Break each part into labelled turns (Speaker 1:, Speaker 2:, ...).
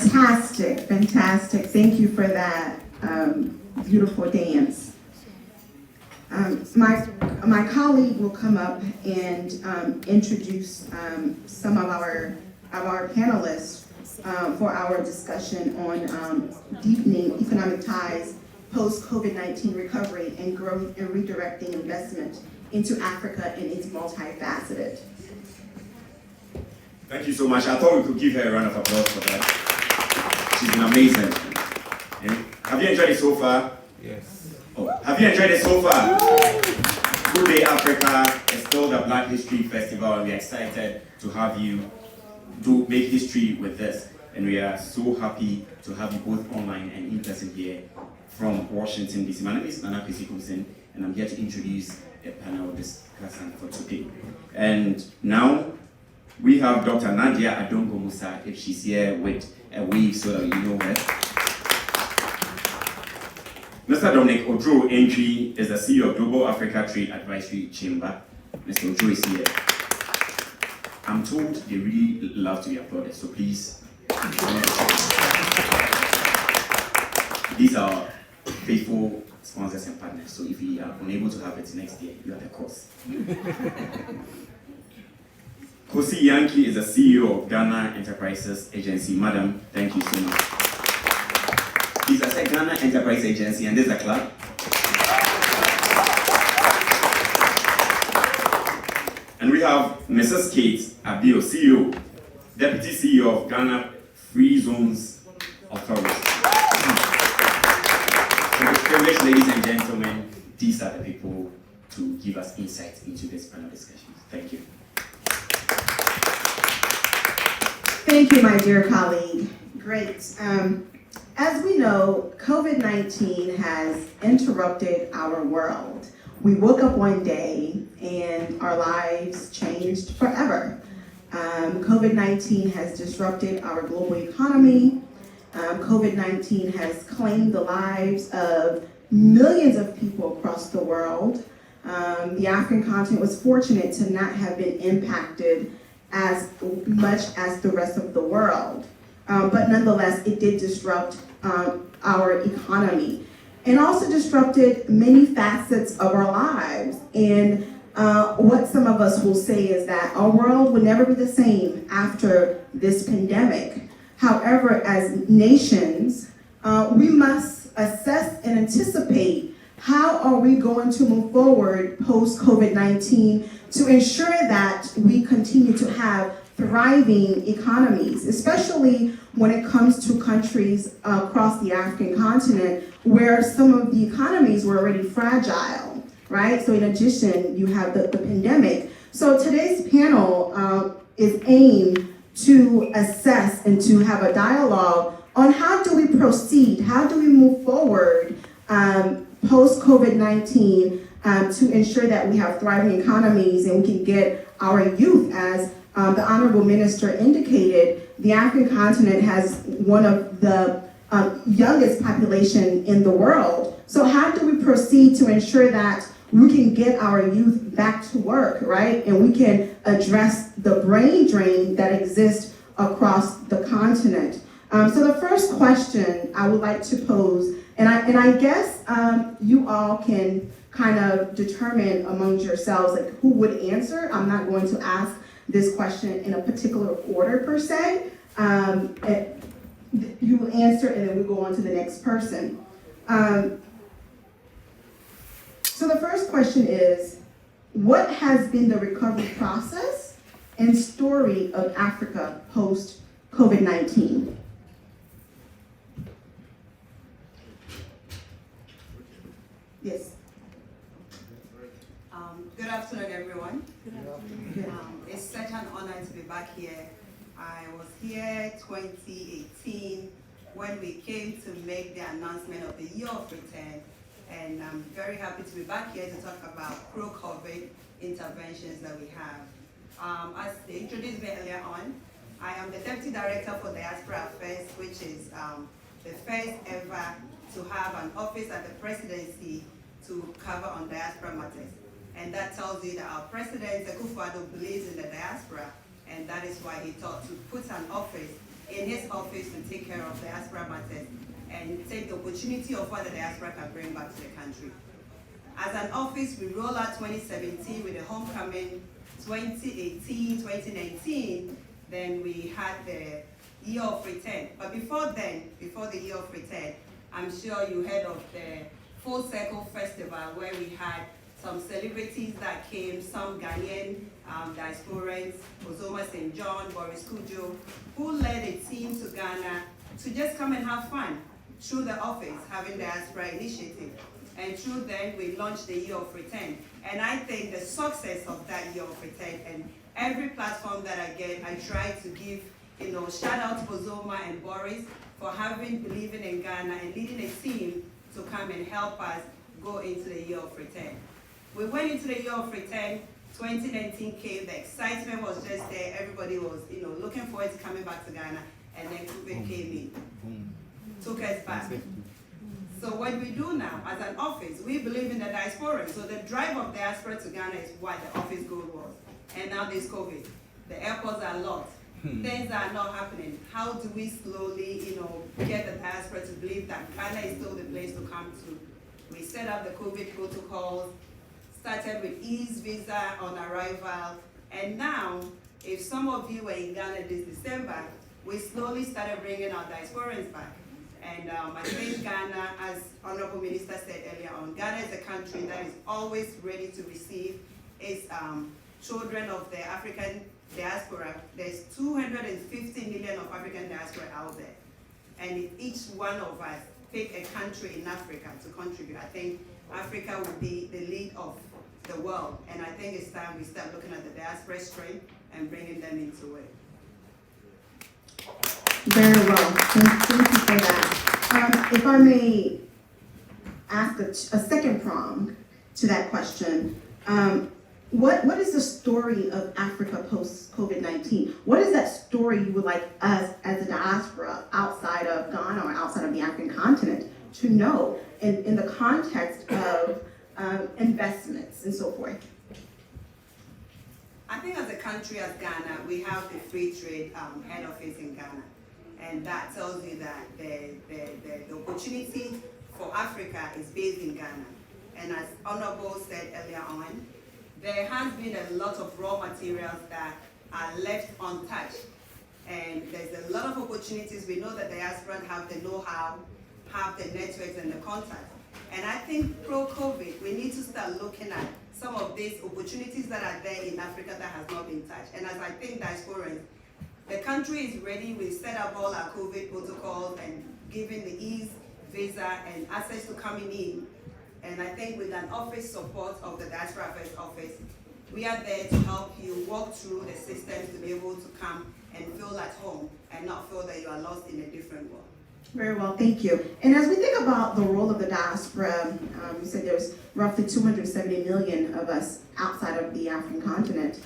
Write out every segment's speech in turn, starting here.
Speaker 1: Fantastic, fantastic. Thank you for that beautiful dance. My colleague will come up and introduce some of our panelists for our discussion on deepening economic ties post-COVID-19 recovery and growth and redirecting investment into Africa and it's multifaceted.
Speaker 2: Thank you so much. I thought we could give her a round of applause for that. She's been amazing. And have you enjoyed it so far?
Speaker 3: Yes.
Speaker 2: Oh, have you enjoyed it so far? Good Day Africa is still the Black History Festival, and we're excited to have you make history with this. And we are so happy to have you both online and in person here from Washington, D.C. My name is Nana Kwesi, and I'm here to introduce a panel discussion for today. And now we have Dr. Nadia Adongo Musa, if she's here with a wave so that you know her. Mr. Dominic Odro Entry is the CEO of Global Africa Trade Advisory Chamber. Mr. Odro is here. I'm told they really love to be applauded, so please. These are faithful sponsors and partners, so if you are unable to have it next year, you are the cause. Kosi Yankee is the CEO of Ghana Enterprises Agency. Madam, thank you so much. He's a Ghana Enterprise Agency, and this is a club. And we have Mrs. Kate Abio, CEO, Deputy CEO of Ghana Free Zones Authority. So, privileged ladies and gentlemen, these are the people to give us insight into this panel discussion. Thank you.
Speaker 1: Thank you, my dear colleague. Great. As we know, COVID-19 has interrupted our world. We woke up one day and our lives changed forever. COVID-19 has disrupted our global economy. COVID-19 has claimed the lives of millions of people across the world. The African continent was fortunate to not have been impacted as much as the rest of the world. But nonetheless, it did disrupt our economy and also disrupted many facets of our lives. And what some of us will say is that our world would never be the same after this pandemic. However, as nations, we must assess and anticipate how are we going to move forward post-COVID-19 to ensure that we continue to have thriving economies, especially when it comes to countries across the African continent where some of the economies were already fragile, right? So in addition, you have the pandemic. So today's panel is aimed to assess and to have a dialogue on how do we proceed, how do we move forward post-COVID-19 to ensure that we have thriving economies and we can get our youth, as the Honorable Minister indicated, the African continent has one of the youngest population in the world. So how do we proceed to ensure that we can get our youth back to work, right? And we can address the brain drain that exists across the continent. So the first question I would like to pose, and I guess you all can kind of determine amongst yourselves like who would answer. I'm not going to ask this question in a particular order per se. You will answer and then we'll go on to the next person. So the first question is, what has been the recovery process and story of Africa post-COVID-19? Yes.
Speaker 4: Good afternoon, everyone. It's such an honor to be back here. I was here 2018 when we came to make the announcement of the year of return, and I'm very happy to be back here to talk about pro-COVID interventions that we have. As they introduced me earlier on, I am the Deputy Director for Diaspora Affairs, which is the first ever to have an office at the presidency to cover on diaspora matters. And that tells you that our president, Akufo-Addo, believes in the diaspora, and that is why he thought to put an office in his office to take care of diaspora matters and take the opportunity of what the diaspora can bring back to the country. As an office, we roll out 2017 with the homecoming, 2018, 2019, then we had the year of return. But before then, before the year of return, I'm sure you heard of the Full Circle Festival, where we had some celebrities that came, some Ghanaian diasporans, Ozoma St. John, Boris Kujo, who led a team to Ghana to just come and have fun through the office, having diaspora initiative. And through then, we launched the Year of Return. And I think the success of that Year of Return, and every platform that I get, I try to give, shout out to Ozoma and Boris for believing in Ghana and leading a team to come and help us go into the Year of Return. We went into the Year of Return, 2019 came, the excitement was just there, everybody was, looking forward to coming back to Ghana, and then COVID came in, took us back. So what we do now, as an office, we believe in the diaspora. So the drive of diaspora to Ghana is what the office goal was. And now there's COVID. The airports are locked. Things are not happening. How do we slowly, get the diaspora to believe that Ghana is still the place to come to? We set up the COVID protocols, started with ease visa on arrival, and now, if some of you were in Ghana this December, we slowly started bringing our diasporans back. And I think Ghana, as Honorable Minister said earlier on, Ghana is a country that is always ready to receive its children of the African diaspora. There's 250 million of African diaspora out there. And if each one of us pick a country in Africa to contribute, I think Africa will be the lead of the world. And I think it's time we start looking at the diaspora strength and bringing them into it.
Speaker 1: Very well. Thank you for that. If I may ask a second prong to that question, what is the story of Africa post-COVID-19? What is that story you would like us as a diaspora outside of Ghana or outside of the African continent to know in the context of investments and so forth?
Speaker 4: I think as a country, as Ghana, we have the free trade head office in Ghana. And that tells you that the opportunity for Africa is based in Ghana. And as Honorable said earlier on, there has been a lot of raw materials that are left untouched. And there's a lot of opportunities. We know that the diaspora have the know-how, have the networks and the contacts. And I think pro-COVID, we need to start looking at some of these opportunities that are there in Africa that has not been touched. And as I think diasporans, the country is ready. We set up all our COVID protocols and giving the ease visa and access to coming in. And I think with an office support of the Diaspora Affairs Office, we are there to help you walk through the systems to be able to come and feel at home and not feel that you are lost in a different world.
Speaker 1: Very well, thank you. And as we think about the role of the diaspora, you said there's roughly 270 million of us outside of the African continent.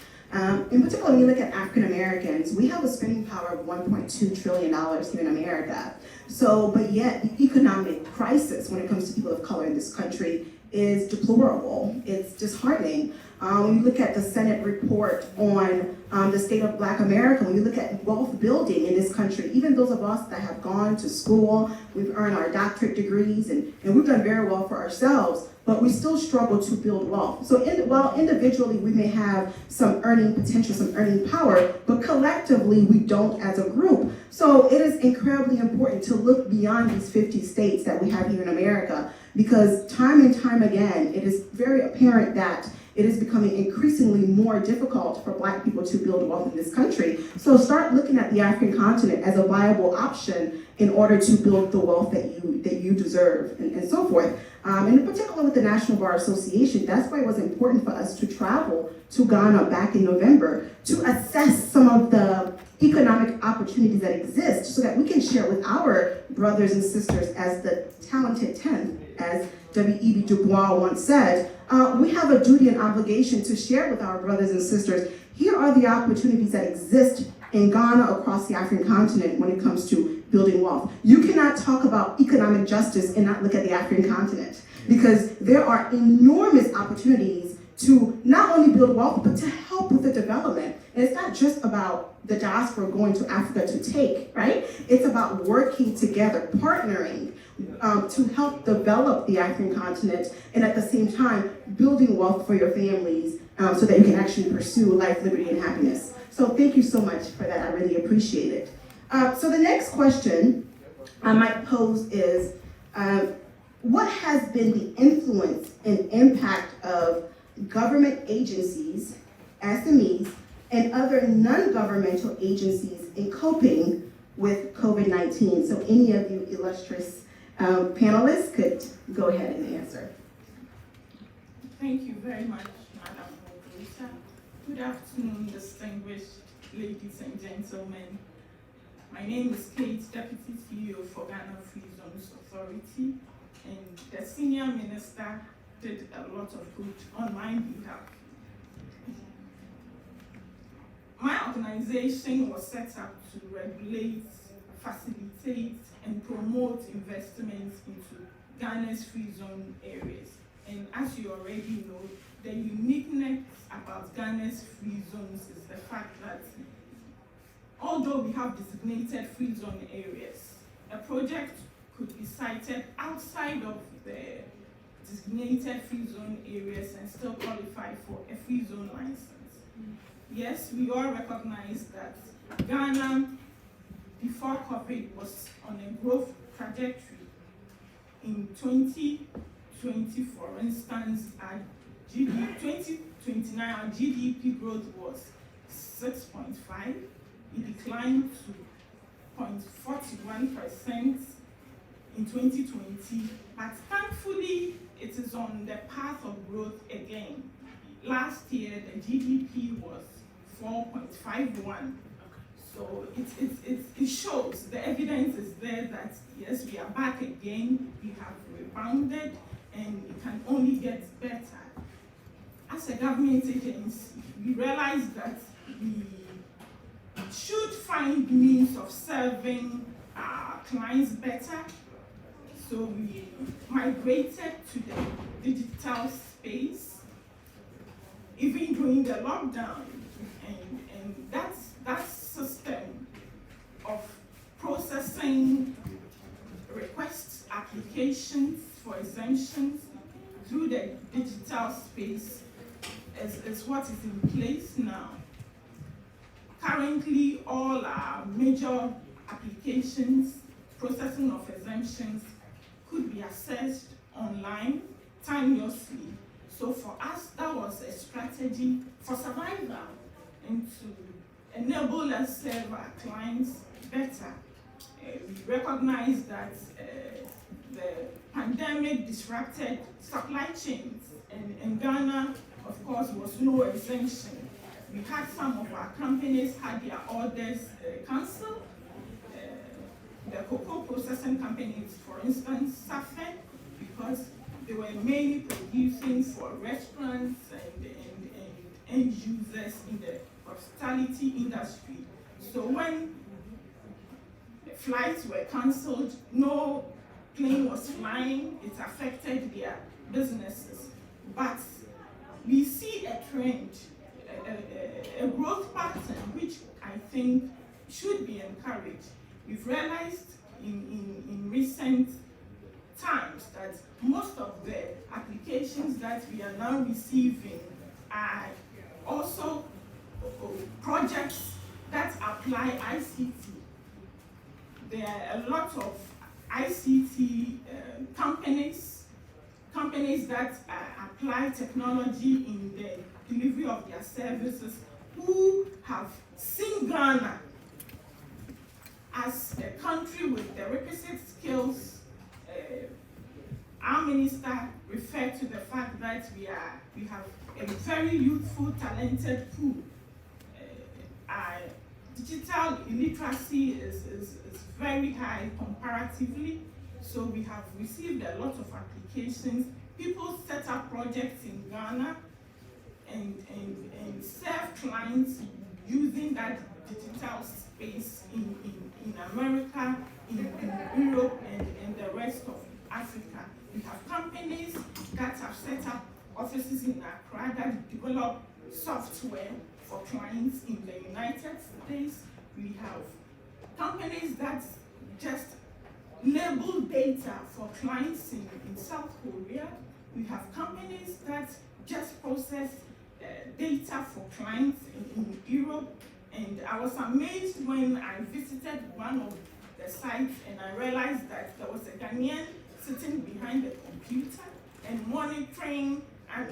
Speaker 1: In particular, when you look at African Americans, we have a spending power of $1.2 trillion here in America. So, but yet the economic crisis when it comes to people of color in this country is deplorable. It's disheartening. When you look at the Senate report on the state of Black America, when you look at wealth building in this country, even those of us that have gone to school, we've earned our doctorate degrees, and we've done very well for ourselves, but we still struggle to build wealth. So while individually we may have some earning potential, some earning power, but collectively we don't as a group. So it is incredibly important to look beyond these 50 states that we have here in America, because time and time again, it is very apparent that it is becoming increasingly more difficult for Black people to build wealth in this country. So start looking at the African continent as a viable option in order to build the wealth that you deserve and so forth. And in particular with the National Bar Association, that's why it was important for us to travel to Ghana back in November to assess some of the economic opportunities that exist so that we can share with our brothers and sisters as the talented 10th, as W.E.B. Du Bois once said. We have a duty and obligation to share with our brothers and sisters. Here are the opportunities that exist in Ghana, across the African continent when it comes to building wealth. You cannot talk about economic justice and not look at the African continent, because there are enormous opportunities to not only build wealth, but to help with the development. And it's not just about the diaspora going to Africa to take, right? It's about working together, partnering to help develop the African continent, and at the same time, building wealth for your families so that you can actually pursue life, liberty, and happiness. So thank you so much for that. I really appreciate it. So the next question I might pose is, what has been the influence and impact of government agencies, SMEs, and other non-governmental agencies in coping with COVID-19? So any of you illustrious panelists could go ahead and answer.
Speaker 3: Thank you very much, Madam Moderator. Good afternoon, distinguished ladies and gentlemen. My name is Kate, Deputy CEO for Ghana Free Zones Authority, and the Senior Minister did a lot of good on my behalf. My organization was set up to regulate, facilitate, and promote investments into Ghana's free zone areas. And as you already know, the uniqueness about Ghana's free zones is the fact that although we have designated free zone areas, a project could be sited outside of the designated free zone areas and still qualify for a free zone license. Yes, we all recognize that Ghana, before COVID, was on a growth trajectory. In 2020, for instance, our GDP, 2029, our GDP growth was 6.5. It declined to 0.41% in 2020, but thankfully, it is on the path of growth again. Last year, the GDP was 4.51. So it shows, the evidence is there that yes, we are back again, we have rebounded, and it can only get better. As a government agency, we realize that we should find means of serving our clients better. So we migrated to the digital space, even during the lockdown, and that system of processing requests, applications for exemptions through the digital space is what is in place now. Currently, all our major applications, processing of exemptions, could be accessed online timelessly. So for us, that was a strategy for survival and to enable us to serve our clients better. We recognize that the pandemic disrupted supply chains, and Ghana, of course, was no exemption. We had some of our companies had their orders cancelled. The cocoa processing companies, for instance, suffered because they were mainly producing for restaurants and end users in the hospitality industry. So when flights were cancelled, no plane was flying, it affected their businesses. But we see a trend, a growth pattern, which I think should be encouraged. We've realized in recent times that most of the applications that we are now receiving are also projects that apply ICT. There are a lot of ICT companies that apply technology in the delivery of their services, who have seen Ghana as a country with the requisite skills. Our minister referred to the fact that we have a very youthful, talented pool. Our digital illiteracy is very high comparatively, so we have received a lot of applications. People set up projects in Ghana and serve clients using that digital space in America, in Europe, and the rest of Africa. We have companies that have set up offices in Accra that software for clients in the United States. We have companies that just label data for clients in South Korea. We have companies that just process data for clients in Europe. And I was amazed when I visited one of the sites and I realized that there was a Ghanaian sitting behind the computer and monitoring and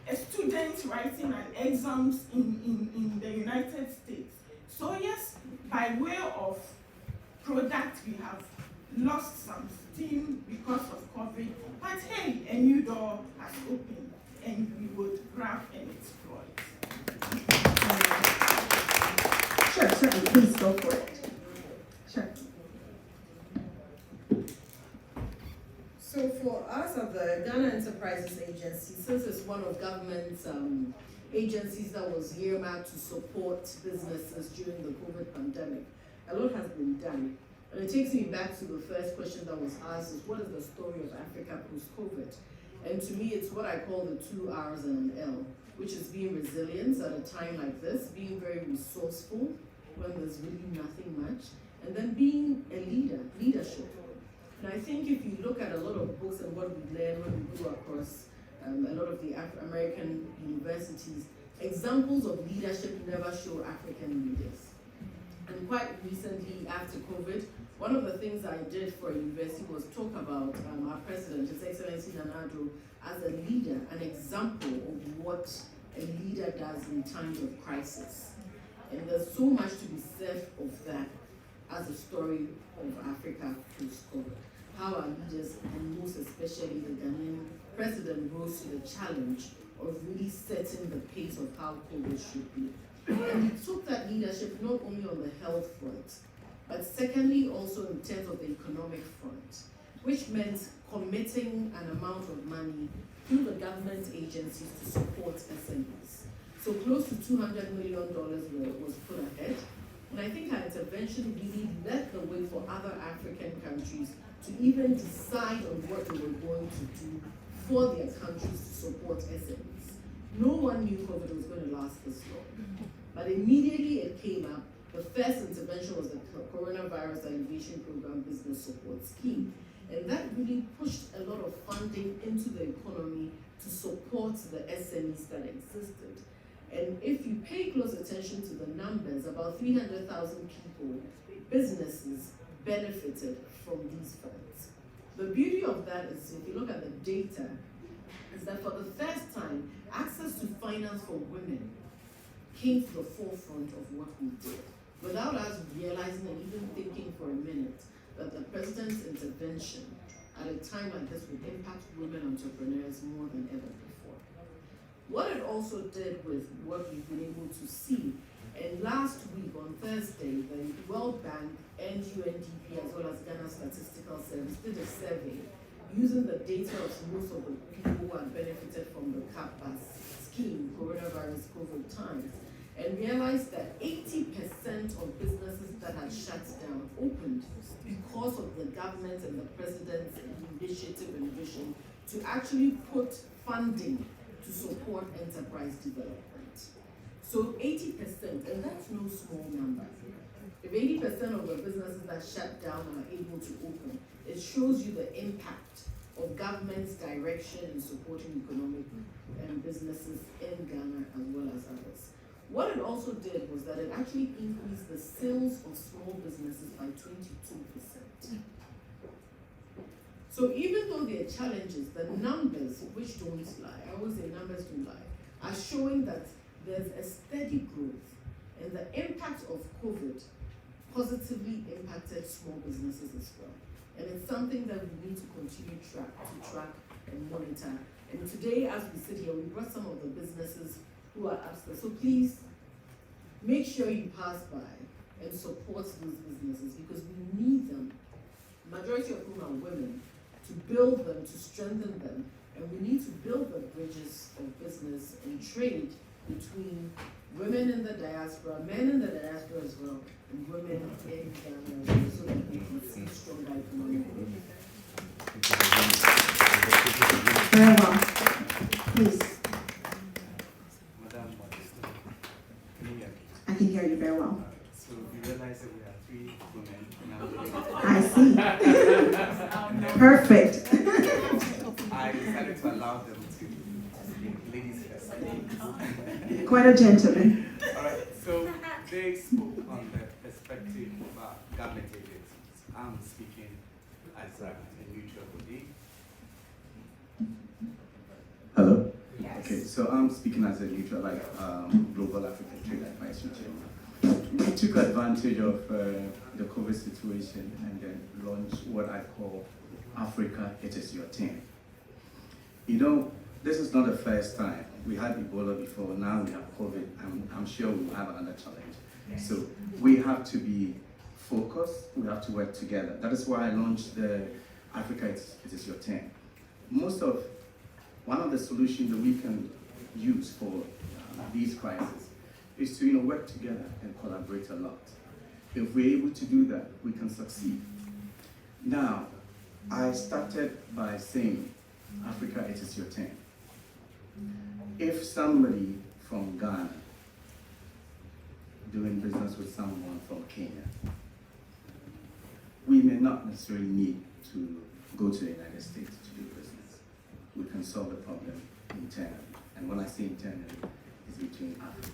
Speaker 3: a student writing an exams in the United States. So yes, by way of product, we have lost some steam because of COVID, but hey, a new door has opened and we would grab and exploit.
Speaker 1: Sure, certainly, please go for it. Sure.
Speaker 5: So for us at the Ghana Enterprises Agency, since it's one of government's agencies that was earmarked to support businesses during the COVID pandemic, a lot has been done. And it takes me back to the first question that was asked is, what is the story of Africa post-COVID? And to me, it's what I call the 2 R's and an L, which is being resilient at a time like this, being very resourceful when there's really nothing much, and then being a leadership. And I think if you look at a lot of books and what we learn when we go across a lot of the American universities, examples of leadership never show African leaders. And quite recently, after COVID, one of the things I did for a university was talk about our president, His Excellency Nana Addo, as a leader, an example of what a leader does in times of crisis. And there's so much to be said of that as a story of Africa post-COVID. How our leaders, and most especially the Ghanaian president, rose to the challenge of really setting the pace of how COVID should be. And he took that leadership not only on the health front, but secondly also in terms of the economic front, which meant committing an amount of money through the government agencies to support SMEs. So close to $200 million was put ahead. And I think our intervention really led the way for other African countries to even decide on what they were going to do for their countries to support SMEs. No one knew COVID was going to last this long. But immediately it came up, the first intervention was the Coronavirus Alleviation Program Business Support Scheme. And that really pushed a lot of funding into the economy to support the SMEs that existed. And if you pay close attention to the numbers, about 300,000 people, businesses, benefited from these funds. The beauty of that is, if you look at the data, is that for the first time, access to finance for women came to the forefront of what we did, without us realizing and even thinking for a minute that the president's intervention at a time like this would impact women entrepreneurs more than ever before. What it also did with what we've been able to see, and last week on Thursday, the World Bank and UNDP as well as Ghana Statistical Service did a survey using the data of most of the people who had benefited from the CAPBAS scheme, coronavirus COVID times, and realized that 80% of businesses that had shut down opened because of the government and the president's initiative and vision to actually put funding to support enterprise development. So 80%, and that's no small number. If 80% of the businesses that shut down are able to open, it shows you the impact of government's direction in supporting economic and businesses in Ghana as well as others. What it also did was that it actually increased the sales of small businesses by 22%. So even though there are challenges, the numbers, which don't lie, I always say numbers don't lie, are showing that there's a steady growth, and the impact of COVID positively impacted small businesses as well. And it's something that we need to continue to track and monitor. And today, as we sit here, we brought some of the businesses who are upstairs. So please, make sure you pass by and support those businesses because we need them, majority of whom are women, to build them, to strengthen them. And we need to build the bridges of business and trade between women in the diaspora, men in the diaspora as well, and women in Ghana so that we can see stronger economic growth.
Speaker 1: Very well. Please.
Speaker 6: Madam, realized that we are three women, and I'm the
Speaker 1: I see. Perfect.
Speaker 6: I decided to allow them to speak ladies first.
Speaker 1: Quite a gentleman.
Speaker 6: Alright, so they spoke on the perspective about government agencies. I'm speaking as a neutral body.
Speaker 7: Hello? Okay, so I'm speaking as a neutral, Global African Trade Advisory Chairman. We took advantage of the COVID situation and then launched what I call Africa, It Is Your Turn. You know, this is not the first time. We had Ebola before, now we have COVID. I'm sure we will have another challenge. So we have to be focused, we have to work together. That is why I launched the Africa, It Is Your Turn. One of the solutions that we can use for these crises is to work together and collaborate a lot. If we're able to do that, we can succeed. Now, I started by saying, Africa, it is your turn. If somebody from Ghana doing business with someone from Kenya, we may not necessarily need to go to the United States to do business. We can solve the problem internally. And when I say internally, it's between Africa.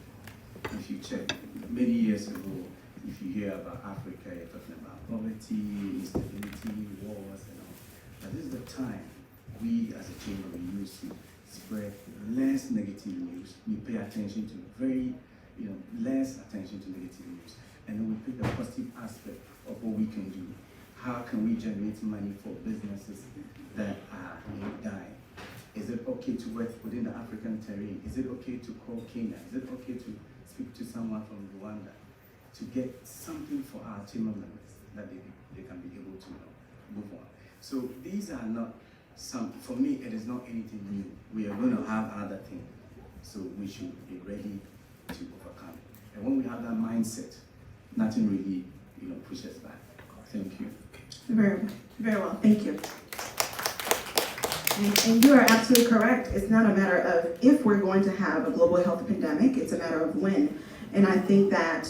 Speaker 7: If you check, many years ago, if you hear about Africa, you're talking about poverty, instability, wars, and all. But this is the time we as a chamber, we used to spread less negative news. We pay attention to less attention to negative news. And then we pick the positive aspect of what we can do. How can we generate money for businesses that are dying? Is it okay to work within the African terrain? Is it okay to call Kenya? Is it okay to speak to someone from Rwanda to get something for our chamber members that they can be able to move on? So these are not for me, it is not anything new. We are going to have other things. So we should be ready to overcome it. And when we have that mindset, nothing really pushes back. Thank you.
Speaker 1: Very, very well. Thank you. And you are absolutely correct. It's not a matter of if we're going to have a global health pandemic, it's a matter of when. And I think that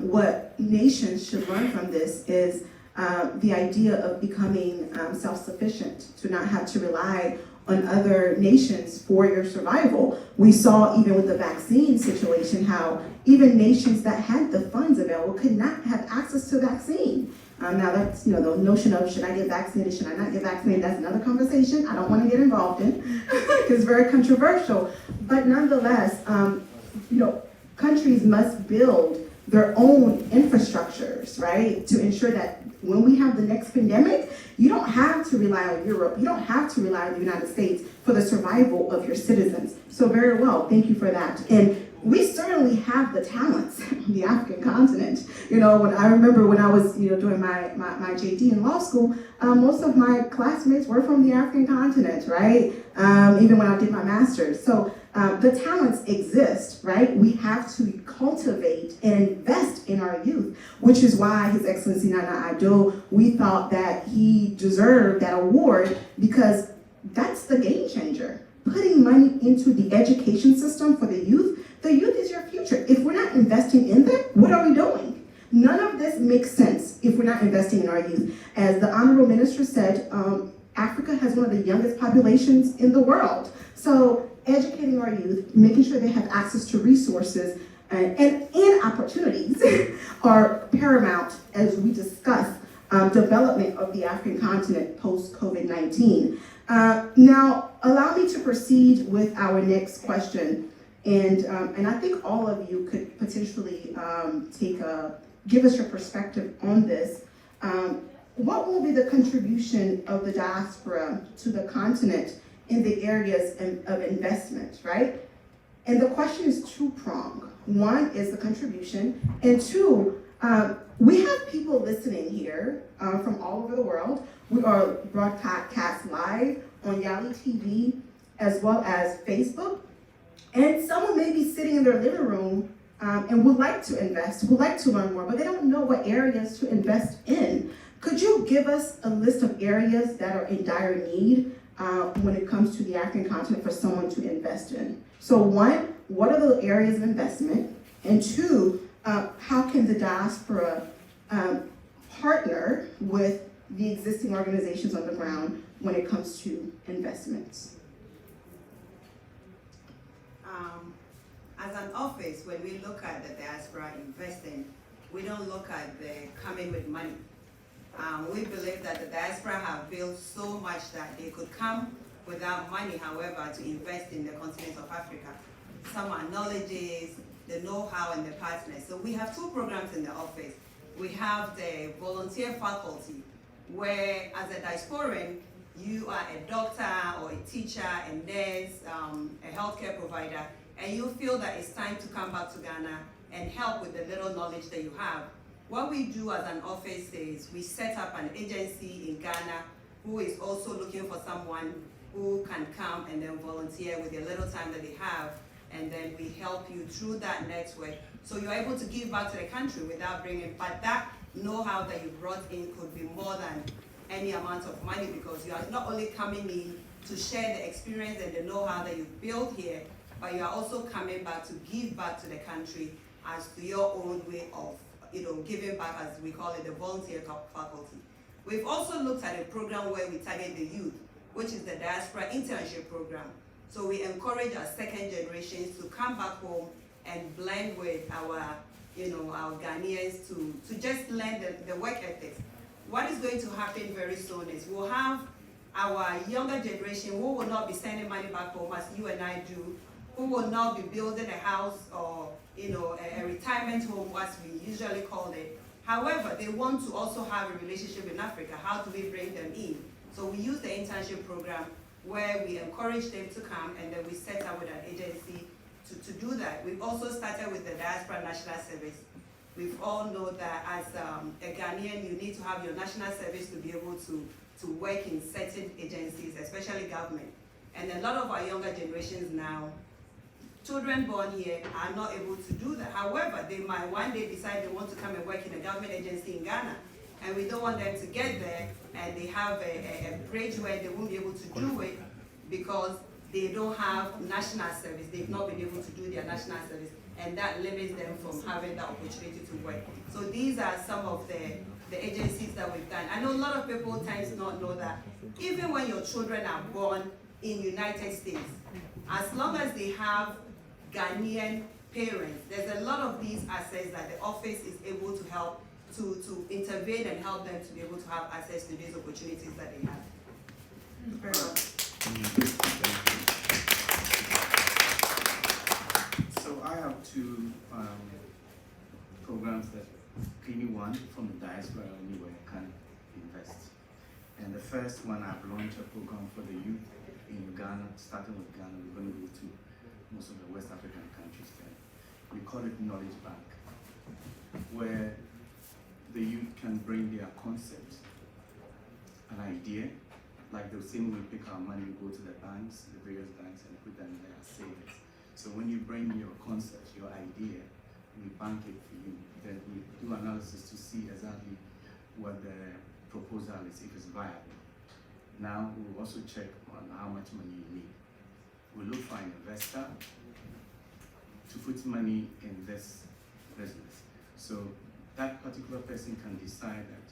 Speaker 1: what nations should learn from this is the idea of becoming self-sufficient, to not have to rely on other nations for your survival. We saw even with the vaccine situation how even nations that had the funds available could not have access to vaccine. Now that's, the notion of should I get vaccinated, should I not get vaccinated, that's another conversation I don't want to get involved in because it's very controversial. But nonetheless, countries must build their own infrastructures, right? To ensure that when we have the next pandemic, you don't have to rely on Europe, you don't have to rely on the United States for the survival of your citizens. So very well, thank you for that. And we certainly have the talents on the African continent. When I remember when I was, doing my JD in law school, most of my classmates were from the African continent, right? Even when I did my master's. So the talents exist, right? We have to cultivate and invest in our youth, which is why His Excellency Nana Addo, we thought that he deserved that award because that's the game changer. Putting money into the education system for the youth is your future. If we're not investing in them, what are we doing? None of this makes sense if we're not investing in our youth. As the Honorable Minister said, Africa has one of the youngest populations in the world. So educating our youth, making sure they have access to resources and opportunities are paramount as we discuss development of the African continent post-COVID-19. Now, allow me to proceed with our next question. And I think all of you could potentially give us your perspective on this. What will be the contribution of the diaspora to the continent in the areas of investment, right? And the question is two-pronged. One is the contribution, and two, we have people listening here from all over the world. We are broadcast live on Yali TV as well as Facebook. And someone may be sitting in their living room and would like to invest, would like to learn more, but they don't know what areas to invest in. Could you give us a list of areas that are in dire need when it comes to the African continent for someone to invest in? So one, what are the areas of investment? And two, how can the diaspora partner with the existing organizations on the ground when it comes to investments?
Speaker 4: As an office, when we look at the diaspora investing, we don't look at the coming with money. We believe that the diaspora have built so much that they could come without money, however, to invest in the continent of Africa. Some are knowledges, the know-how, and the partners. So we have two programs in the office. We have the volunteer faculty, where as a diasporan, you are a doctor or a teacher, a nurse, a healthcare provider, and you feel that it's time to come back to Ghana and help with the little knowledge that you have. What we do as an office is we set up an agency in Ghana who is also looking for someone who can come and then volunteer with the little time that they have, and then we help you through that network so you're able to give back to the country without bringing, but that know-how that you brought in could be more than any amount of money, because you are not only coming in to share the experience and the know-how that you've built here, but you are also coming back to give back to the country as to your own way of, giving back, as we call it, the volunteer faculty. We've also looked at a program where we target the youth, which is the diaspora internship program. So we encourage our second generations to come back home and blend with our, our Ghanaians to just learn the work ethics. What is going to happen very soon is we'll have our younger generation who will not be sending money back home as you and I do, who will not be building a house or a retirement home, as we usually call it. However, they want to also have a relationship in Africa. How do we bring them in? So we use the internship program where we encourage them to come, and then we set up with an agency to do that. We've also started with the Diaspora National Service. We all know that as a Ghanaian, you need to have your national service to be able to work in certain agencies, especially government. And a lot of our younger generations now, children born here are not able to do that. However, they might one day decide they want to come and work in a government agency in Ghana. And we don't want them to get there and they have a bridge where they won't be able to do it because they don't have national service. They've not been able to do their national service, and that limits them from having the opportunity to work. So these are some of the agencies that we've done. I know a lot of people tend to not know that even when your children are born in United States, as long as they have Ghanaian parents, there's a lot of these assets that the office is able to help to intervene and help them to be able to have access to these opportunities that they have. Very well.
Speaker 7: So I have two programs that anyone from the diaspora or anywhere can invest. And the first one, I've launched a program for the youth in Ghana, starting with Ghana. We're going to go to most of the West African countries then. We call it Knowledge Bank, where the youth can bring their concept, an idea, like the same way we pick our money, we go to the banks, the various banks, and put them in their savings. So when you bring your concept, your idea, we bank it for you. Then we do analysis to see exactly what the proposal is, if it's viable. Now we'll also check on how much money you need. We look for an investor to put money in this business. So that particular person can decide that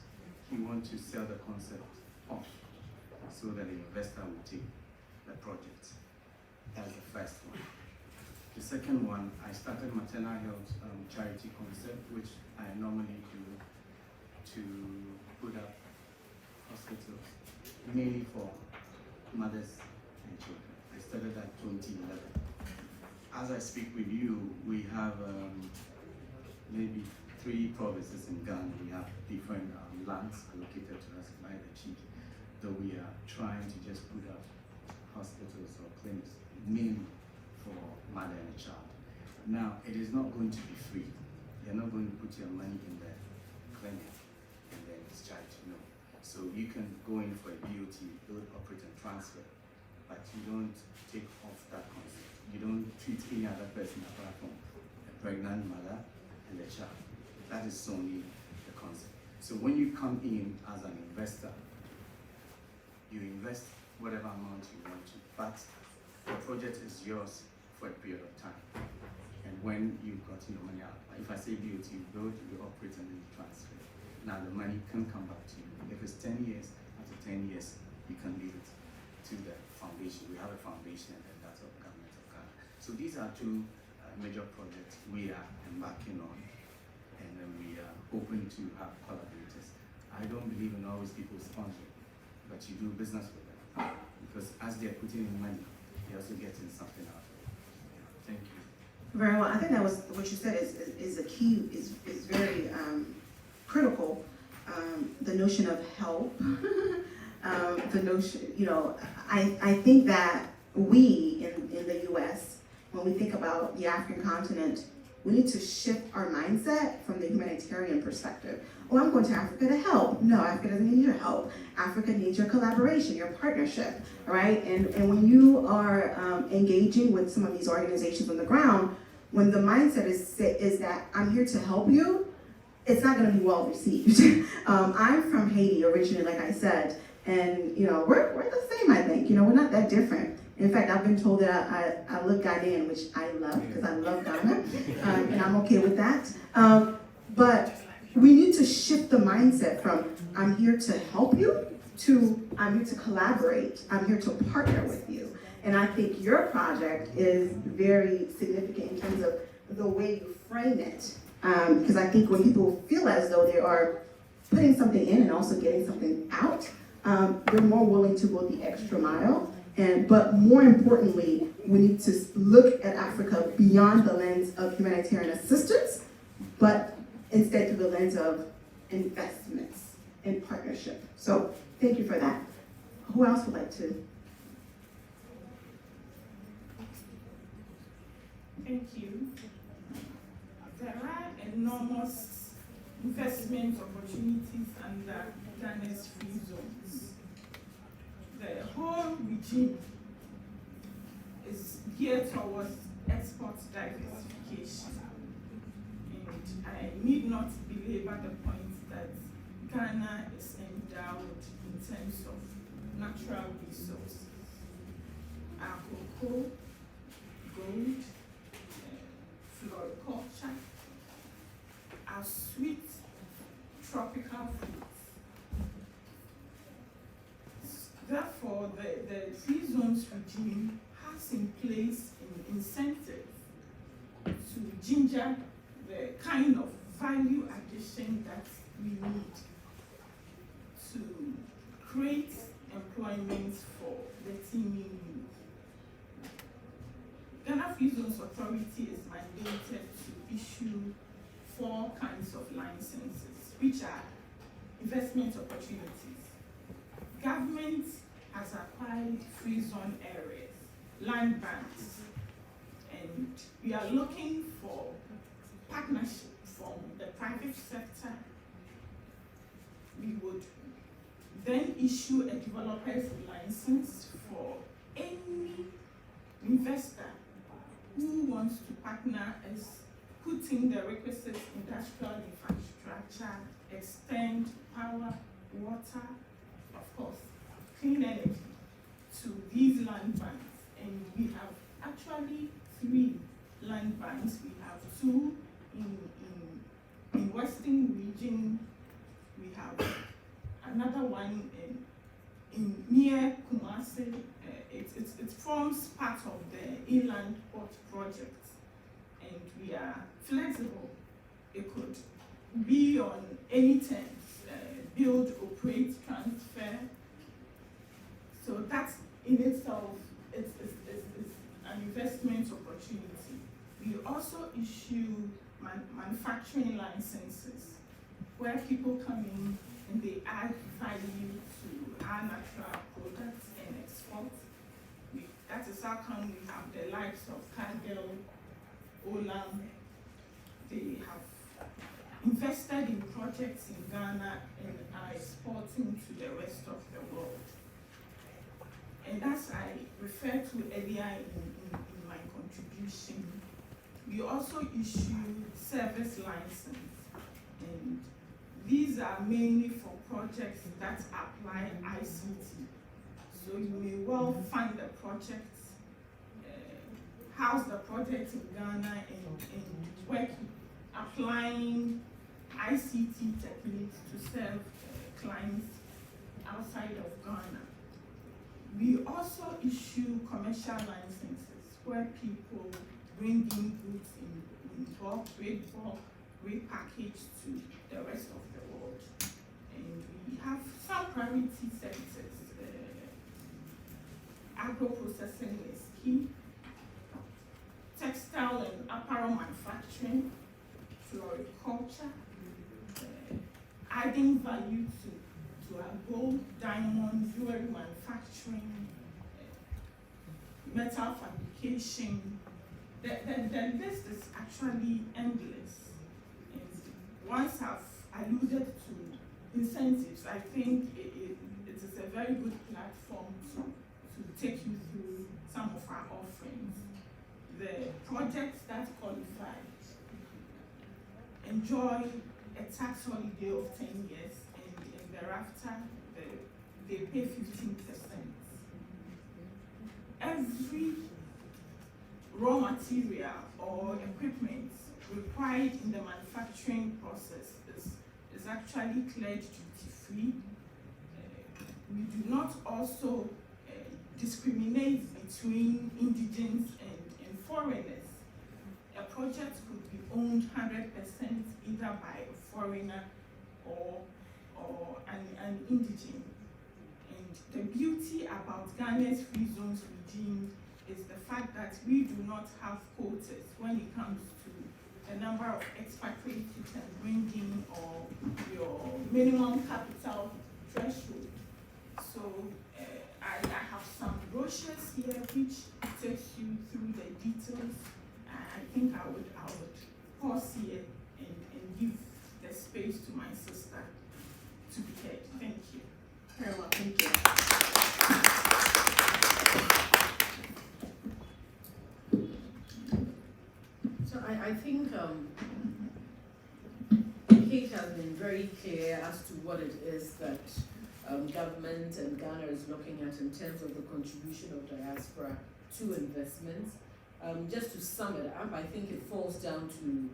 Speaker 7: he wants to sell the concept off so that the investor will take the project. That's the first one. The second one, I started maternal health charity concept, which I normally do to put up hospitals, mainly for mothers and children. I started that 2011. As I speak with you, we have maybe 3 provinces in Ghana. We have different lands allocated to us by the chief, though we are trying to just put up hospitals or clinics, mainly for mother and child. Now, it is not going to be free. You're not going to put your money in the clinic and then discharge, no. So you can go in for a BOT, build, operate, and transfer, but you don't take off that concept. You don't treat any other person apart from a pregnant mother and the child. That is only the concept. So when you come in as an investor, you invest whatever amount you want to, but the project is yours for a period of time. And when you've gotten your money out, if I say BOT, you build, you operate, and then you transfer. Now the money can come back to you. If it's 10 years, after 10 years, you can leave it to the foundation. We have a foundation and then that's of government of Ghana. So these are two major projects we are embarking on, and then we are hoping to have collaborators. I don't believe in always people sponsoring, but you do business with them because as they're putting in money, they're also getting something out of it. Thank you.
Speaker 1: Very well. I think that was what you said is a key, is very critical. The notion of help, the notion, I think that we in the U.S., when we think about the African continent, we need to shift our mindset from the humanitarian perspective. Oh, I'm going to Africa to help. No, Africa doesn't need your help. Africa needs your collaboration, your partnership, right? And when you are engaging with some of these organizations on the ground, when the mindset is that I'm here to help you, it's not going to be well received. I'm from Haiti originally, like I said, and we're the same. I think we're not that different. In fact, I've been told that I look Ghanaian, which I love because I love Ghana, and I'm okay with that. But we need to shift the mindset from I'm here to help you to I'm here to collaborate. I'm here to partner with you. And I think your project is very significant in terms of the way you frame it. Because I think when people feel as though they are putting something in and also getting something out, they're more willing to go the extra mile. But more importantly, we need to look at Africa beyond the lens of humanitarian assistance, but instead through the lens of investments and partnership. So thank you for that. Who else would like to?
Speaker 3: Thank you. There are enormous investment opportunities under Ghana's free zones. The whole regime is geared towards export diversification. And I need not belabor the point that Ghana is endowed in terms of natural resources. Our cocoa, gold, floriculture, our sweet tropical fruits. Therefore, the free zones regime has in place an incentive to ginger the kind of value addition that we need to create employment for the teeming youth. Ghana Free Zones Authority is mandated to issue 4 kinds of licenses, which are investment opportunities. Government has acquired free zone areas, land banks, and we are looking for partnership from the private sector. We would then issue a developer's license for any investor who wants to partner as putting the requisite industrial infrastructure, extend power, water, of course, clean energy to these land banks. And we have actually 3 land banks. We have 2 in Western region. We have another one in near Kumasi. It forms part of the inland port project, and we are flexible. It could be on any terms, build, operate, transfer. So that's in itself is an investment opportunity. We also issue manufacturing licenses where people come in and they add value to our natural products and export. That is how come we have the likes of Cargill, Olam. They have invested in projects in Ghana and are exporting to the rest of the world. And as I referred to earlier in my contribution, we also issue service license, and these are mainly for projects that apply ICT. So you may well fund the projects, house the project in Ghana and work applying ICT techniques to serve clients outside of Ghana. We also issue commercial licenses where people bring in goods in bulk, repackaged to the rest of the world. And we have some priority sectors. Agro-processing is key. Textile and apparel manufacturing, floriculture, adding value to our gold, diamond, jewelry manufacturing, metal fabrication. The list is actually endless. And once I've alluded to incentives, I think it is a very good platform to take you through some of our offerings. The projects that qualify enjoy a tax holiday of 10 years, and thereafter they pay 15%. Every raw material or equipment required in the manufacturing process is actually cleared duty-free. We do not also discriminate between indigents and foreigners. A project could be owned 100% either by a foreigner or an indigent. And the beauty about Ghana's free zones regime is the fact that we do not have quotas when it comes to the number of expatriates you can bring in or your minimum capital threshold. So I have some brochures here which takes you through the details. I think I would pause here and give the space to my sister to be heard. Thank you.
Speaker 1: Very well, thank you.
Speaker 5: So I think Kate has been very clear as to what it is that government and Ghana is looking at in terms of the contribution of diaspora to investments. Just to sum it up, I think it boils down to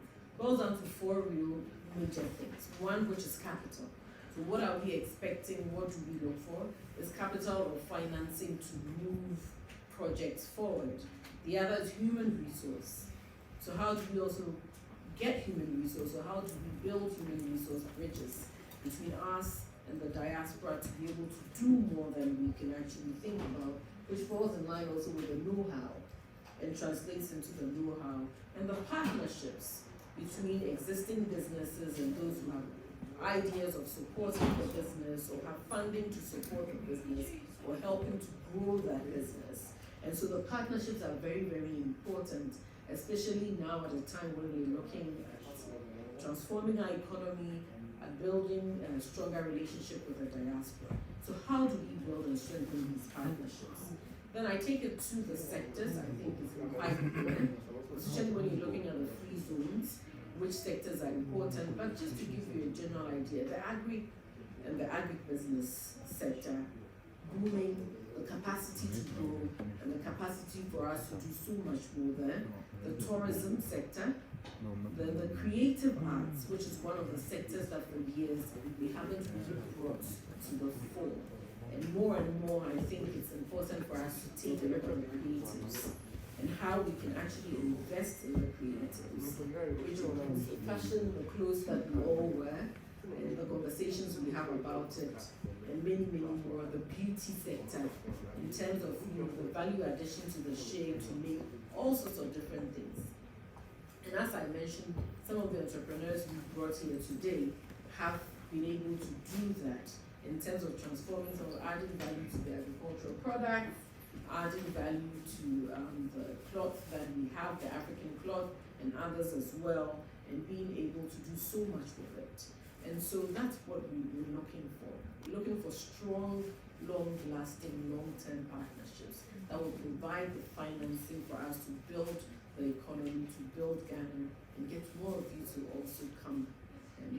Speaker 5: four real major things. One, which is capital. So what are we expecting? What do we look for? Is capital or financing to move projects forward. The other is human resource. So how do we also get human resource, or how do we build human resource bridges between us and the diaspora to be able to do more than we can actually think about, which falls in line also with the know-how and translates into the know-how and the partnerships between existing businesses and those who have ideas of supporting the business or have funding to support the business or helping to grow that business. And so the partnerships are very, very important, especially now at a time when we're looking at transforming our economy and building a stronger relationship with the diaspora. So how do we build and strengthen these partnerships? Then I take it to the sectors. I think it's quite important, especially when you're looking at the free zones, which sectors are important. But just to give you a general idea, the agri and the agribusiness sector booming, the capacity to grow and the capacity for us to do so much more there. The tourism sector, then the creative arts, which is one of the sectors that for years we haven't really brought to the fore. And more, I think it's important for us to take a look at the creatives and how we can actually invest in the creatives, which includes the fashion, the clothes that we all wear, and the conversations we have about it, and many, many more. The beauty sector, in terms of the value addition to the shade to make all sorts of different things. And as I mentioned, some of the entrepreneurs we brought here today have been able to do that in terms of transforming, so adding value to the agricultural products, adding value to the cloth that we have, the African cloth, and others as well, and being able to do so much with it. And so that's what we're looking for. We're looking for strong, long-lasting, long-term partnerships that will provide the financing for us to build the economy, to build Ghana, and get more of you to also come and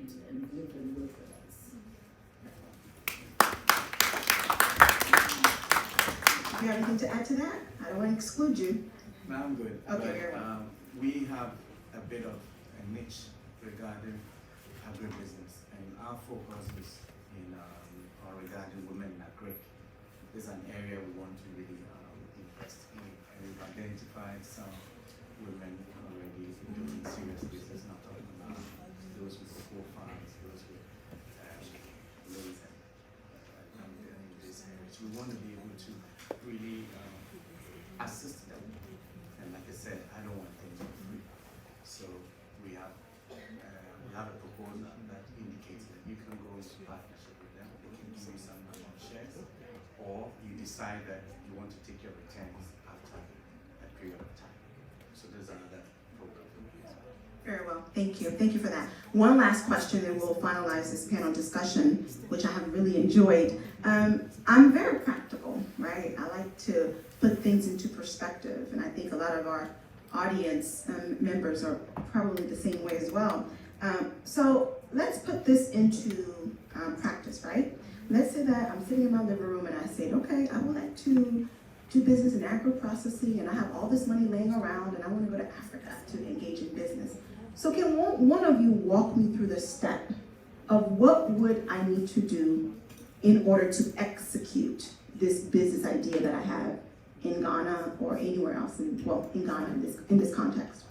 Speaker 5: live and work with us.
Speaker 1: Do you have anything to add to that? I don't want to exclude you.
Speaker 6: No, I'm good.
Speaker 1: Okay, very well.
Speaker 6: We have a bit of a niche regarding agribusiness, and our focus is in or regarding women in agri. This is an area we want to really invest in, and we've identified some women already doing serious business. Not talking about those with cocoa farms, those with loans and in this area. So we want to be able to really assist them. And like I said, I don't want things for free. So we have a proposal that indicates that you can go into partnership with them. They can give you some shares, or you decide that you want to take your returns after a period of time. So there's another program.
Speaker 1: Very well, thank you. Thank you for that. One last question, and we'll finalize this panel discussion, which I have really enjoyed. I'm very practical, right? I like to put things into perspective, and I think a lot of our audience members are probably the same way as well. So let's put this into practice, right? Let's say that I'm sitting in my living room and I said, okay, I would like to do business in agro-processing, and I have all this money laying around, and I want to go to Africa to engage in business. So can one of you walk me through the step of what would I need to do in order to execute this business idea that I have in Ghana or anywhere else, in Ghana in this context?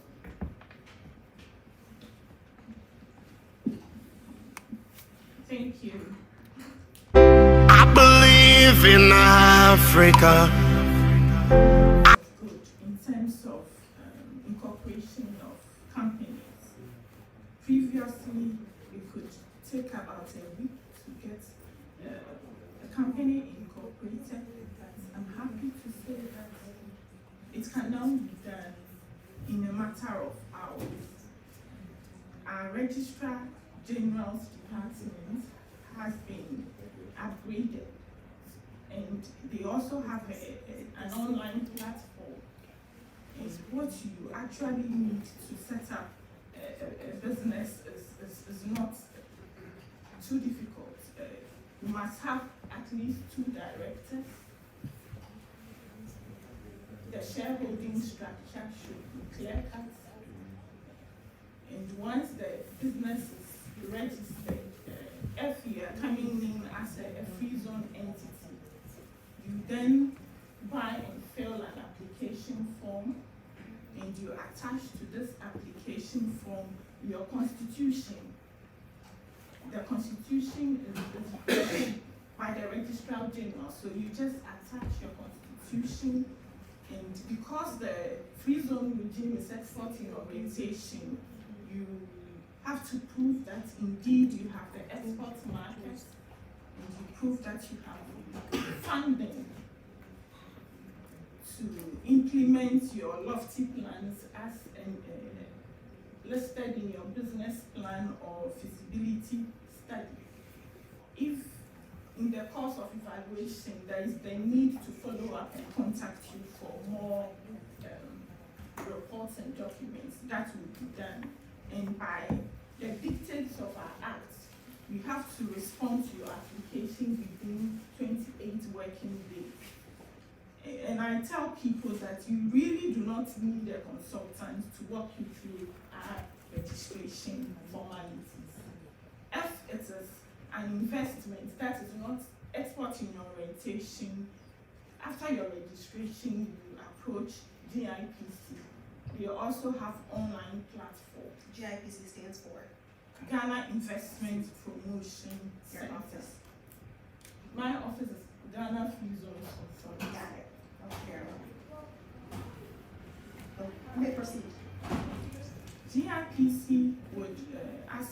Speaker 3: Thank you.
Speaker 8: I believe in Africa.
Speaker 3: Good in terms of incorporation of companies. Previously, we could take about a week to get a company incorporated, but I'm happy to say that it can now be done in a matter of hours. Our Registrar General's Department has been upgraded, and they also have an online platform. And what you actually need to set up a business is not too difficult. You must have at least 2 directors. The shareholding structure should be clear cut. And once the business is registered, if you are coming in as a free zone entity, you then buy and fill an application form, and you attach to this application form your constitution. The constitution is written by the Registrar General, so you just attach your constitution, and because the free zone regime is exporting orientation, you have to prove that indeed you have the export market, and you prove that you have funding to implement your lofty plans as listed in your business plan or feasibility study. If in the course of evaluation there is the need to follow up and contact you for more reports and documents, that will be done. And by the dictates of our act, we have to respond to your application within 28 working days. And I tell people that you really do not need a consultant to walk you through our registration formalities. If it is an investment that is not exporting orientation, after your registration, you approach GIPC. We also have online platform.
Speaker 1: GIPC stands for?
Speaker 3: Ghana Investment Promotion
Speaker 1: Your
Speaker 3: Center.
Speaker 1: office.
Speaker 3: My office is Ghana Free Zone Consulting.
Speaker 1: Got it. Okay. So, you may proceed.
Speaker 3: GIPC would, as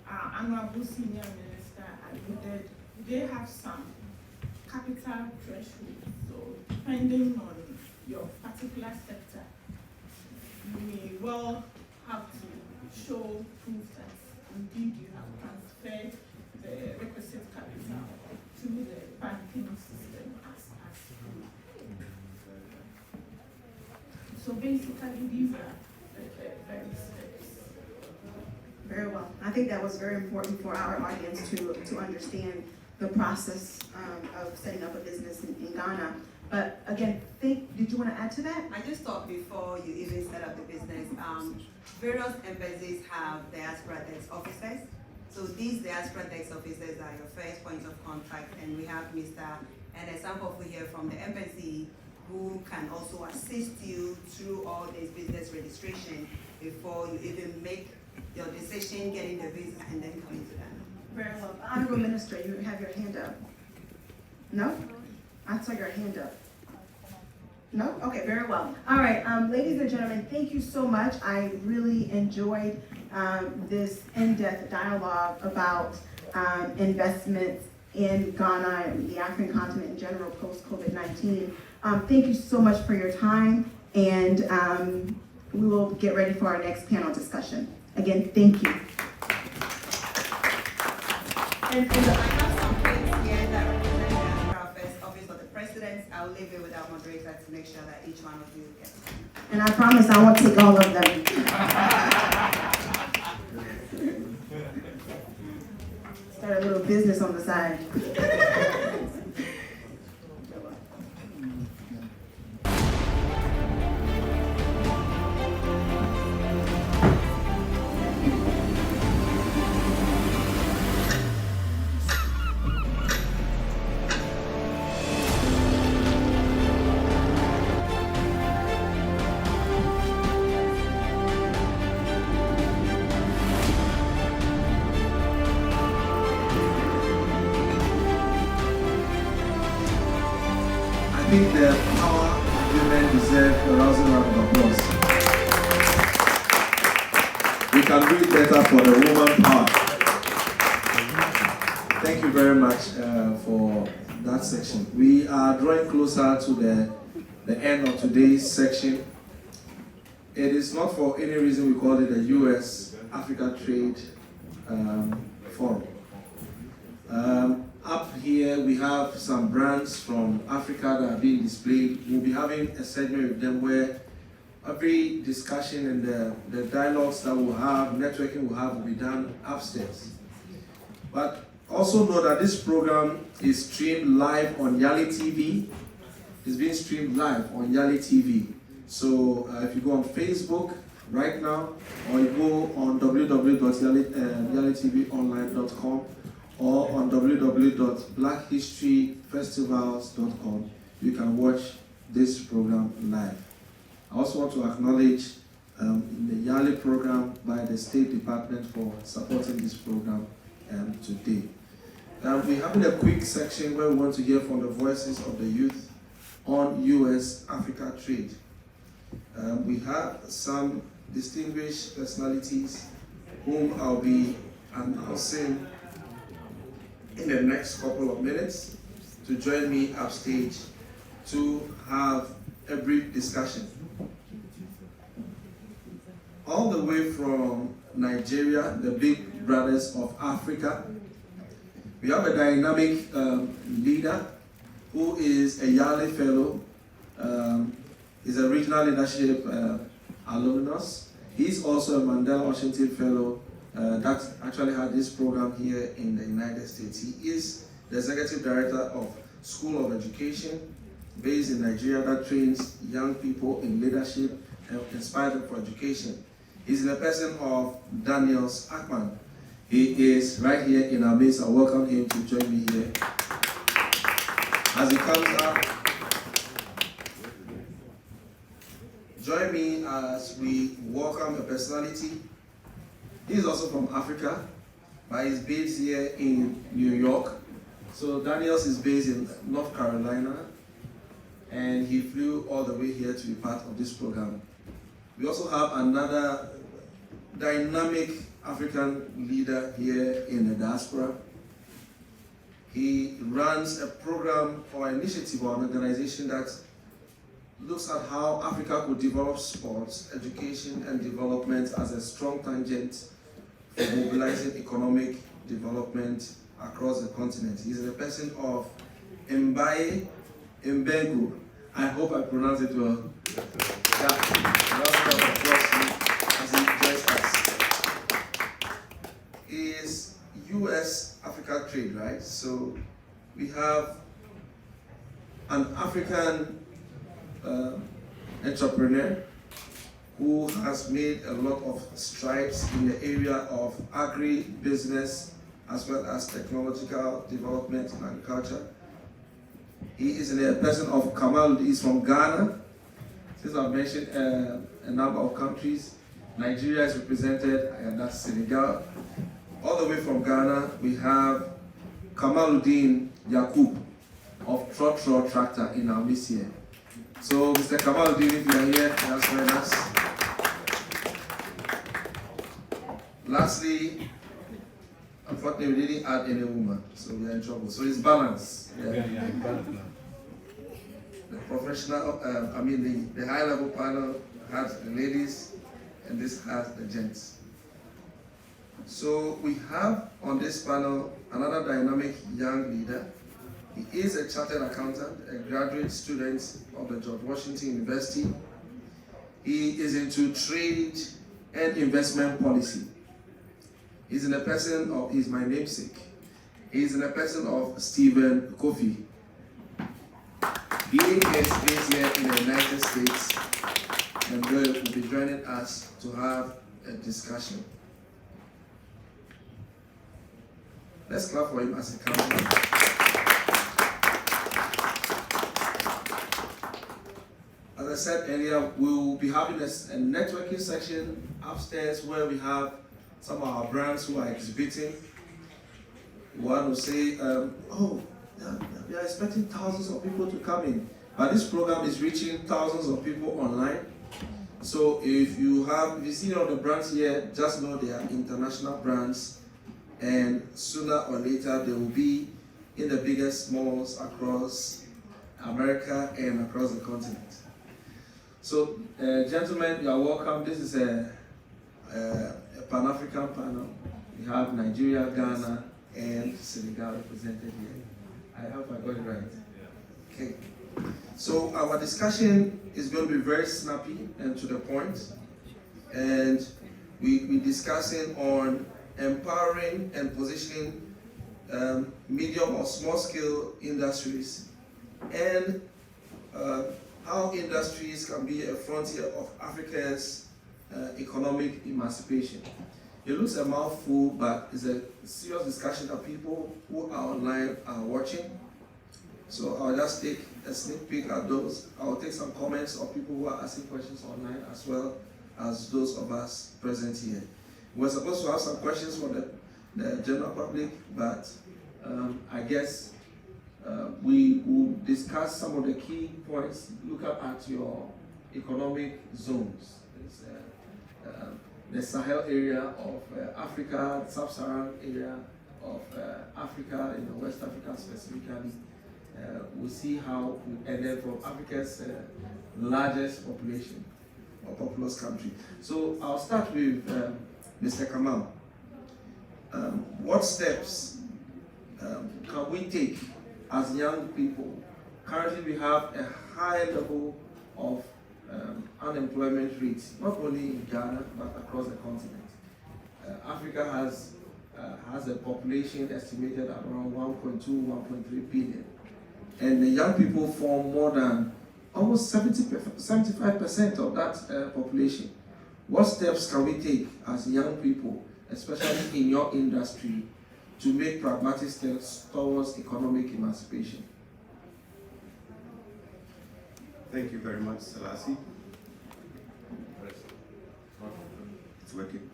Speaker 3: our Honorable Senior Minister alluded, they have some capital thresholds. So depending on your particular sector, you may well have to show proof that indeed you have transferred the requisite capital to the banking system as approved. So basically, these are the very steps.
Speaker 1: Very well. I think that was very important for our audience to understand the process of setting up a business in Ghana. But again, did you want to add to that?
Speaker 4: I just thought before you even set up the business, various embassies have diaspora desk officers. So these diaspora desk officers are your first point of contact, and we have Mr. Ernest Ampofu here from the embassy who can also assist you through all this business registration before you even make your decision, getting the visa, and then coming to Ghana.
Speaker 1: Very well. Honorable Minister, you have your hand up. No? I saw your hand up. No? Okay, very well. All right, ladies and gentlemen, thank you so much. I really enjoyed this in-depth dialogue about investments in Ghana and the African continent in general post-COVID-19. Thank you so much for your time, and we will get ready for our next panel discussion. Again, thank you.
Speaker 4: And I have some friends here that represent the Accra First Office of the President. I'll leave it with our moderator to make sure that each one of you gets one.
Speaker 1: And I promise I won't take all of them. Start a little business on the side.
Speaker 9: I think the power of women deserve a rousing round of applause. We can do it better for the woman power. Thank you very much for that section. We are drawing closer to the end of today's section. It is not for any reason we call it the US Africa Trade Forum. Up here we have some brands from Africa that are being displayed. We'll be having a segment with them where every discussion and the dialogues that we'll have, networking we'll have, will be done upstairs. But also know that this program is streamed live on Yali TV. It's being streamed live on Yali TV. So if you go on Facebook right now, or you go on www.yalitvonline.com, or on www.blackhistoryfestivals.com, you can watch this program live. I also want to acknowledge the Yali program by the State Department for supporting this program today. We're having a quick section where we want to hear from the voices of the youth on US-Africa trade. We have some distinguished personalities whom I'll be announcing in the next couple of minutes to join me upstage to have a brief discussion. All the way from Nigeria, the big brothers of Africa, we have a dynamic leader who is a Yali fellow. He's a regional leadership alumnus. He's also a Mandela Washington fellow that actually had this program here in the United States. He is the executive director of School of Education based in Nigeria that trains young people in leadership and inspires them for education. He's in the person of Daniels Akpan. He is right here in our midst. I welcome him to join me here. As he comes up, join me as we welcome a personality. He's also from Africa, but he's based here in New York. So Daniels is based in North Carolina, and he flew all the way here to be part of this program. We also have another dynamic African leader here in the diaspora. He runs a program or initiative or an organization that looks at how Africa could develop sports, education, and development as a strong tangent for mobilizing economic development across the continent. He's the person of Mbaye Mbengu. I hope I pronounced it well. Yeah. As he joins us. Is US Africa trade, right? So we have an African entrepreneur who has made a lot of strides in the area of agri-business as well as technological development in agriculture. He is in the person of Kamal. He is from Ghana. Since I've mentioned a number of countries, Nigeria is represented, and that's Senegal. All the way from Ghana, we have Kamaluddin Yakub of Trotro Tractor in our midst here. So, Mr. Kamaluddin, if you are here, that's very nice. Lastly, unfortunately, we didn't add any woman, so we are in trouble. So it's balanced. Yeah. The professional, the high-level panel has the ladies, and this has the gents. So we have on this panel another dynamic young leader. He is a chartered accountant, a graduate student of the George Washington University. He is into trade and investment policy. He's in the person of, he's my namesake. He's in the person of Stephen Kofi. He is based here in the United States, and will be joining us to have a discussion. Let's clap for him as a counselor. As I said earlier, we will be having a networking section upstairs where we have some of our brands who are exhibiting. One will say, we are expecting thousands of people to come in, but this program is reaching thousands of people online. So if you see all the brands here, just know they are international brands, and sooner or later they will be in the biggest malls across America and across the continent. So, gentlemen, you are welcome. This is a Pan-African panel. We have Nigeria, Ghana, and Senegal represented here. I hope I got it right. Okay. So our discussion is going to be very snappy and to the point. And we're discussing on empowering and positioning medium or small scale industries, and how industries can be a frontier of Africa's economic emancipation. It looks a mouthful, but it's a serious discussion that people who are online are watching. So I'll just take a sneak peek at those. I'll take some comments of people who are asking questions online, as well as those of us present here. We're supposed to have some questions for the general public, but I guess we will discuss some of the key points. Look up at your economic zones. The Sahel area of Africa, Sub-Saharan area of Africa, West Africa specifically. We see how, and then from Africa's largest population or populous country. So I'll start with Mr. Kamal. What steps can we take as young people? Currently we have a high level of unemployment rate, not only in Ghana, but across the continent. Africa has a population estimated at around 1.2, 1.3 billion. And the young people form more than almost 75% of that population. What steps can we take as young people, especially in your industry, to make pragmatic steps towards economic emancipation?
Speaker 2: Thank you very much, Selassie. It's working.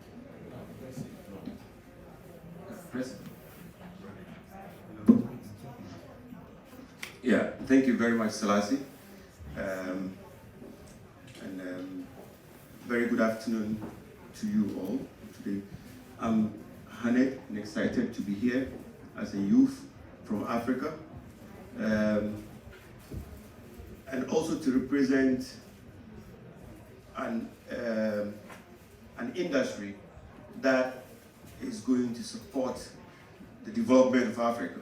Speaker 2: Yeah, thank you very much, Selassie. Very good afternoon to you all today. I'm honored and excited to be here as a youth from Africa, and also to represent an industry that is going to support the development of Africa,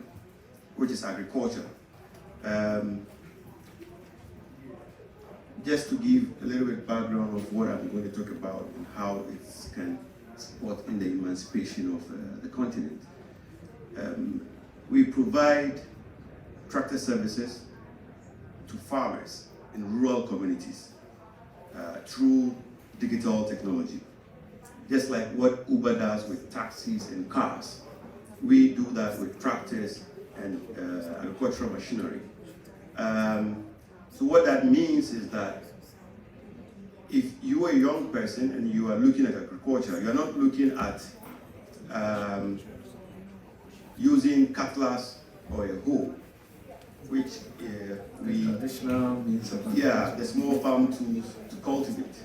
Speaker 2: which is agriculture. Just to give a little bit background of what I'm going to talk about and how it can support in the emancipation of the continent. We provide tractor services to farmers in rural communities through
Speaker 10: digital technology. Just like what Uber does with taxis and cars, we do that with tractors and agricultural machinery. So what that means is that if you are a young person and you are looking at agriculture, you are not looking at using cutlass or a hoe, which we
Speaker 9: Traditional means of
Speaker 10: the small farm tools to cultivate.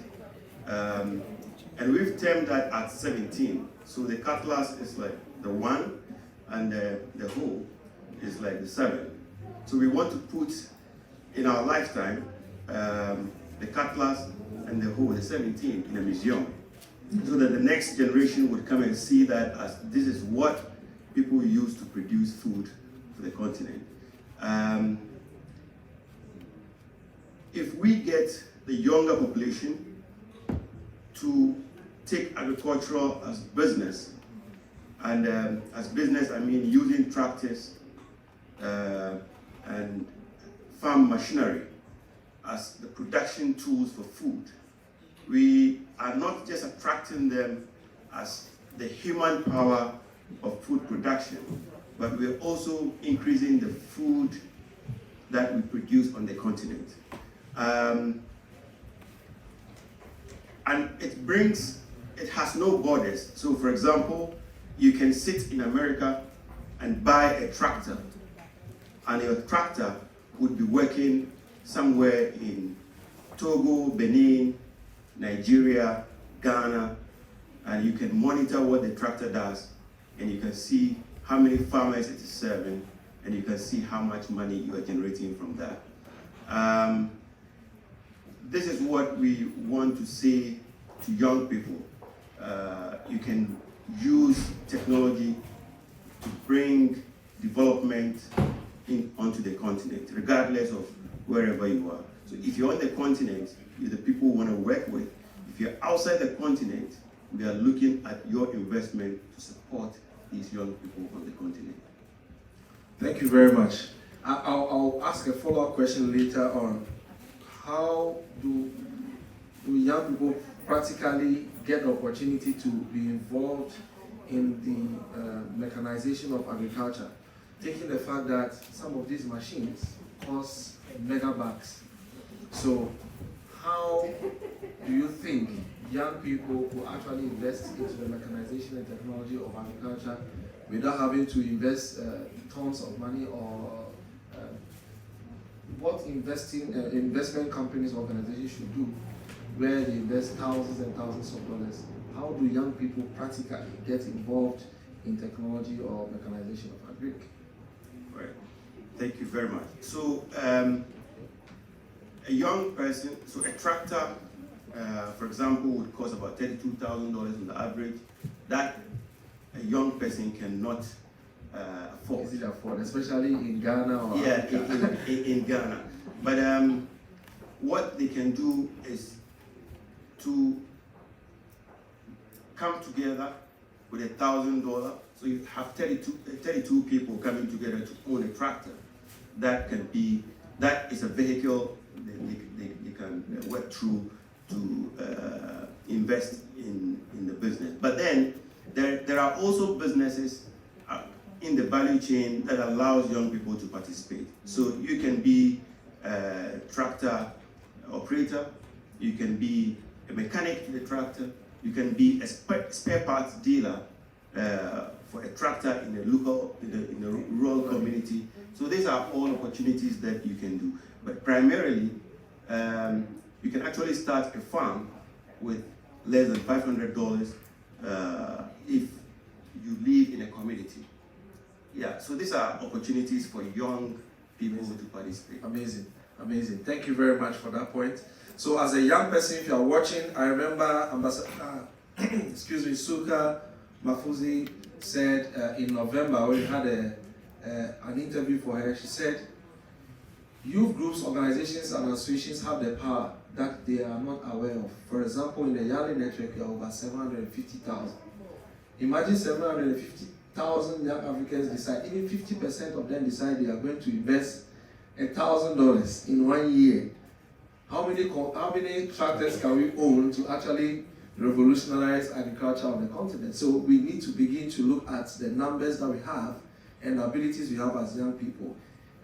Speaker 10: And we've termed that at 17. So the cutlass is like the 1 and the hoe is like the 7. So we want to put in our lifetime the cutlass and the hoe, the 17, in a museum, so that the next generation would come and see that as this is what people use to produce food for the continent. If we get the younger population to take agriculture as business, and as business I mean using tractors and farm machinery as the production tools for food, we are not just attracting them as the human power of food production, but we're also increasing the food that we produce on the continent. And it has no borders. So for example, you can sit in America and buy a tractor, and your tractor would be working somewhere in Togo, Benin, Nigeria, Ghana, and you can monitor what the tractor does, and you can see how many farmers it is serving, and you can see how much money you are generating from that. This is what we want to say to young people. You can use technology to bring development onto the continent, regardless of wherever you are. So if you're on the continent, you're the people we want to work with. If you're outside the continent, we are looking at your investment to support these young people on the continent.
Speaker 9: Thank you very much. I'll ask a follow-up question later on. How do young people practically get the opportunity to be involved in the mechanization of agriculture, taking the fact that some of these machines cost megabucks? So how do you think young people who actually invest into the mechanization and technology of agriculture without having to invest tons of money, or what investment companies or organizations should do where they invest thousands and thousands of dollars? How do young people practically get involved in technology or mechanization of agric?
Speaker 10: Right. Thank you very much. So a young person, so a tractor, for example, would cost about $32,000 on the average. That a young person cannot afford.
Speaker 9: Easy to afford, especially in Ghana or Africa.
Speaker 10: in Ghana. But what they can do is to come together with $1,000. So you have 32 people coming together to own a tractor. That is a vehicle they can work through to invest in the business. But then there are also businesses in the value chain that allows young people to participate. So you can be a tractor operator, you can be a mechanic to the tractor, you can be a spare parts dealer for a tractor in a rural community. So these are all opportunities that you can do. But primarily, you can actually start a farm with less than $500 if you live in a community. Yeah, so these are opportunities for young people to participate.
Speaker 9: Amazing, amazing. Thank you very much for that point. So as a young person, if you are watching, I remember Ambassador, Suka Mafuzi said in November when we had an interview for her, she said, youth groups, organizations, and associations have the power that they are not aware of. For example, in the Yali network, there are over 750,000. Imagine 750,000 young Africans decide, even 50% of them decide they are going to invest $1,000 in 1 year. How many tractors can we own to actually revolutionize agriculture on the continent? So we need to begin to look at the numbers that we have and the abilities we have as young people.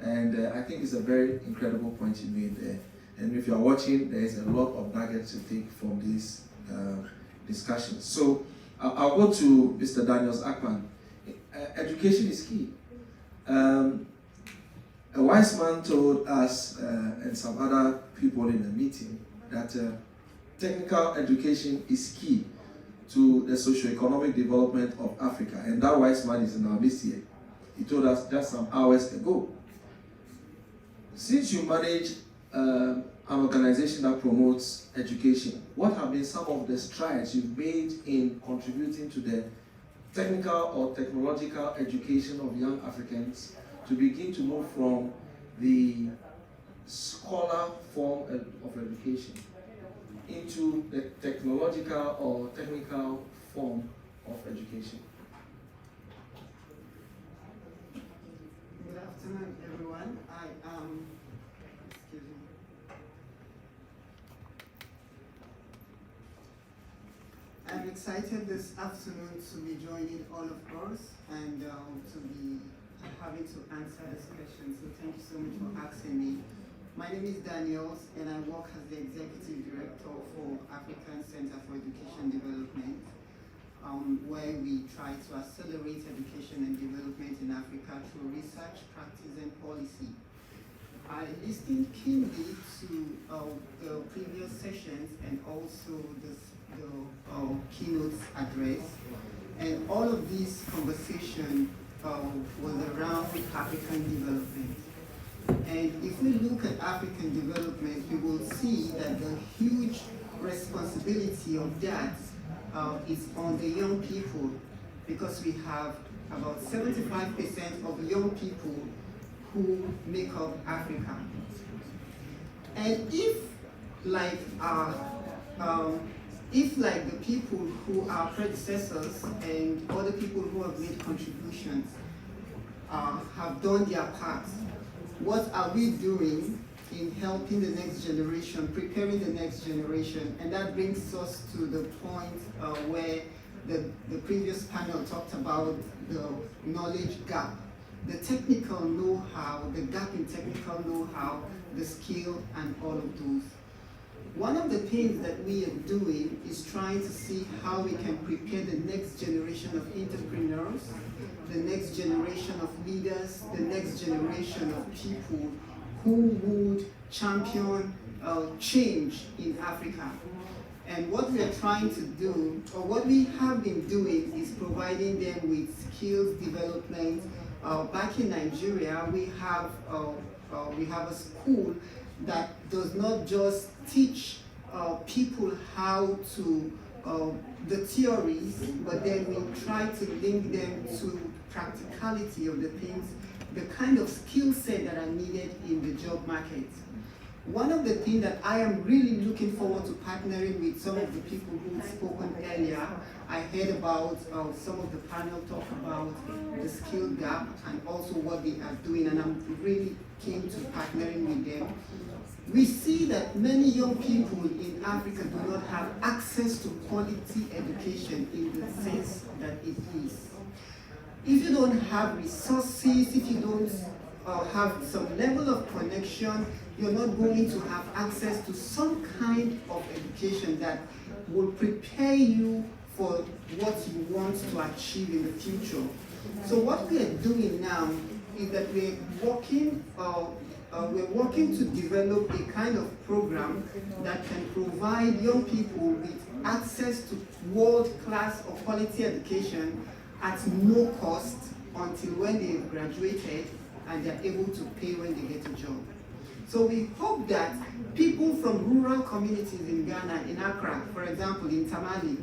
Speaker 9: And I think it's a very incredible point you made there. And if you are watching, there is a lot of nuggets to take from this discussion. So I'll go to Mr. Daniels Akpan. Education is key. A wise man told us and some other people in the meeting that technical education is key to the socio-economic development of Africa. And that wise man is in our midst here. He told us just some hours ago. Since you manage an organization that promotes education, what have been some of the strides you've made in contributing to the technical or technological education of young Africans to begin to move from the scholar form of education into the technological or technical form of education?
Speaker 11: Good afternoon, everyone. I'm excited this afternoon to be joining all of us and to be having to answer this question. So thank you so much for asking me. My name is Daniels and I work as the Executive Director for African Center for Education Development, where we try to accelerate education and development in Africa through research, practice, and policy. I listened keenly to the previous sessions and also the keynote address, and all of this conversation was around African development. And if we look at African development, we will see that the huge responsibility of that is on the young people, because we have about 75% of young people who make up Africa. And if like the people who are predecessors and other people who have made contributions have done their part, what are we doing in helping the next generation, preparing the next generation? And that brings us to the point where the previous panel talked about the knowledge gap, the technical know-how, the gap in technical know-how, the skill, and all of those. One of the things that we are doing is trying to see how we can prepare the next generation of entrepreneurs, the next generation of leaders, the next generation of people who would champion change in Africa. And what we are trying to do, or what we have been doing, is providing them with skills development. Back in Nigeria, we have a school that does not just teach people how to the theories, but then we try to link them to practicality of the things, the kind of skill set that are needed in the job market. One of the things that I am really looking forward to partnering with some of the people who spoken earlier, I heard about some of the panel talk about the skill gap and also what they are doing, and I'm really keen to partnering with them. We see that many young people in Africa do not have access to quality education in the sense that it is. If you don't have resources, if you don't have some level of connection, you're not going to have access to some kind of education that will prepare you for what you want to achieve in the future. So what we are doing now is that we're working to develop a kind of program that can provide young people with access to world-class or quality education at no cost until when they've graduated and they're able to pay when they get a job. So we hope that people from rural communities in Ghana, in Accra, for example, in Tamale,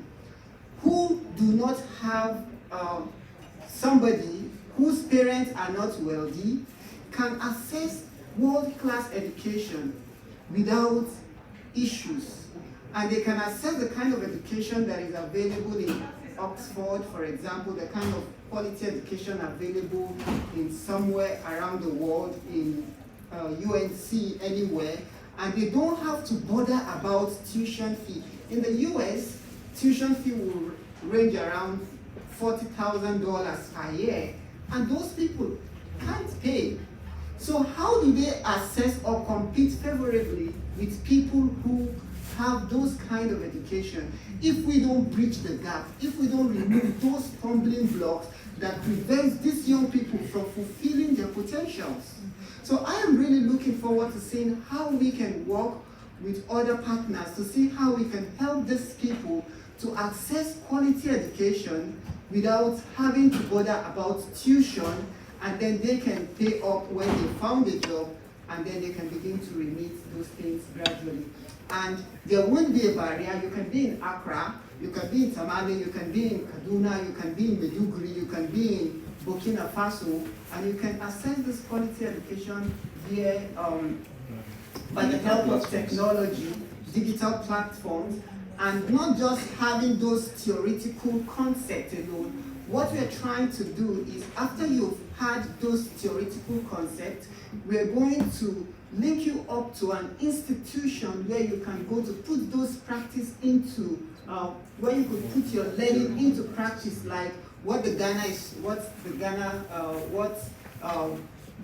Speaker 11: who do not have somebody whose parents are not wealthy, can access world-class education without issues. And they can access the kind of education that is available in Oxford, for example, the kind of quality education available in somewhere around the world, in UNC, anywhere, and they don't have to bother about tuition fee. In the US, tuition fee will range around $40,000 per year, and those people can't pay. So how do they assess or compete favorably with people who have those kind of education if we don't bridge the gap, if we don't remove those stumbling blocks that prevents these young people from fulfilling their potentials? So I am really looking forward to seeing how we can work with other partners to see how we can help these people to access quality education without having to bother about tuition, and then they can pay up when they found a job, and then they can begin to remit those things gradually. And there won't be a barrier. You can be in Accra, you can be in Tamale, you can be in Kaduna, you can be in Maiduguri, you can be in Burkina Faso, and you can access this quality education via, by the help of technology, digital platforms, and not just having those theoretical concepts alone. What we're trying to do is, after you've had those theoretical concepts, we're going to link you up to an institution where you can go to put those practice into, where you could put your learning into practice, like what the Ghana is,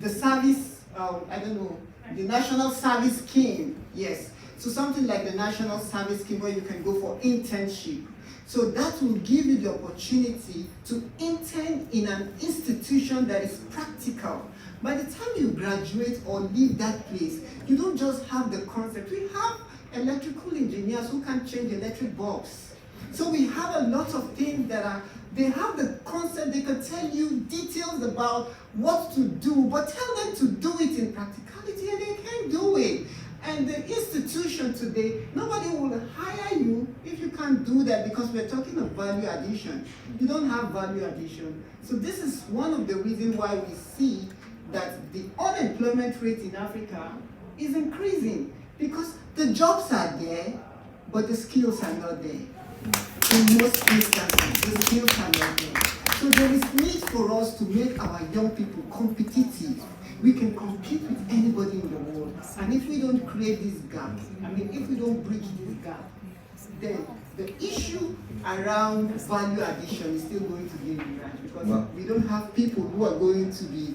Speaker 11: the service, I don't know, the National Service Scheme, yes. So something like the National Service Scheme where you can go for internship. So that will give you the opportunity to intern in an institution that is practical. By the time you graduate or leave that place, you don't just have the concept. We have electrical engineers who can change electric bulbs. So we have a lot of things that are, they have the concept, they can tell you details about what to do, but tell them to do it in practicality and they can't do it. And the institution today, nobody will hire you if you can't do that, because we're talking of value addition. You don't have value addition. So this is one of the reasons why we see that the unemployment rate in Africa is increasing, because the jobs are there, but the skills are not there. In most instances, the skills are not there. So there is need for us to make our young people competitive. We can compete with anybody in the world. And if we don't create this gap, if we don't bridge this gap, then the issue around value addition is still going to be in range, because we don't have people who are going to be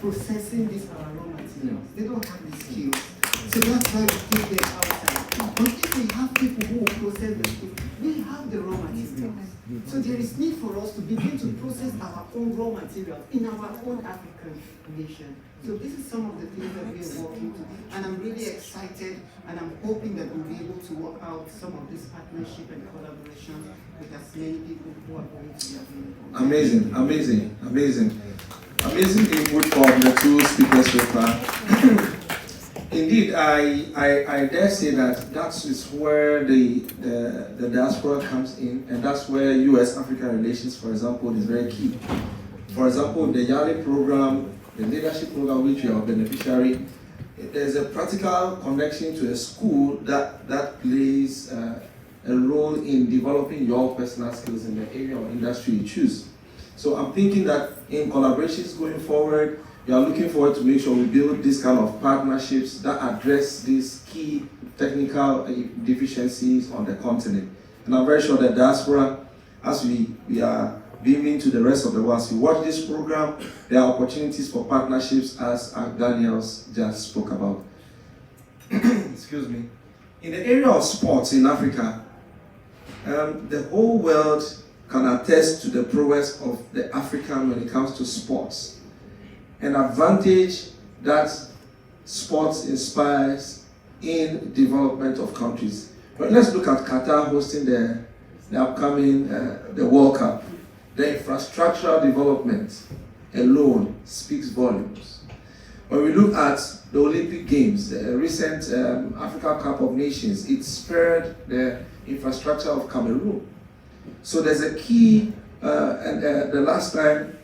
Speaker 11: processing these our raw materials. They don't have the skills. So that's why we take them outside. But if we have people who will process the skills, we have the raw materials. So there is need for us to begin to process our own raw materials in our own African nation. So this is some of the things that we are working to, and I'm really excited, and I'm hoping that we'll be able to work out some of this partnership and collaboration with as many people who are going to be available.
Speaker 9: Amazing, amazing, amazing. Amazing input from the two speakers so far. Indeed, I dare say that is where the diaspora comes in, and that's where US-Africa relations, for example, is very key. For example, the YALI program, the leadership program which you are a beneficiary, there's a practical connection to a school that plays a role in developing your personal skills in the area or industry you choose. So I'm thinking that in collaborations going forward, we are looking forward to make sure we build this kind of partnerships that address these key technical deficiencies on the continent. And I'm very sure that diaspora, as we are beaming to the rest of the world, as we watch this program, there are opportunities for partnerships, as Daniels just spoke about. Excuse me. In the area of sports in Africa, the whole world can attest to the prowess of the African when it comes to sports. An advantage that sports inspires in development of countries. But let's look at Qatar hosting the upcoming the World Cup. The infrastructural development alone speaks volumes. When we look at the Olympic Games, the recent Africa Cup of Nations, it spurred the infrastructure of Cameroon. So there's a key, and the last time,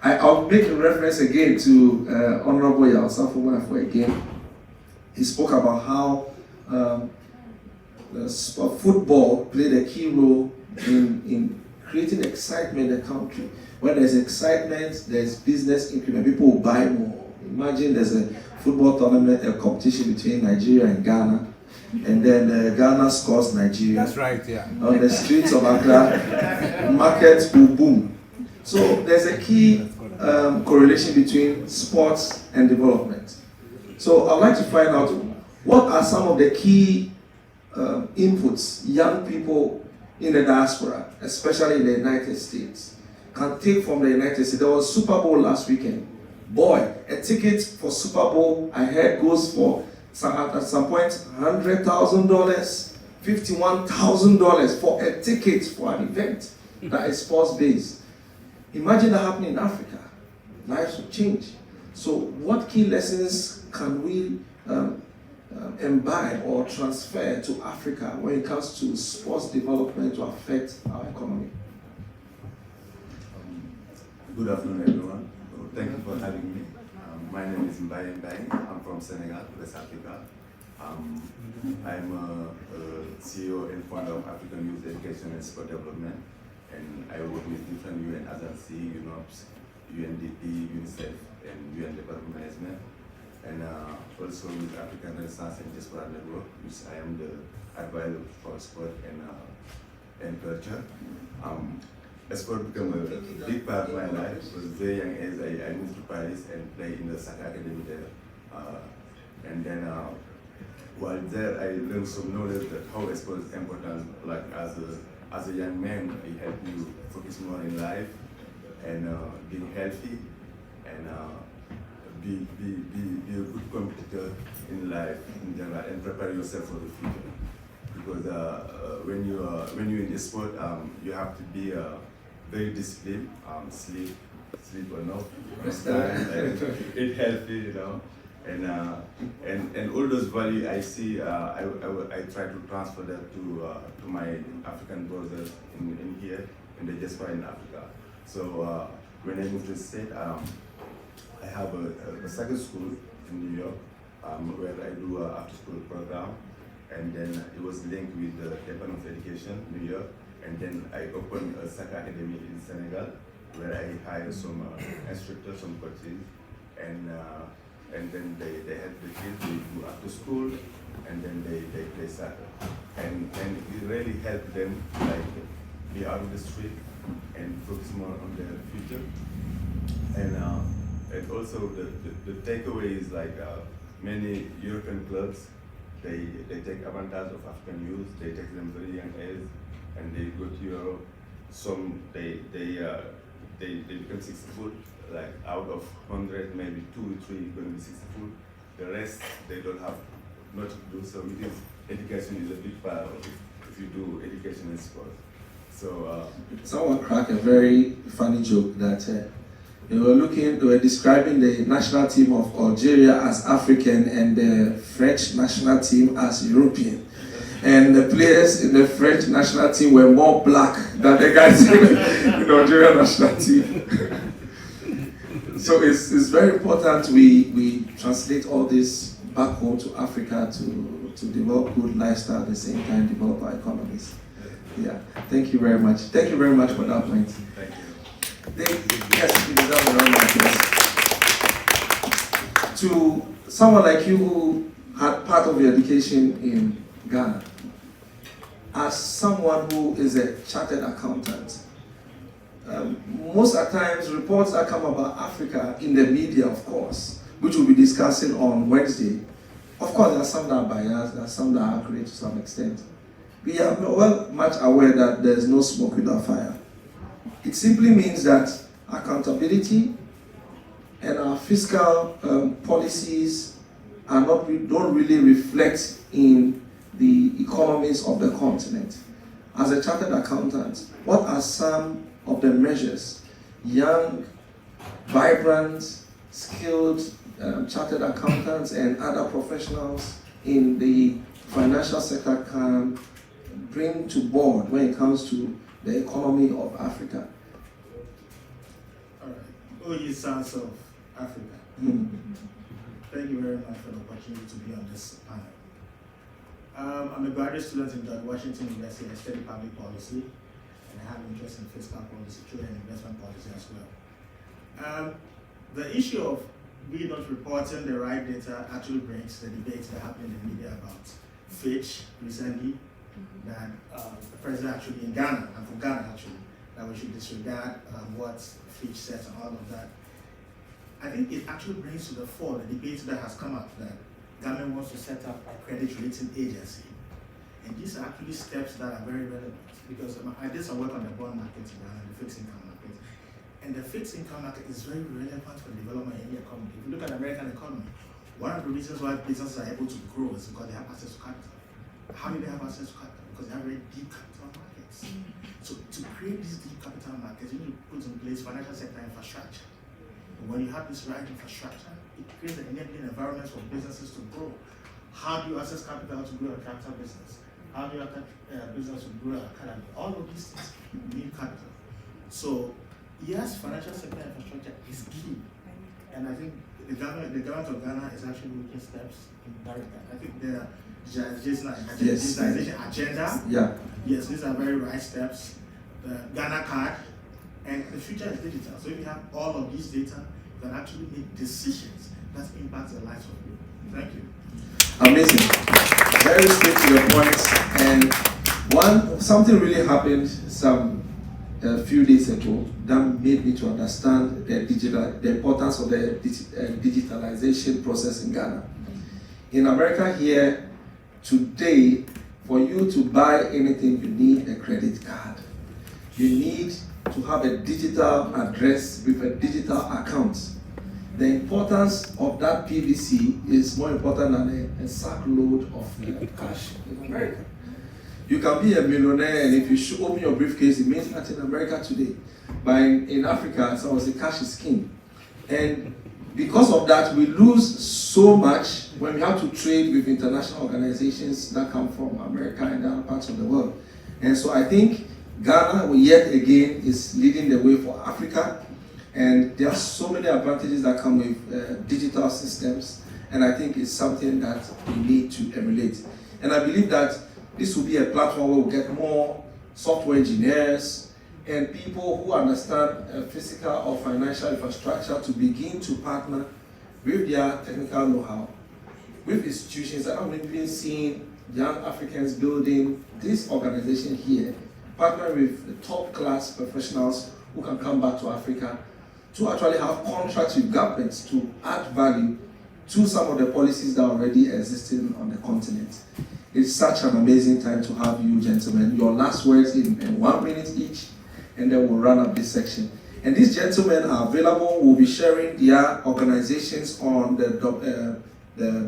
Speaker 9: I'll make a reference again to Honorable Yalsafo again. He spoke about how football played a key role in creating excitement in the country. When there's excitement, there's business increment. People will buy more. Imagine there's a football tournament, a competition between Nigeria and Ghana, and then Ghana scores Nigeria.
Speaker 6: That's right, yeah.
Speaker 9: On the streets of Accra, markets will boom. So there's a key correlation between sports and development. So I'd like to find out what are some of the key inputs young people in the diaspora, especially in the United States, can take from the United States. There was Super Bowl last weekend. Boy, a ticket for Super Bowl, I heard, goes for at some point $100,000, $51,000 for a ticket for an event that is sports-based. Imagine that happening in Africa. Lives will change. So what key lessons can we imbibe or transfer to Africa when it comes to sports development to affect our economy?
Speaker 12: Good afternoon, everyone. Thank you for having me. My name is Mbaye Mbaye. I'm from Senegal, West Africa. I'm a CEO and founder of African Youth Education and Sport Development, and I work with different UN agencies, UNOPS, UNDP, UNICEF, and UN Development Management, and also with African Renaissance and Diaspora Network, which I am the advisor for sport and culture. Sport became a big part of my life. It was very young age. I moved to Paris and played in the soccer academy there. And then while there, I learned some knowledge that how sport is important. Like as a young man, it helped you focus more in life and being healthy and be a good competitor in life in general and prepare yourself for the future. Because when you're in the sport, you have to be very disciplined, sleep enough, rest time, eat healthy, you know, and all those values I see, I try to transfer that to my African brothers in here, in the diaspora in Africa. So when I moved to the States, I have a second school in New York where I do an after-school program, and then it was linked with the Department of Education, New York. And then I opened a soccer academy in Senegal, where I hired some instructors, some coaches, and then they help the kids. They do after school, and then they play soccer, and it really helped them like be out of the street and focus more on their future. And also the takeaway is like many European clubs, they take advantage of African youth. They take them very young age. And they go to Europe. Some they become 60 foot. Like out of 100, maybe 2 or 3 going to be 60 foot. The rest they don't have much to do. So it is education is a big part of it if you do education and sport. So
Speaker 9: someone cracked a very funny joke that they were describing the national team of Algeria as African and the French national team as European. And the players in the French national team were more black than the guys in the Algerian national team. So it's very important we translate all this back home to Africa to develop good lifestyle at the same time develop our economies. Yeah, thank you very much. Thank you very much for that point.
Speaker 12: Thank you.
Speaker 9: Yes, we deserve a round of applause. To someone like you who had part of your education in Ghana, as someone who is a chartered accountant, most of the times reports that come about Africa in the media, of course, which we'll be discussing on Wednesday, of course there are some that are biased, there are some that are accurate to some extent. We are well much aware that there is no smoke without fire. It simply means that accountability and our fiscal policies don't really reflect in the economies of the continent. As a chartered accountant, what are some of the measures young, vibrant, skilled chartered accountants and other professionals in the financial sector can bring to board when it comes to the economy of Africa?
Speaker 13: All right. Oh, you sons of Africa. Thank you very much for the opportunity to be on this panel. I'm a graduate student in George Washington University. I study public policy, and I have interest in fiscal policy, trade and investment policy as well. The issue of we not reporting the right data actually brings the debates that happen in the media about Fitch recently, that the president actually in Ghana, and from Ghana actually, that we should disregard what Fitch says and all of that. I think it actually brings to the fore the debate that has come up that government wants to set up a credit rating agency. And these are actually steps that are very relevant because I did some work on the bond market in Ghana, the fixed income market. And the fixed income market is very relevant for development in the economy. If you look at the American economy, one of the reasons why businesses are able to grow is because they have access to capital. How do they have access to capital? Because they have very deep capital markets. So to create these deep capital markets, you need to put in place financial sector infrastructure. And when you have this right infrastructure, it creates an enabling environment for businesses to grow. How do you access capital to grow a capital business? How do you access business to grow an economy? All of these things need capital. So yes, financial sector infrastructure is key. And I think the government of Ghana is actually making steps in that regard. I think the digitalization agenda, yes, these are very right steps. The Ghana card, and the future is digital. So if you have all of these data, you can actually make decisions that impact the lives of people. Thank you.
Speaker 9: Amazing. Very straight to the point. And something really happened a few days ago that made me to understand the importance of the digitalization process in Ghana. In America here, today, for you to buy anything, you need a credit card. You need to have a digital address with a digital account. The importance of that PVC is more important than a sackload of liquid cash in America. You can be a millionaire, and if you open your briefcase, it means nothing in America today. But in Africa, so I would say cash is king. And because of that, we lose so much when we have to trade with international organizations that come from America and other parts of the world. And so I think Ghana, yet again, is leading the way for Africa. And there are so many advantages that come with digital systems. And I think it's something that we need to emulate. And I believe that this will be a platform where we'll get more software engineers and people who understand physical or financial infrastructure to begin to partner with their technical know-how, with institutions. And I've been seeing young Africans building this organization here, partner with the top-class professionals who can come back to Africa to actually have contracts with governments to add value to some of the policies that are already existing on the continent. It's such an amazing time to have you gentlemen. Your last words in 1 minute each, and then we'll run up this section. And these gentlemen are available. We'll be sharing their organizations on the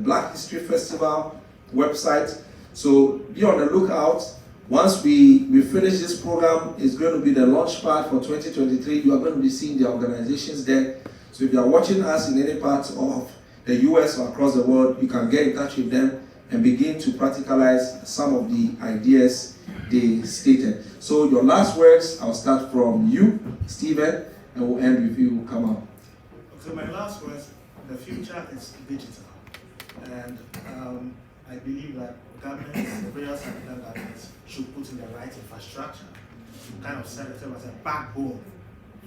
Speaker 9: Black History Festival website. So be on the lookout. Once we finish this program, it's going to be the launch pad for 2023. You are going to be seeing the organizations there. So if you are watching us in any part of the US or across the world, you can get in touch with them and begin to practicalize some of the ideas they stated. So your last words, I'll start from you, Stephen, and we'll end with you, Kamal.
Speaker 13: So my last words, the future is digital. And I believe that governments, the various African governments, should put in the right infrastructure to kind of set itself as a backbone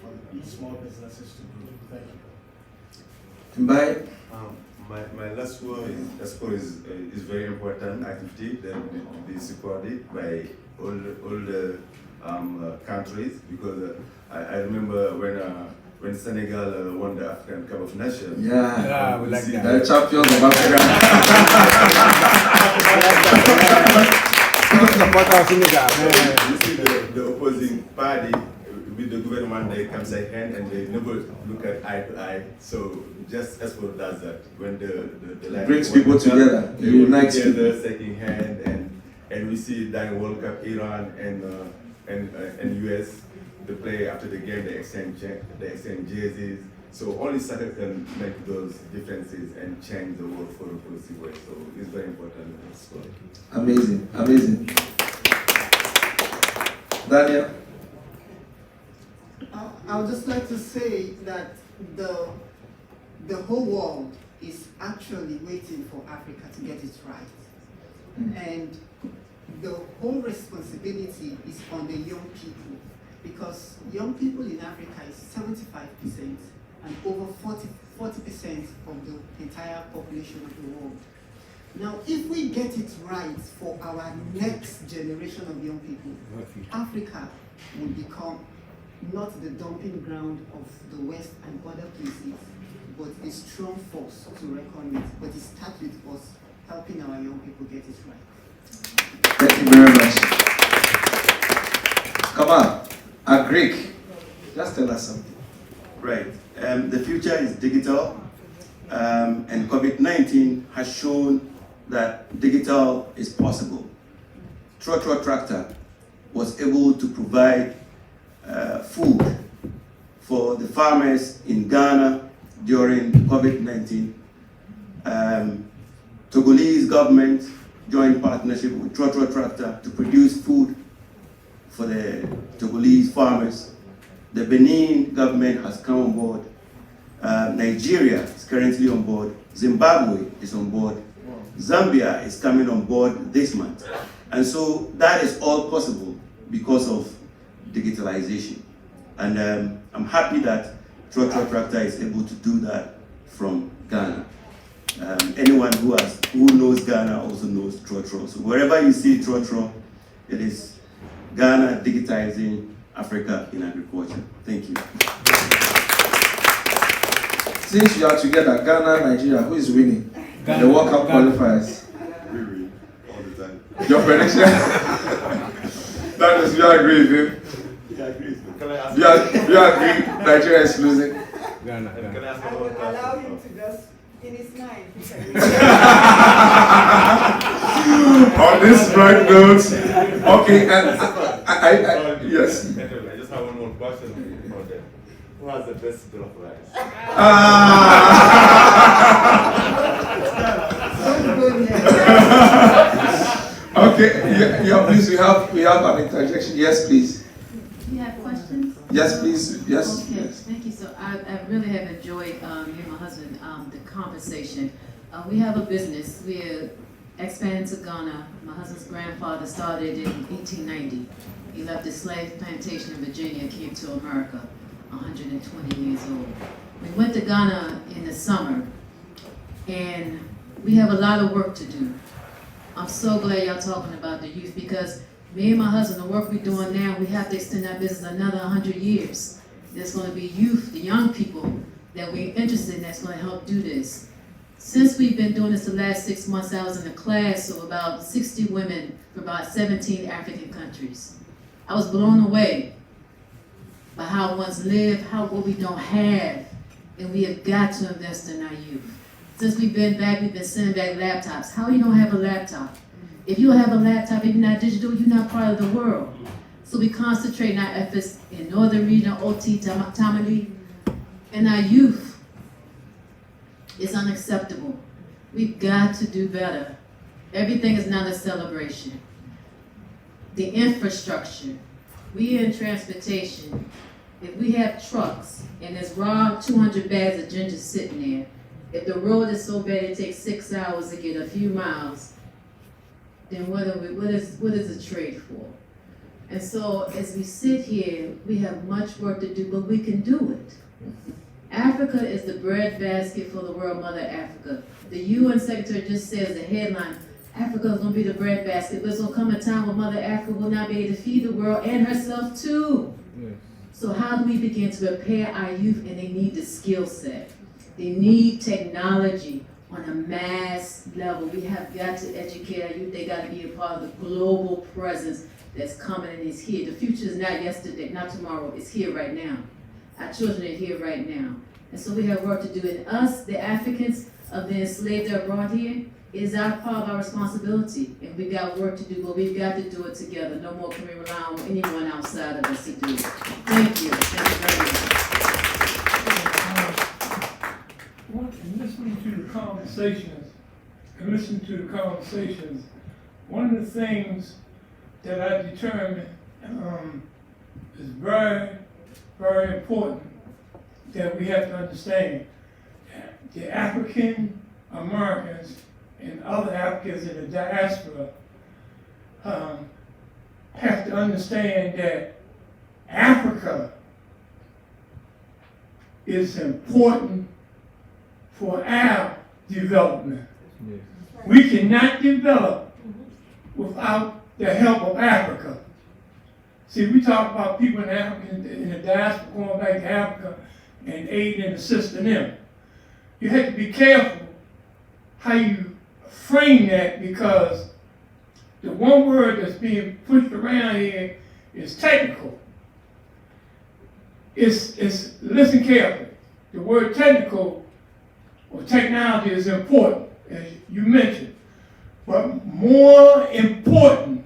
Speaker 13: for these small businesses to grow. Thank you.
Speaker 9: Bye.
Speaker 12: My last word is very important activity that will be supported by all the countries, because I remember when Senegal won the African Cup of Nations.
Speaker 9: Yeah,
Speaker 12: we like that.
Speaker 9: The champions of Africa.
Speaker 12: You see the opposing party with the government, they come say hand and they never look at eye to eye. So just as well does that. When the line
Speaker 9: brings people together,
Speaker 12: they
Speaker 9: unites
Speaker 12: together, shaking hand, and we see that World Cup, Iran and US, they play after the game, they exchange jerseys. So only soccer can make those differences and change the world for a positive way. So it's very important as well.
Speaker 9: Amazing, amazing. Daniel?
Speaker 11: I would just like to say that the whole world is actually waiting for Africa to get it right. And the whole responsibility is on the young people, because young people in Africa is 75%, and over 40% of the entire population of the world. Now, if we get it right for our next generation of young people, Africa will become not the dumping ground of the West and other places, but a strong force to reckon with. But it starts with us helping our young people get it right.
Speaker 9: Thank you very much. Come on, a Greek, just tell us something.
Speaker 10: Right. The future is digital, and COVID-19 has shown that digital is possible. Trotro Tractor was able to provide food for the farmers in Ghana during COVID-19. Togolese government joined partnership with Trotro Tractor to produce food for the Togolese farmers. The Benin government has come on board. Nigeria is currently on board. Zimbabwe is on board. Zambia is coming on board this month. And so that is all possible because of digitalization. And I'm happy that Trotro Tractor is able to do that from Ghana. Anyone who knows Ghana also knows Trotro. So wherever you see Trotro, it is Ghana digitizing Africa in agriculture. Thank you.
Speaker 9: Since you are together, Ghana, Nigeria, who is winning the World Cup qualifiers?
Speaker 12: We win all the time.
Speaker 9: Your prediction? That is, you agree with him?
Speaker 12: Yeah, I agree. Can I ask
Speaker 9: You agree Nigeria is losing?
Speaker 12: Ghana. Can I ask
Speaker 4: I would allow him to just finish 9.
Speaker 9: On this bright note, okay, and yes.
Speaker 12: Anyway, I just have one more question for them. Who has the best jollof rice?
Speaker 9: Okay, yeah, please, we have an interjection. Yes, please.
Speaker 14: You have questions?
Speaker 9: Yes, please. Yes.
Speaker 14: Okay,
Speaker 9: Yes.
Speaker 14: thank you. So I really have enjoyed, me and my husband, the conversation. We have a business. We're expanding to Ghana. My husband's grandfather started in 1890. He left his slave plantation in Virginia, came to America, 120 years old. We went to Ghana in the summer, and we have a lot of work to do. I'm so glad y'all talking about the youth, because me and my husband, the work we're doing now, we have to extend our business another 100 years. There's going to be youth, the young people that we're interested in that's going to help do this. Since we've been doing this the last 6 months, I was in a class of about 60 women from about 17 African countries. I was blown away by how ones live, what we don't have, and we have got to invest in our youth. Since we've been back, we've been sending back laptops. How you don't have a laptop? If you don't have a laptop, if you're not digital, you're not part of the world. So we concentrate our efforts in Northern Region, OT, Tamale, and our youth. It's unacceptable. We've got to do better. Everything is not a celebration. The infrastructure. We in transportation. If we have trucks and there's raw 200 bags of ginger sitting there, if the road is so bad it takes 6 hours to get a few miles, then what is the trade for? And so as we sit here, we have much work to do, but we can do it. Africa is the breadbasket for the world, Mother Africa. The UN Secretary just says the headline, Africa is going to be the breadbasket, but it's going to come a time when Mother Africa will not be able to feed the world and herself too. Yes. So how do we begin to prepare our youth? And they need the skill set. They need technology on a mass level. We have got to educate our youth. They got to be a part of the global presence that's coming and is here. The future is not yesterday, not tomorrow. It's here right now. Our children are here right now. And so we have work to do. And us, the Africans of the enslaved that are brought here, is our part of our responsibility. And we've got work to do, but we've got to do it together. No more can we rely on anyone outside of us to do it. Thank you. Thank you very much.
Speaker 15: Listening to the conversations, one of the things that I determined is very, very important that we have to understand. The African Americans and other Africans in the diaspora have to understand that Africa is important for our development. We cannot develop without the help of Africa. See, we talk about people in Africa, in the diaspora going back to Africa and aid and assisting them. You have to be careful how you frame that, because the one word that's being pushed around here is technical. Listen carefully. The word technical or technology is important, as you mentioned, but more important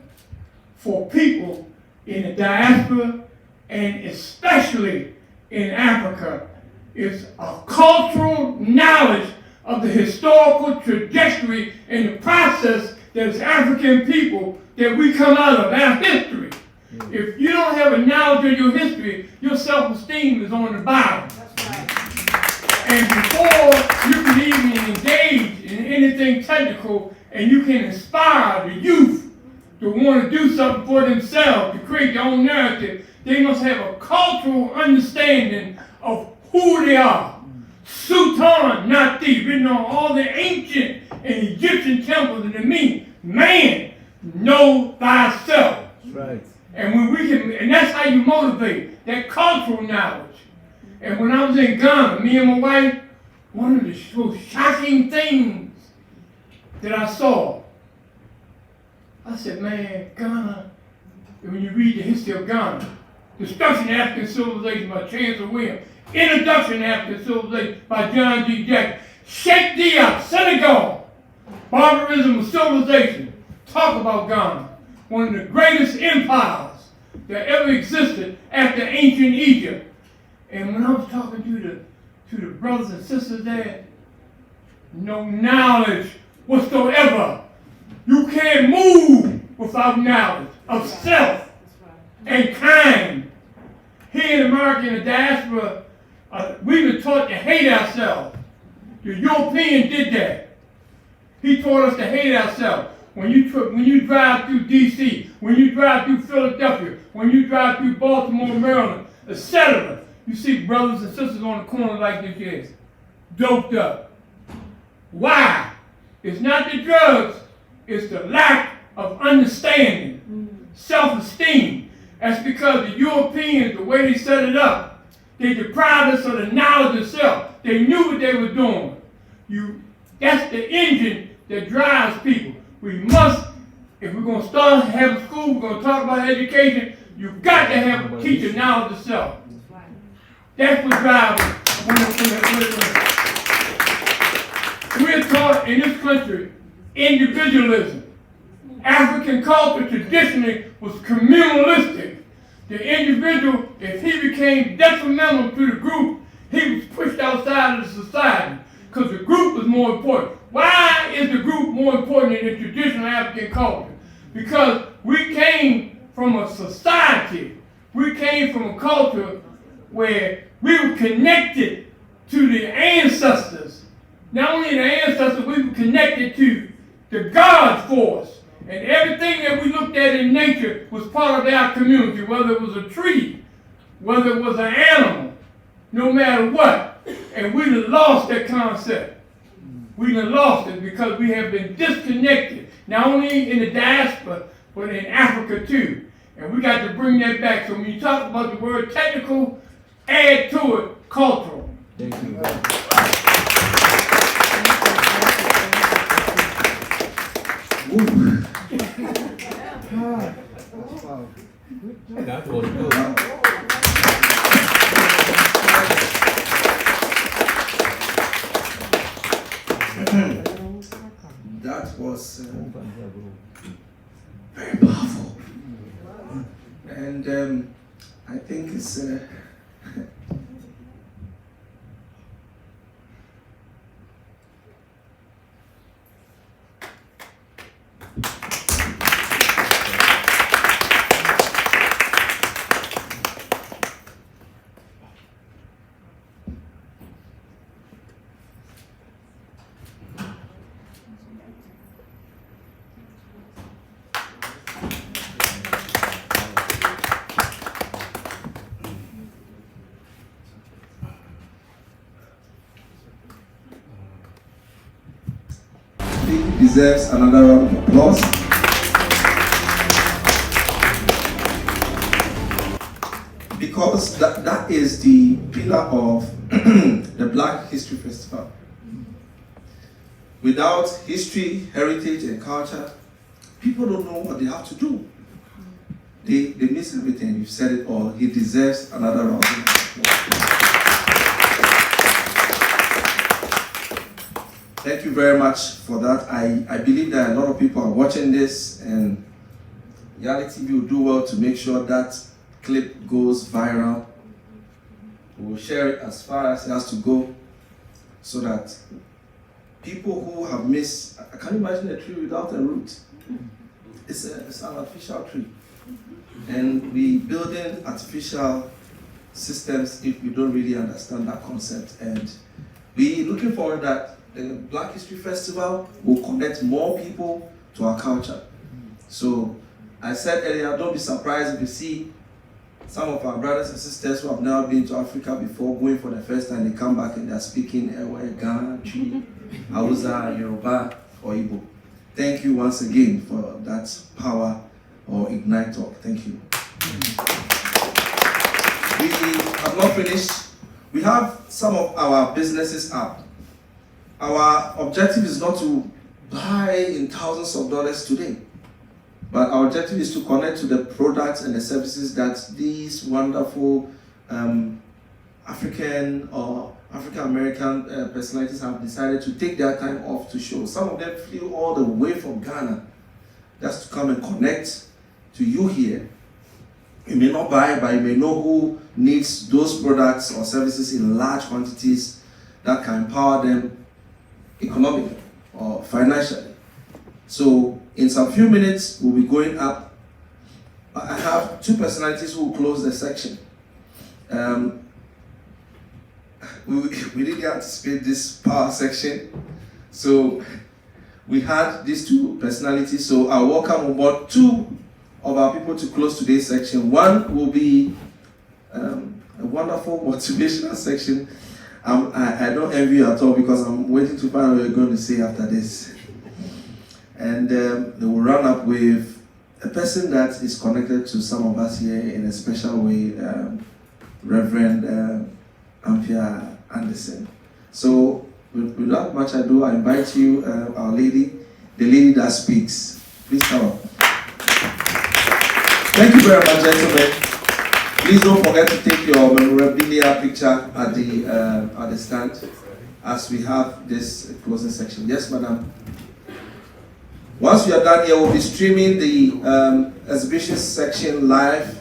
Speaker 15: for people in the diaspora and especially in Africa is a cultural knowledge of the historical trajectory and the process that as African people that we come out of, our history. If you don't have a knowledge of your history, your self-esteem is on the bottom. And before you can even engage in anything technical and you can inspire the youth to want to do something for themselves, to create their own narrative, they must have a cultural understanding of who they are. Sultan, not thee, written on all the ancient and Egyptian temples, and it means, man, know thyself.
Speaker 16: Right.
Speaker 15: And when we can, and that's how you motivate, that cultural knowledge. And when I was in Ghana, me and my wife, one of the most shocking things that I saw, I said, man, Ghana, when you read the history of Ghana, Destruction of African Civilization by Chancellor Williams, Introduction to African Civilization by John D. Jackson, Sheikh Diop, Senegal, Barbarism of Civilization, talk about Ghana, one of the greatest empires that ever existed after ancient Egypt. And when I was talking to the brothers and sisters there, no knowledge whatsoever. You can't move without knowledge of self and kind. Here in America, in the diaspora, we've been taught to hate ourselves. The European did that. He taught us to hate ourselves. When you drive through D.C., when you drive through Philadelphia, when you drive through Baltimore, Maryland, etc., you see brothers and sisters on the corner like this here, doped up. Why? It's not the drugs, it's the lack of understanding, self-esteem. That's because the Europeans, the way they set it up, they deprived us of the knowledge of self. They knew what they were doing. That's the engine that drives people. We must, if we're going to start having school, we're going to talk about education, you've got to have a teacher knowledge of self. That's what drives us. We're taught in this country individualism. African culture traditionally was communalistic. The individual, if he became detrimental to the group, he was pushed outside of the society because the group was more important. Why is the group more important in the traditional African culture? Because we came from a society, we came from a culture where we were connected to the ancestors. Not only the ancestors, we were connected to the God force. And everything that we looked at in nature was part of our community, whether it was a tree, whether it was an animal, no matter what. And we have lost that concept. We have lost it because we have been disconnected, not only in the diaspora, but in Africa too. And we got to bring that back. So when you talk about the word technical, add to it cultural.
Speaker 16: Thank you. That was good.
Speaker 9: That was very powerful. And I think it's Kofi deserves another round of applause. Because that is the pillar of the Black History Festival. Without history, heritage, and culture, people don't know what they have to do. They miss everything. You've said it all. He deserves another round of applause. Thank you very much for that. I believe that a lot of people are watching this, and Yali TV will do well to make sure that clip goes viral. We will share it as far as it has to go, so that people who have missed, I can't imagine a tree without a root. It's an artificial tree. And we building artificial systems if we don't really understand that concept. And we looking forward that the Black History Festival will connect more people to our culture. So I said earlier, don't be surprised if you see some of our brothers and sisters who have never been to Africa before going for the first time. They come back and they're speaking Ewe, Ghana, Twi, Hausa, Yoruba, or Igbo. Thank you once again for that power or Ignite talk. Thank you. We have not finished. We have some of our businesses up. Our objective is not to buy in thousands of dollars today, but our objective is to connect to the products and the services that these wonderful African or African American personalities have decided to take their time off to show. Some of them flew all the way from Ghana just to come and connect to you here. You may not buy, but you may know who needs those products or services in large quantities that can empower them economically or financially. So in some few minutes, we'll be going up. I have two personalities who will close the section. We didn't anticipate this power section. So we had these two personalities. So I welcome on board two of our people to close today's section. One will be a wonderful motivational section. I don't envy you at all because I'm waiting to find out what you're going to say after this. And they will run up with a person that is connected to some of us here in a special way, Reverend Ampia Anderson. So without much ado, I invite you, our lady, the lady that speaks. Please come up. Thank you very much, gentlemen. Please don't forget to take your memorabilia picture at the stand as we have this closing section. Yes, madam. Once we are done here, we'll be streaming the exhibition section live.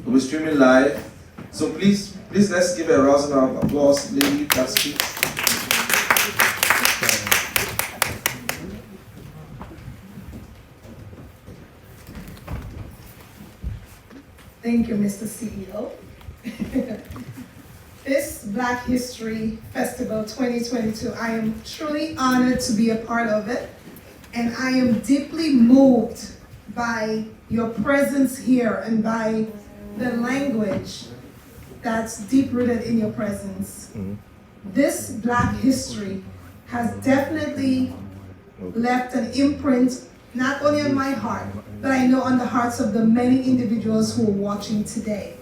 Speaker 9: We'll be streaming live. So please let's give a rousing round of applause, lady that speaks.
Speaker 17: Thank you, Mr. CEO. This Black History Festival 2022, I am truly honored to be a part of it, and I am deeply moved by your presence here and by the language that's deep-rooted in your presence. This Black history has definitely left an imprint not only on my heart, but I know on the hearts of the many individuals who are watching today.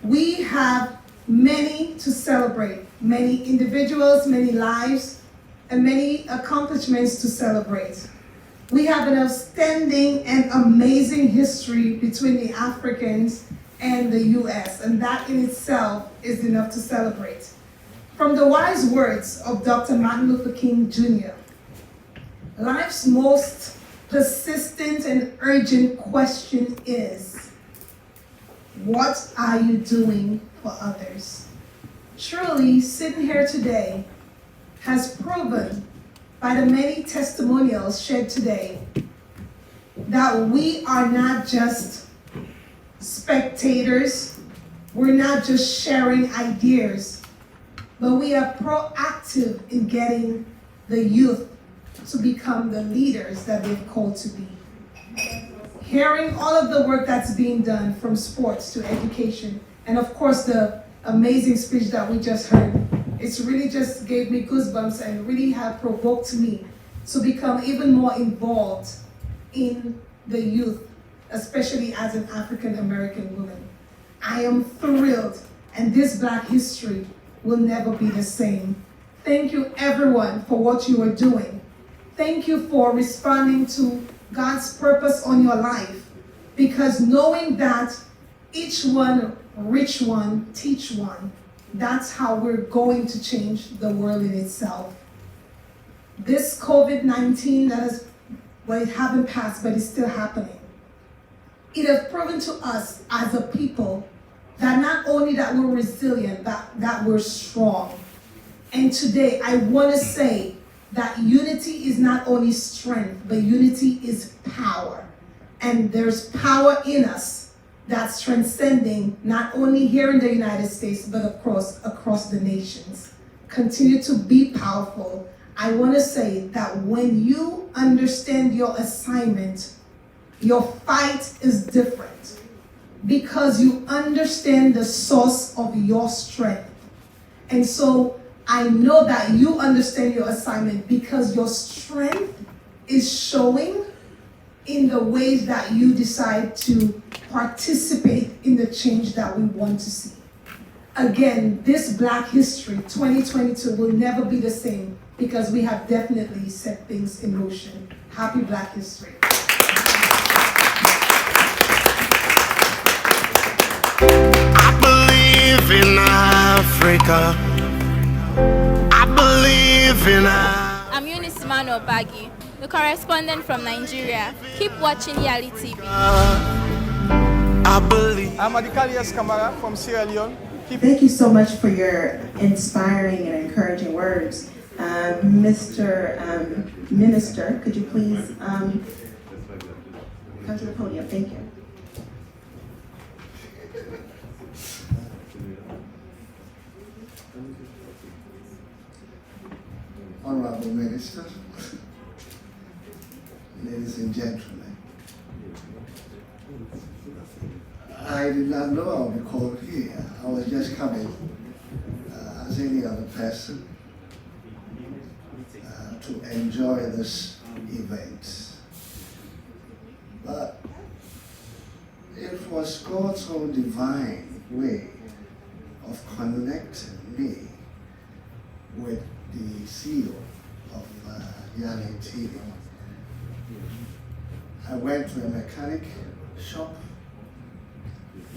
Speaker 17: We have many to celebrate, many individuals, many lives, and many accomplishments to celebrate. We have an outstanding and amazing history between the Africans and the US, and that in itself is enough to celebrate. From the wise words of Dr. Martin Luther King Jr., life's most persistent and urgent question is, what are you doing for others? Truly, sitting here today has proven by the many testimonials shared today that we are not just spectators, we're not just sharing ideas, but we are proactive in getting the youth to become the leaders that they've called to be. Hearing all of the work that's being done from sports to education, and of course the amazing speech that we just heard It's really just gave me goosebumps and really have provoked me to become even more involved in the youth, especially as an African American woman. I am thrilled, and this Black history will never be the same. Thank you everyone for what you are doing. Thank you for responding to God's purpose on your life, because knowing that each one, reach one, teach one, that's how we're going to change the world in itself. This COVID-19 it haven't passed, but it's still happening. It has proven to us as a people that not only that we're resilient, that we're strong. And today I want to say that unity is not only strength, but unity is power. And there's power in us that's transcending not only here in the United States, but across the nations. Continue to be powerful. I want to say that when you understand your assignment, your fight is different because you understand the source of your strength. And so I know that you understand your assignment because your strength is showing in the ways that you decide to participate in the change that we want to see. Again, this Black History 2022 will never be the same because we have definitely set things in motion. Happy Black History.
Speaker 8: I believe in Africa. I believe in Africa.
Speaker 18: I'm Eunice Emmanuel Bagi, the correspondent from Nigeria. Keep watching Yali TV.
Speaker 8: I believe.
Speaker 19: I'm Adikalias Kamara from Sierra Leone.
Speaker 1: Thank you so much for your inspiring and encouraging words. Mr. Minister, could you please come to the podium? Thank you.
Speaker 20: Honorable Minister, ladies and gentlemen, I did not know I would be called here. I was just coming as any other person to enjoy this event. But it was God's own divine way of connecting me with the CEO of Yali TV. I went to a mechanic shop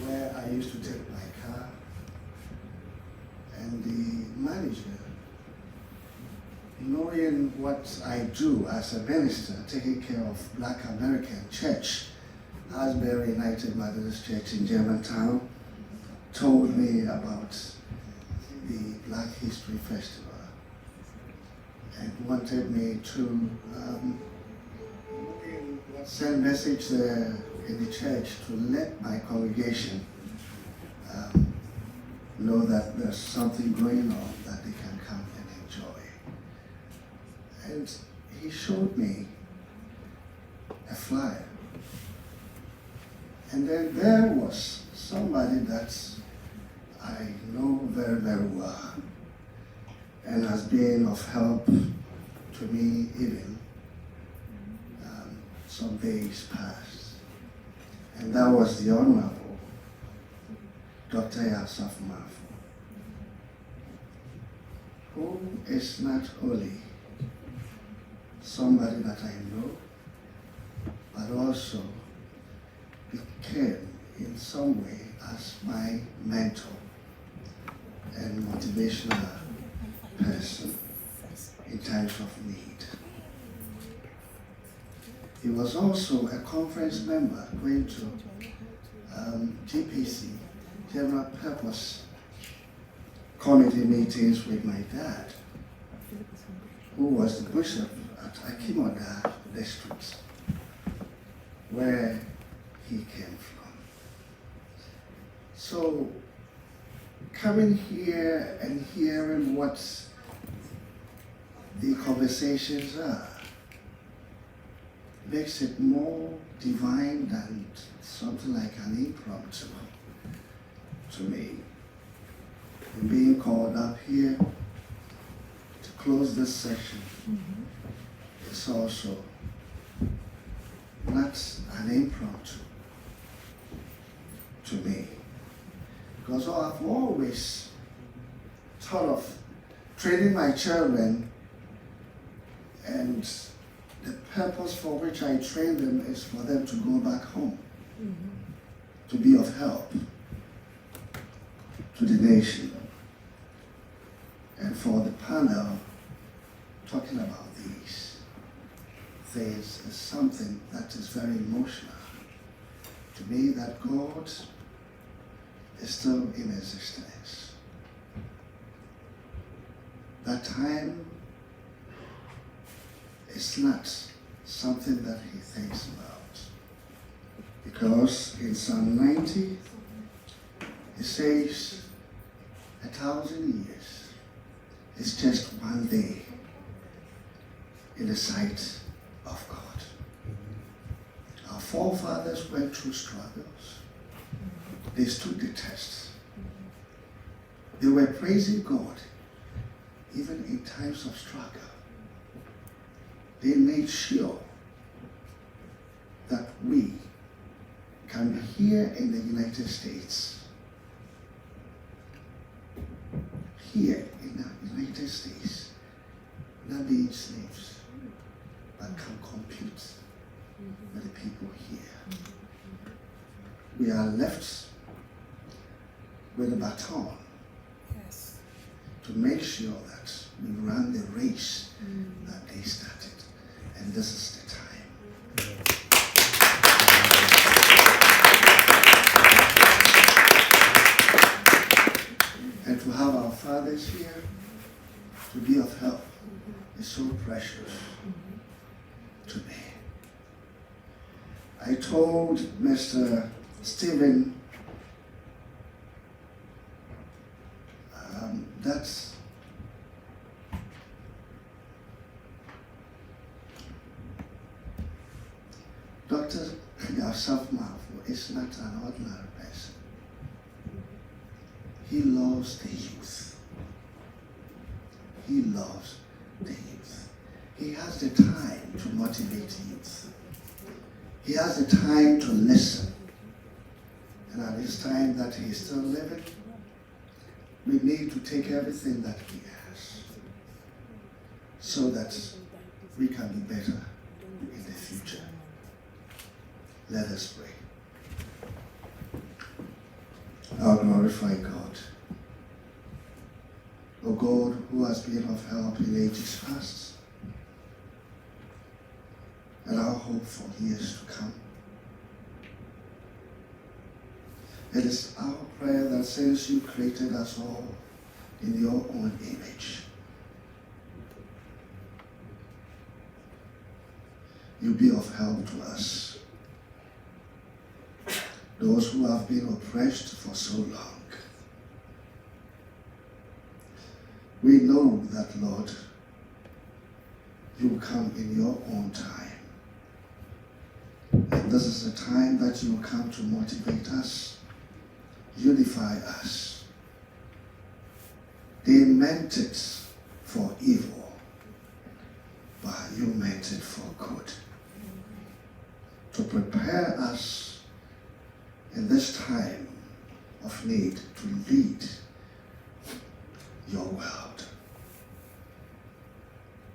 Speaker 20: where I used to take my car, and the manager, knowing what I do as a minister, taking care of Black American Church, Asbury United Methodist Church in Germantown, told me about the Black History Festival and wanted me to send a message there in the church to let my congregation know that there's something going on that they can come and enjoy. And he showed me a flyer. And then there was somebody that I know very, very well and has been of help to me even some days past. And that was the Honorable Dr. Yasaf Mafo, who is not only somebody that I know, but also became in some way as my mentor and motivational person in times of need. He was also a conference member going to GPC, General Purpose Committee meetings with my dad, who was the bishop at Akimoda district, where he came from. So coming here and hearing what the conversations are makes it more divine than something like an impromptu to me. And being called up here close this session is also not an impromptu to me. Because I've always thought of training my children, and the purpose for which I train them is for them to go back home, to be of help to the nation. And for the panel talking about these things is something that is very emotional to me, that God is still in existence. That time is not something that he thinks about. Because in Psalm 90, it says 1,000 years is just one day in the sight of God. Our forefathers went through struggles. They stood the test. They were praising God even in times of struggle. They made sure that we can be here in the United States, here in the United States, not being slaves, but can compete with the people here. We are left with a baton to make sure that we run the race that they started. And this is the time. And to have our fathers here to be of help is so precious to me. I told Mr. Stephen that Dr. Yasaf Mahfoud is not an ordinary person. He loves the youth. He loves the youth. He has the time to motivate youth. He has the time to listen. And at this time that he is still living, we need to take everything that he has so that we can be better in the future. Let us pray. Our glorified God, O God, who has been of help in ages past, and our hope for years to come. It is our prayer that since you created us all in your own image, you be of help to us, those who have been oppressed for so long. We know that, Lord, you will come in your own time. And this is the time that you will come to motivate us, unify us. They meant it for evil, but you meant it for good. To prepare us in this time of need to lead your world.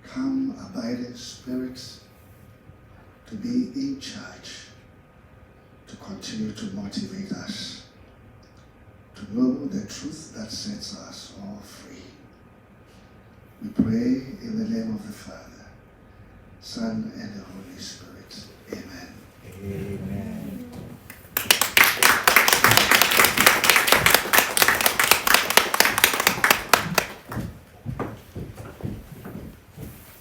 Speaker 20: Come, abiding Spirit, to be in charge, to continue to motivate us, to know the truth that sets us all free. We pray in the name of the Father, Son, and the Holy Spirit. Amen. Amen.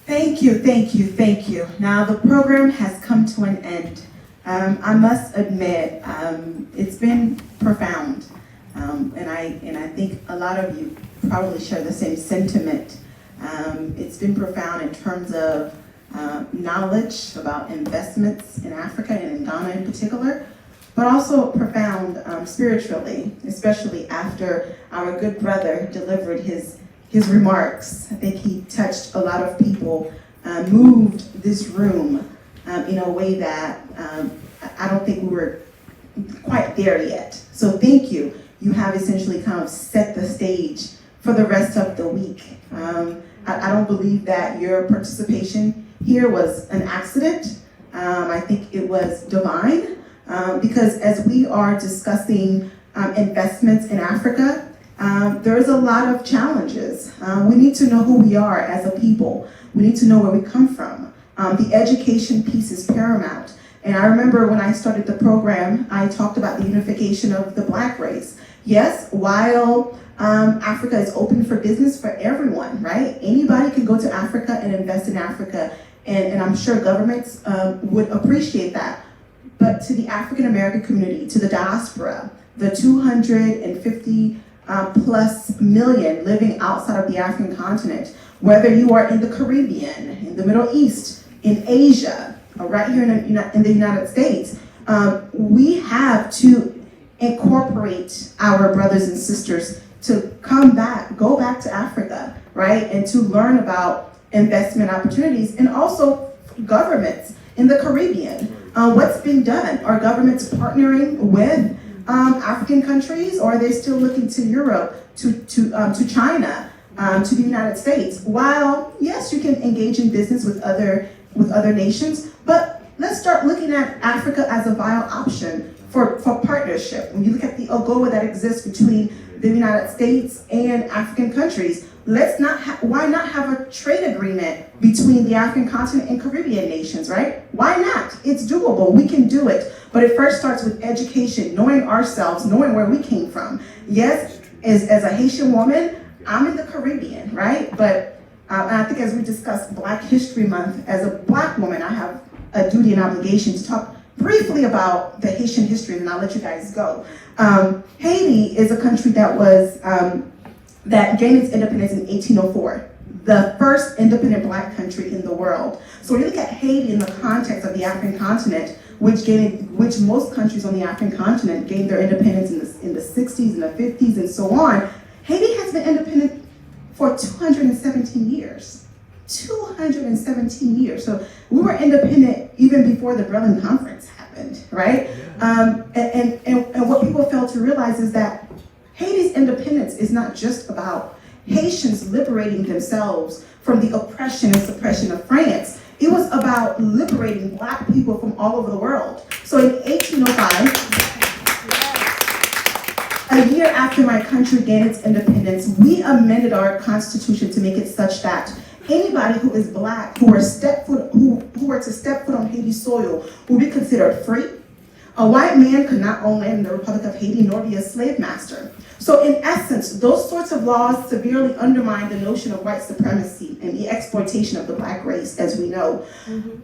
Speaker 1: Thank you, thank you, thank you. Now the program has come to an end. I must admit, it's been profound, and I think a lot of you probably share the same sentiment. It's been profound in terms of knowledge about investments in Africa and in Ghana in particular, but also profound spiritually, especially after our good brother delivered his his remarks. I think he touched a lot of people, moved this room in a way that I don't think we were quite there yet. So thank you. You have essentially kind of set the stage for the rest of the week. I don't believe that your participation here was an accident. I think it was divine, because as we are discussing investments in Africa, there's a lot of challenges. We need to know who we are as a people. We need to know where we come from. The education piece is paramount. And I remember when I started the program, I talked about the unification of the Black race. Yes, while Africa is open for business for everyone, right? Anybody can go to Africa and invest in Africa, and I'm sure governments would appreciate that. But to the African American community, to the diaspora, the 250 plus million living outside of the African continent, whether you are in the Caribbean, in the Middle East, in Asia, or right here in the United States, we have to incorporate our brothers and sisters to go back to Africa, right? And to learn about investment opportunities, and also governments in the Caribbean. What's been done? Are governments partnering with African countries, or are they still looking to Europe, to China, to the United States? While, yes, you can engage in business with other nations, but let's start looking at Africa as a viable option for partnership. When you look at the AGOA that exists between the United States and African countries, why not have a trade agreement between the African continent and Caribbean nations, right? Why not? It's doable. We can do it. But it first starts with education, knowing ourselves, knowing where we came from. Yes, as a Haitian woman, I'm in the Caribbean, right? But and I think as we discussed Black History Month, as a Black woman, I have a duty and obligation to talk briefly about the Haitian history, and I'll let you guys go. Haiti is a country that gained its independence in 1804, the first independent Black country in the world. So when you look at Haiti in the context of the African continent, which most countries on the African continent gained their independence in the 60s and the 50s and so on, Haiti has been independent for 217 years. 217 years. So we were independent even before the Berlin Conference happened, right? And what people fail to realize is that Haiti's independence is not just about Haitians liberating themselves from the oppression and suppression of France. It was about liberating Black people from all over the world. So in 1805, a year after my country gained its independence, we amended our constitution to make it such that anybody who is Black, who were to step foot on Haiti's soil, would be considered free. A white man could not own land in the Republic of Haiti nor be a slave master. So in essence, those sorts of laws severely undermine the notion of white supremacy and the exploitation of the Black race, as we know. Mm-hmm.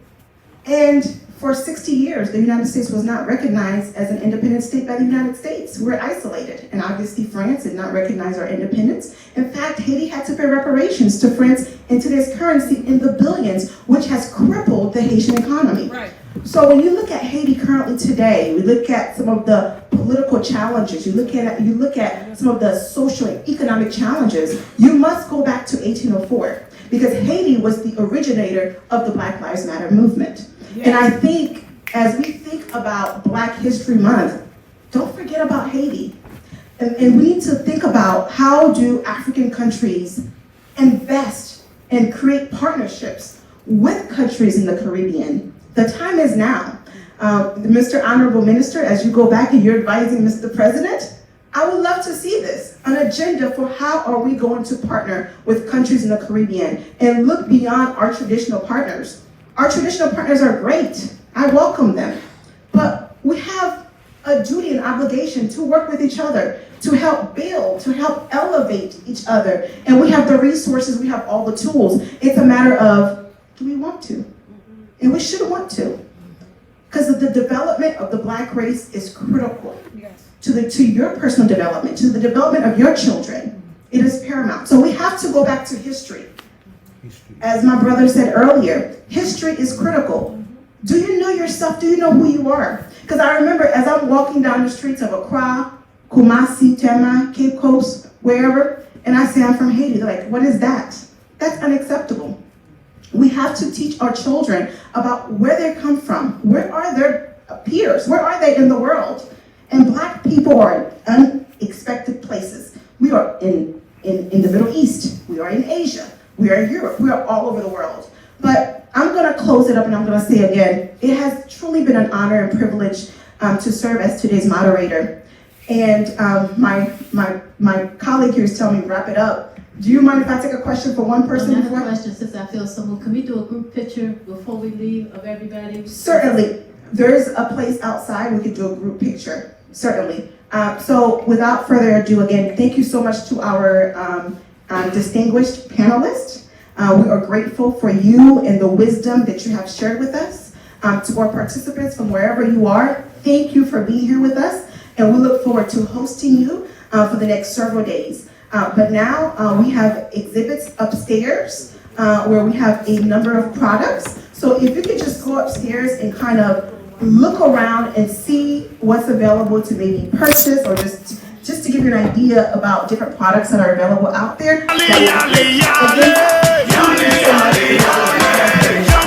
Speaker 1: And for 60 years, the United States was not recognized as an independent state by the United States. We're isolated, and obviously France did not recognize our independence. In fact, Haiti had to pay reparations to France in today's currency in the billions, which has crippled the Haitian economy. Right. So when you look at Haiti currently today, we look at some of the political challenges, you look at some of the social and economic challenges, you must go back to 1804, because Haiti was the originator of the Black Lives Matter movement. Yes. And I think as we think about Black History Month, don't forget about Haiti. And we need to think about, how do African countries invest and create partnerships with countries in the Caribbean? The time is now. Mr. Honorable Minister, as you go back and you're advising Mr. President, I would love to see this, an agenda for how are we going to partner with countries in the Caribbean and look beyond our traditional partners. Our traditional partners are great. I welcome them. But we have a duty and obligation to work with each other, to help build, to help elevate each other. And we have the resources, we have all the tools. It's a matter of, do we want to? And we should want to. Because the development of the Black race is critical. Yes. To your personal development, to the development of your children. It is paramount. So we have to go back to history. As my brother said earlier, history is critical. Do you know yourself? Do you know who you are? Because I remember as I'm walking down the streets of Accra, Kumasi, Tema, Cape Coast, wherever, and I say I'm from Haiti. They're like, what is that? That's unacceptable. We have to teach our children about where they come from. Where are their peers? Where are they in the world? And Black people are in unexpected places. We are in the Middle East. We are in Asia. We are in Europe. We are all over the world. But I'm going to close it up and I'm going to say again, it has truly been an honor and privilege to serve as today's moderator. And my colleague here is telling me wrap it up. Do you mind if I take a question for one person?
Speaker 14: I have a question since I feel so moved. Can we do a group picture before we leave of everybody?
Speaker 1: Certainly. There's a place outside. We could do a group picture. Certainly. So without further ado, again, thank you so much to our distinguished panelists. We are grateful for you and the wisdom that you have shared with us. To our participants from wherever you are, thank you for being here with us. And we look forward to hosting you for the next several days. But now we have exhibits upstairs where we have a number of products. So if you could just go upstairs and kind of look around and see what's available to maybe purchase or just to give you an idea about different products that are available out there.
Speaker 8: Young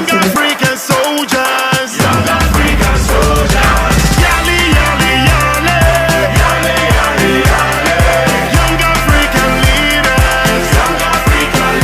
Speaker 8: African soldiers, young African soldiers. Yali, yali, yali, yali, yali, yali. Young African leaders, young African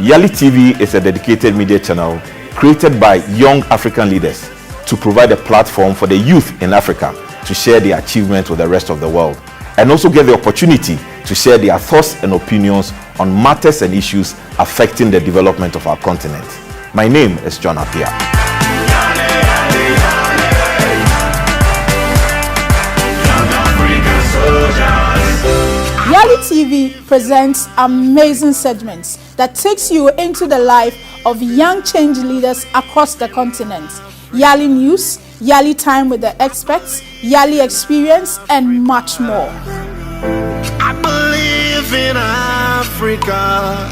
Speaker 8: leaders.
Speaker 21: Yali TV is a dedicated media channel created by young African leaders to provide a platform for the youth in Africa to share their achievements with the rest of the world and also get the opportunity to share their thoughts and opinions on matters and issues affecting the development of our continent. My name is John Appiah.
Speaker 22: Yali TV presents amazing segments that takes you into the life of young change leaders across the continent. Yali News, Yali Time with the Experts, Yali Experience, and much more.
Speaker 8: I believe in Africa.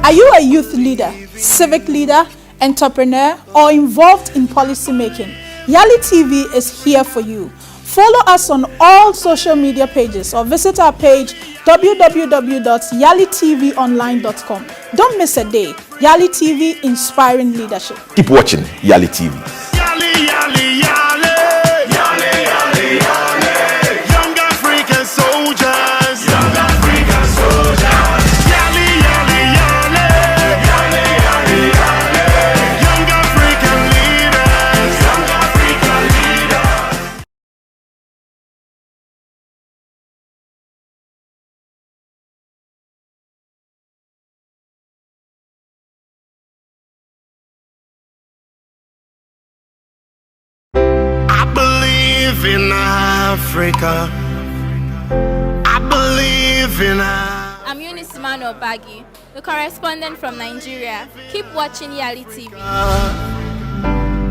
Speaker 22: Are you a youth leader, civic leader, entrepreneur, or involved in policy making? Yali TV is here for you. Follow us on all social media pages or visit our page www.yalitvonline.com. Don't miss a day. Yali TV, inspiring leadership.
Speaker 21: Keep watching Yali TV.
Speaker 8: Yali, yali, yali, yali, yali, yali. Young African soldiers, young African soldiers. Yali, yali, yali, yali, yali, yali. Young African leaders, young African leaders. In Africa, I believe in Africa.
Speaker 18: I'm Eunice Mano Bagi, the correspondent from Nigeria. Keep watching Yali TV.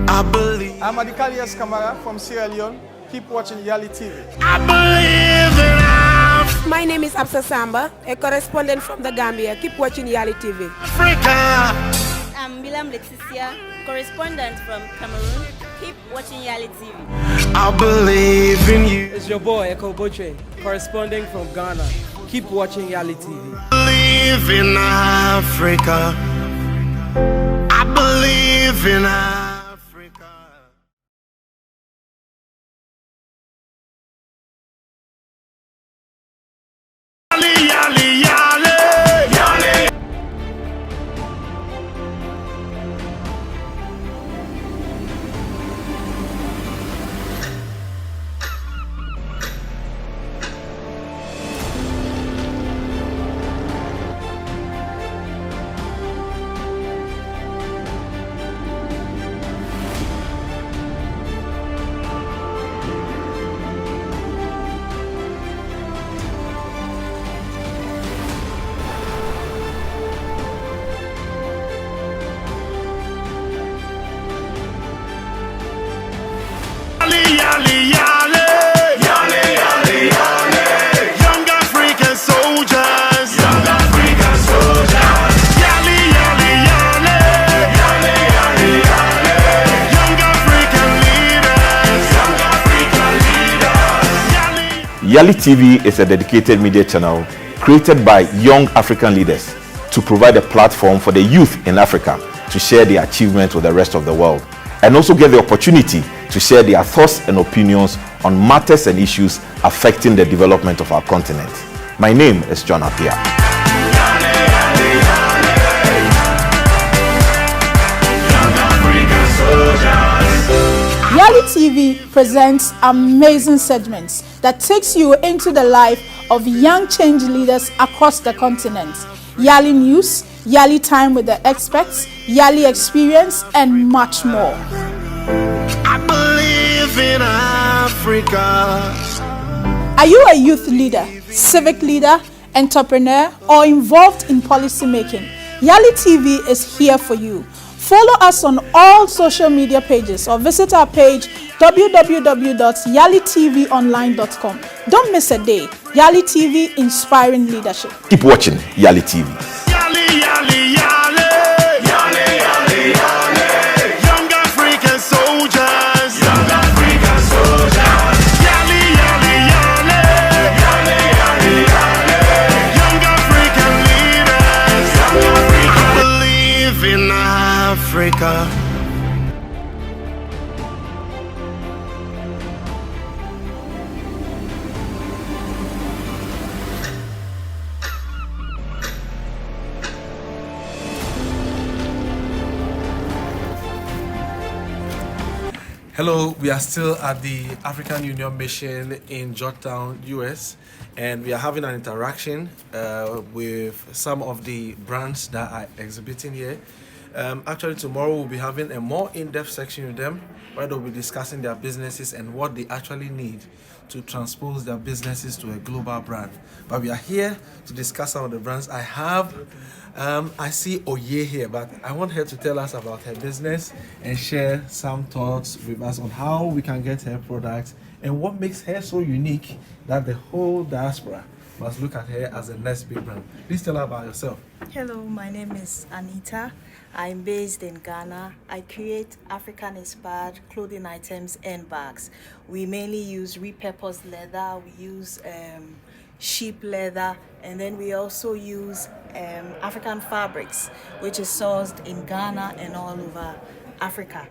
Speaker 8: I believe.
Speaker 19: I'm Adikalias Kamara from Sierra Leone. Keep watching Yali TV.
Speaker 8: I believe in Africa.
Speaker 23: My name is Absa Samba, a correspondent from the Gambia. Keep watching Yali TV.
Speaker 8: Africa.
Speaker 24: I'm Milam Leticia, correspondent from Cameroon. Keep watching Yali TV.
Speaker 8: I believe in you.
Speaker 25: It's your boy Eko Boche, corresponding from Ghana. Keep watching Yali TV.
Speaker 8: I believe in Africa. I believe in Africa. Yali, yali, yali, yali.
Speaker 21: Yali TV is a dedicated media channel created by young African leaders to provide a platform for the youth in Africa to share their achievements with the rest of the world, and also get the opportunity to share their thoughts and opinions on matters and issues affecting the development of our continent. My name is John Appiah.
Speaker 22: Yali TV presents amazing segments that takes you into the life of young change leaders across the continent. Yali News, Yali Time with the Experts, Yali Experience, and much more.
Speaker 8: I believe in Africa.
Speaker 22: Are you a youth leader, civic leader, entrepreneur, or involved in policy making? Yali TV is here for you. Follow us on all social media pages or visit our page www.yalitvonline.com. Don't miss a day. Yali TV, inspiring leadership.
Speaker 21: Keep watching Yali TV.
Speaker 8: Yali, yali, yali. Yali, yali, yali. Young African soldiers. Young African soldiers. Yali, yali, yali. Yali, yali, yali. Young African leaders. Young African. I believe in Africa.
Speaker 2: Hello, we are still at the African Union Mission in Georgetown, US, and we are having an interaction with some of the brands that are exhibiting here. Actually, tomorrow we'll be having a more in-depth section with them where they'll be discussing their businesses and what they actually need to transpose their businesses to a global brand. But we are here to discuss some of the brands. I see Oye here, but I want her to tell us about her business and share some thoughts with us on how we can get her products and what makes her so unique that the whole diaspora must look at her as the next big brand. Please tell her about yourself.
Speaker 3: Hello, my name is Anita. I'm based in Ghana. I create African-inspired clothing items and bags. We mainly use repurposed leather. We use sheep leather, and then we also use African fabrics, which is sourced in Ghana and all over Africa.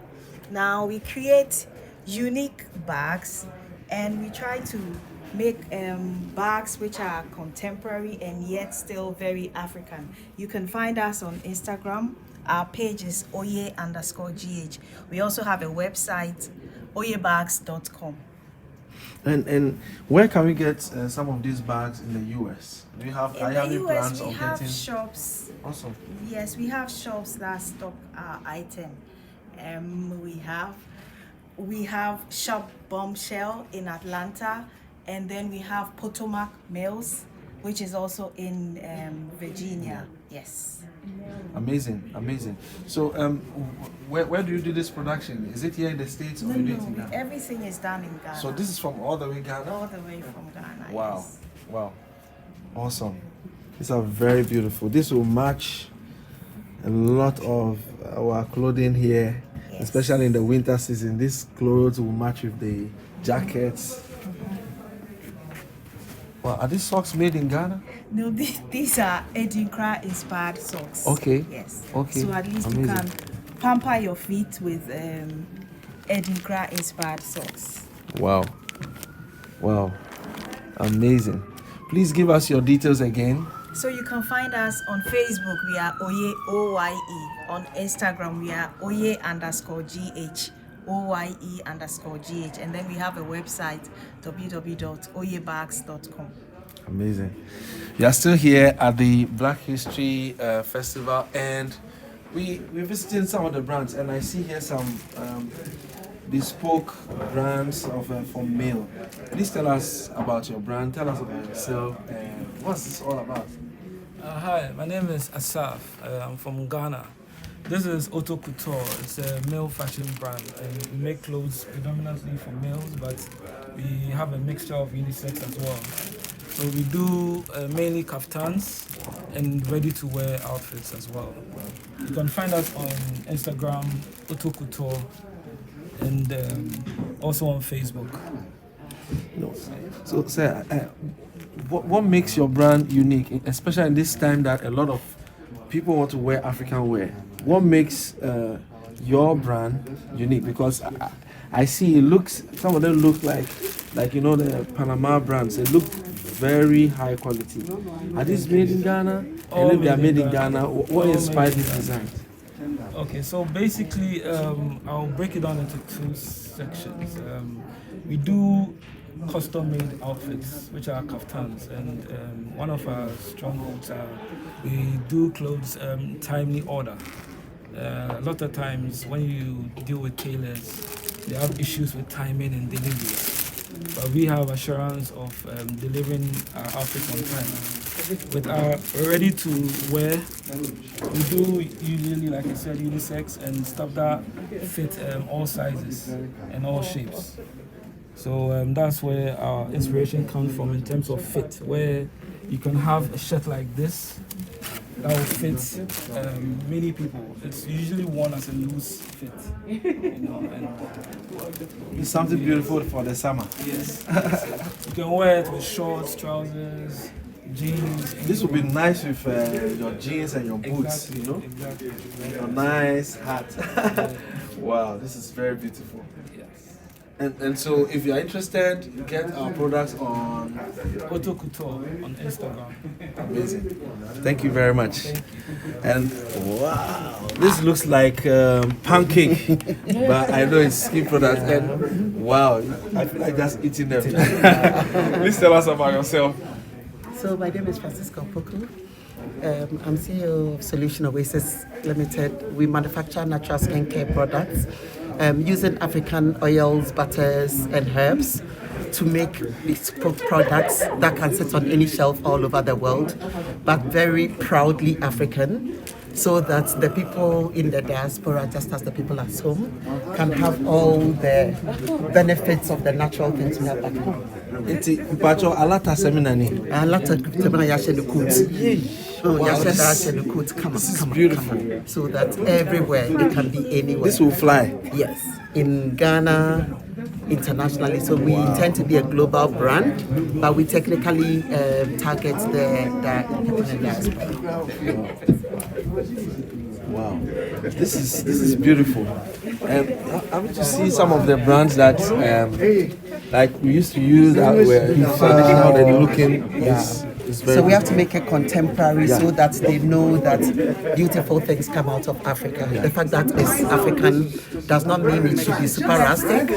Speaker 3: Now we create unique bags, and we try to make bags which are contemporary and yet still very African. You can find us on Instagram. Our page is oye_gh. We also have a website, oyebags.com.
Speaker 2: And where can we get some of these bags in the US? Do you have
Speaker 3: In the US, we have shops.
Speaker 2: Awesome.
Speaker 3: Yes, we have shops that stock our item. We have Shop Bombshell in Atlanta, and then we have Potomac Mills, which is also in Virginia. Yes.
Speaker 2: Amazing. So, where do you do this production? Is it here in the States or
Speaker 3: No,
Speaker 2: you do it in Ghana?
Speaker 3: everything is done in Ghana.
Speaker 2: So this is from all the way Ghana?
Speaker 3: All the way from Ghana.
Speaker 2: Wow.
Speaker 3: Yes.
Speaker 2: Wow. Awesome. These are very beautiful. This will match a lot of our clothing here, especially in the winter season. These clothes will match with the jackets. Well, are these socks made in Ghana?
Speaker 3: No, these are Edinkra inspired socks.
Speaker 2: Okay.
Speaker 3: Yes.
Speaker 2: Okay.
Speaker 3: So at least
Speaker 2: Amazing.
Speaker 3: you can pamper your feet with Edinkra inspired socks.
Speaker 2: Wow. Amazing. Please give us your details again.
Speaker 3: So you can find us on Facebook, we are Oye, O-Y-E. On Instagram, we are Oye_GH. OYE_GH, and then we have a website, www.oyebags.com.
Speaker 2: Amazing. We are still here at the Black History Festival, and we're visiting some of the brands, and I see here some bespoke brands from male. Please tell us about your brand, tell us about yourself, and what's this all about?
Speaker 5: Hi, my name is Asaf. I'm from Ghana. This is Auto Couture. It's a male fashion brand, and we make clothes predominantly for males, but we have a mixture of unisex as well. So we do mainly kaftans and ready-to-wear outfits as well. You can find us on Instagram, Auto Couture, and also on Facebook.
Speaker 2: No. So, sir, what makes your brand unique, especially in this time that a lot of people want to wear African wear? What makes your brand unique? Because I see some of them look like the Panama brands. They look very high quality. Are these made in Ghana? And if they are made in Ghana, what inspired these designs?
Speaker 5: Okay, so basically, I'll break it down into two sections. We do custom-made outfits, which are kaftans, and one of our strongholds are we do clothes timely order. A lot of times when you deal with tailors, they have issues with timing and delivery. But we have assurance of delivering our outfits on time. With our ready to wear, we do usually, like I said, unisex and stuff that fit all sizes and all shapes. So that's where our inspiration comes from in terms of fit, where you can have a shirt like this that will fit many people. It's usually worn as a loose fit.
Speaker 2: It's something beautiful for the summer.
Speaker 5: Yes. You can wear it with shorts, trousers, jeans.
Speaker 2: This would be nice with your jeans and your boots,
Speaker 5: Exactly,
Speaker 2: you know?
Speaker 5: Exactly.
Speaker 2: A nice hat. Wow, this is very beautiful. And so if you're interested, get our products on
Speaker 5: Auto Couture on Instagram.
Speaker 2: Amazing. Thank you very much.
Speaker 5: Thank you.
Speaker 2: And wow, this looks like pancake, but I know it's skin products. And wow, I feel like just eating them. Please tell us about yourself.
Speaker 6: So my name is Francisco Poku. I'm CEO of Solution Oasis Limited. We manufacture natural skincare products using African oils, butters, and herbs to make bespoke products that can sit on any shelf all over the world, but very proudly African, so that the people in the diaspora, just as the people at home, can have all the benefits of the natural things we have back home.
Speaker 2: It's alata seminani.
Speaker 6: Alata seminani yashe nukuti.
Speaker 2: This is beautiful.
Speaker 6: So that everywhere, it can be anywhere.
Speaker 2: This will fly.
Speaker 6: Yes, in Ghana, internationally. So we intend to be a global brand, but we technically target the people in the diaspora.
Speaker 2: Wow, this is beautiful. I want to see some of the brands that like we used to use that were traditional and looking.
Speaker 6: So we have to make it contemporary so that they know that beautiful things come out of Africa. The fact that it's African does not mean it should be super rustic,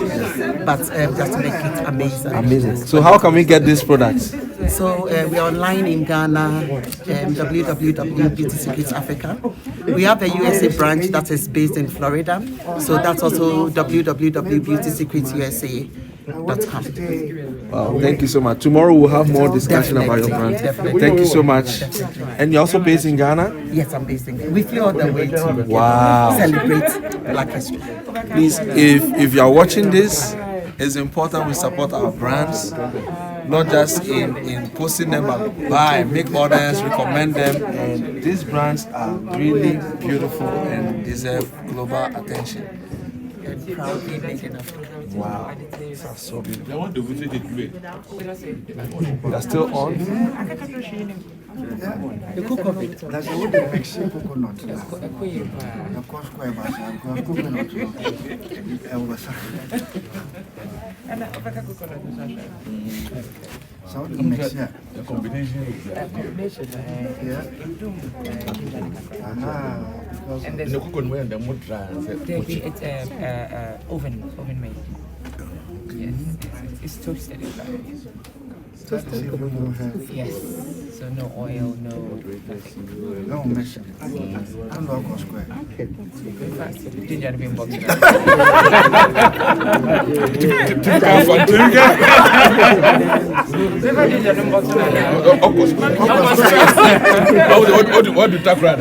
Speaker 6: but just to make it amazing.
Speaker 2: Amazing. So how can we get these products?
Speaker 6: So we are online in Ghana, www.Beauty Secrets Africa. We have a USA branch that is based in Florida, so that's also www.beautysecretsusa.com.
Speaker 2: Wow, thank you so much. Tomorrow we'll have more discussion about your brand.
Speaker 6: Definitely.
Speaker 2: Thank you so much. And you're also based in Ghana?
Speaker 6: Yes, I'm based in Ghana. We flew all the way to celebrate Black History.
Speaker 2: Please, if you're watching this, it's important we support our brands, not just in posting them, but buy, make orders, recommend them. And these brands are really beautiful and deserve global attention.
Speaker 6: Proudly made in Africa.
Speaker 2: Wow, that's so beautiful. I want to visit it today. They're still on?
Speaker 6: The cook of it.
Speaker 20: That's what they mix coconut. The cost quite much. Coconut. So what do you mix here?
Speaker 16: The combination.
Speaker 20: Yeah.
Speaker 16: And the coconut and the mutra.
Speaker 7: It's oven made. Yes, it's toasted. Yes. So no oil, no nothing.
Speaker 20: No mixing. I'm not going square.
Speaker 7: Ginger being boxed.
Speaker 16: What do you talk about?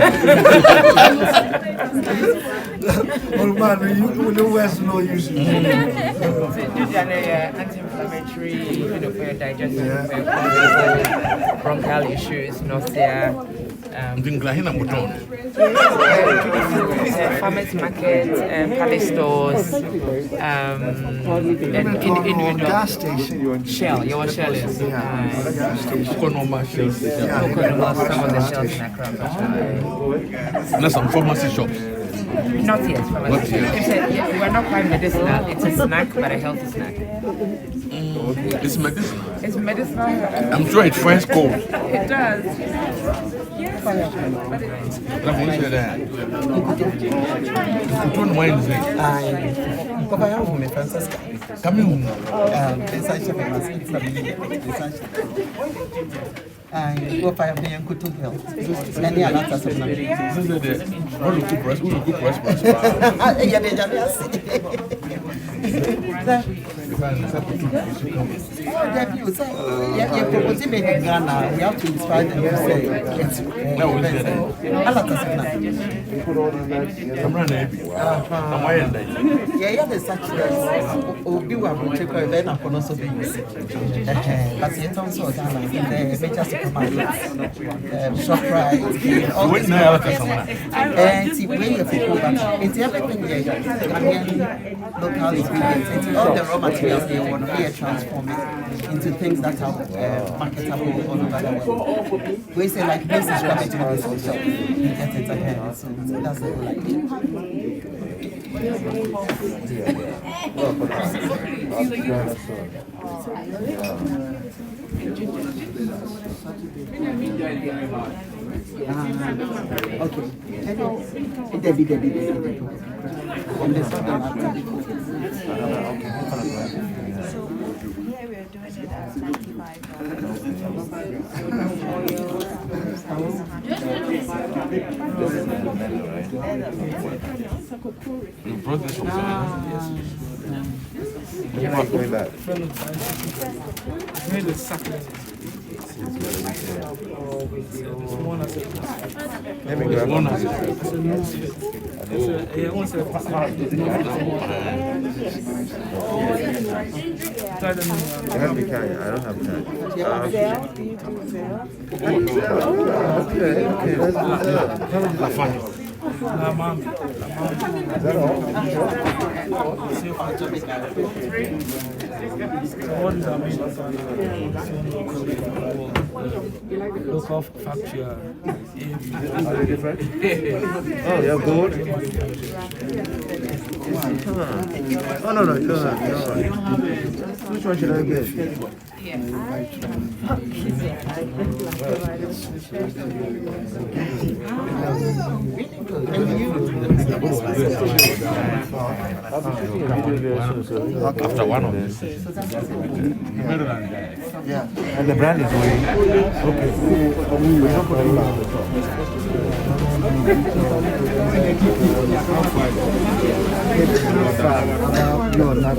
Speaker 20: Oh man, you know where's no use.
Speaker 7: Anti-inflammatory, for your digestion, for your bronchial issues, nausea.
Speaker 16: 5
Speaker 7: farmers market, palace stores, and individual
Speaker 20: gas station.
Speaker 7: Shell. Your Shell is
Speaker 16: Kokonoma shells.
Speaker 7: Kokonoma, some of the shells in Accra.
Speaker 16: Not some pharmacy shops.
Speaker 7: Not yet. Pharmacy. We're not quite medicinal. It's a snack, but a healthy snack.
Speaker 16: It's medicinal.
Speaker 7: It's medicinal.
Speaker 16: I'm sure it finds cold.
Speaker 7: It does. Yes. But
Speaker 16: I'm going to say that. Don't mind it.
Speaker 6: Papa, how are you, Francisca?
Speaker 16: Come in.
Speaker 6: Go fire me and good to help. Any other person? In Ghana, we have to inspire them to say it's yeah, there's such things. We will take a event and also be used. But the terms of Ghana, the major supermarkets, ShopRite, all these and the way of people, but it's everything here. Local ingredients, it's all the raw materials they want to transform it into things that are marketable all over the world. We say like this is coming to this shop, you get it again. So that's the whole idea. Okay. And there's something
Speaker 3: So here we're doing it as $95.
Speaker 16: You brought this from Ghana? Yes.
Speaker 3: You're
Speaker 16: not going back.
Speaker 5: Made with succulent.
Speaker 16: Let me grab one. I have the card. I don't have time. Okay. Let's do that. How much is that? Is that all?
Speaker 5: Local factory.
Speaker 16: Are they different? Oh, you're good. Oh, no. Which one should I get? After one of these.
Speaker 20: Yeah.
Speaker 16: And the brand is way. Okay. We're not putting it on the top.
Speaker 20: No, not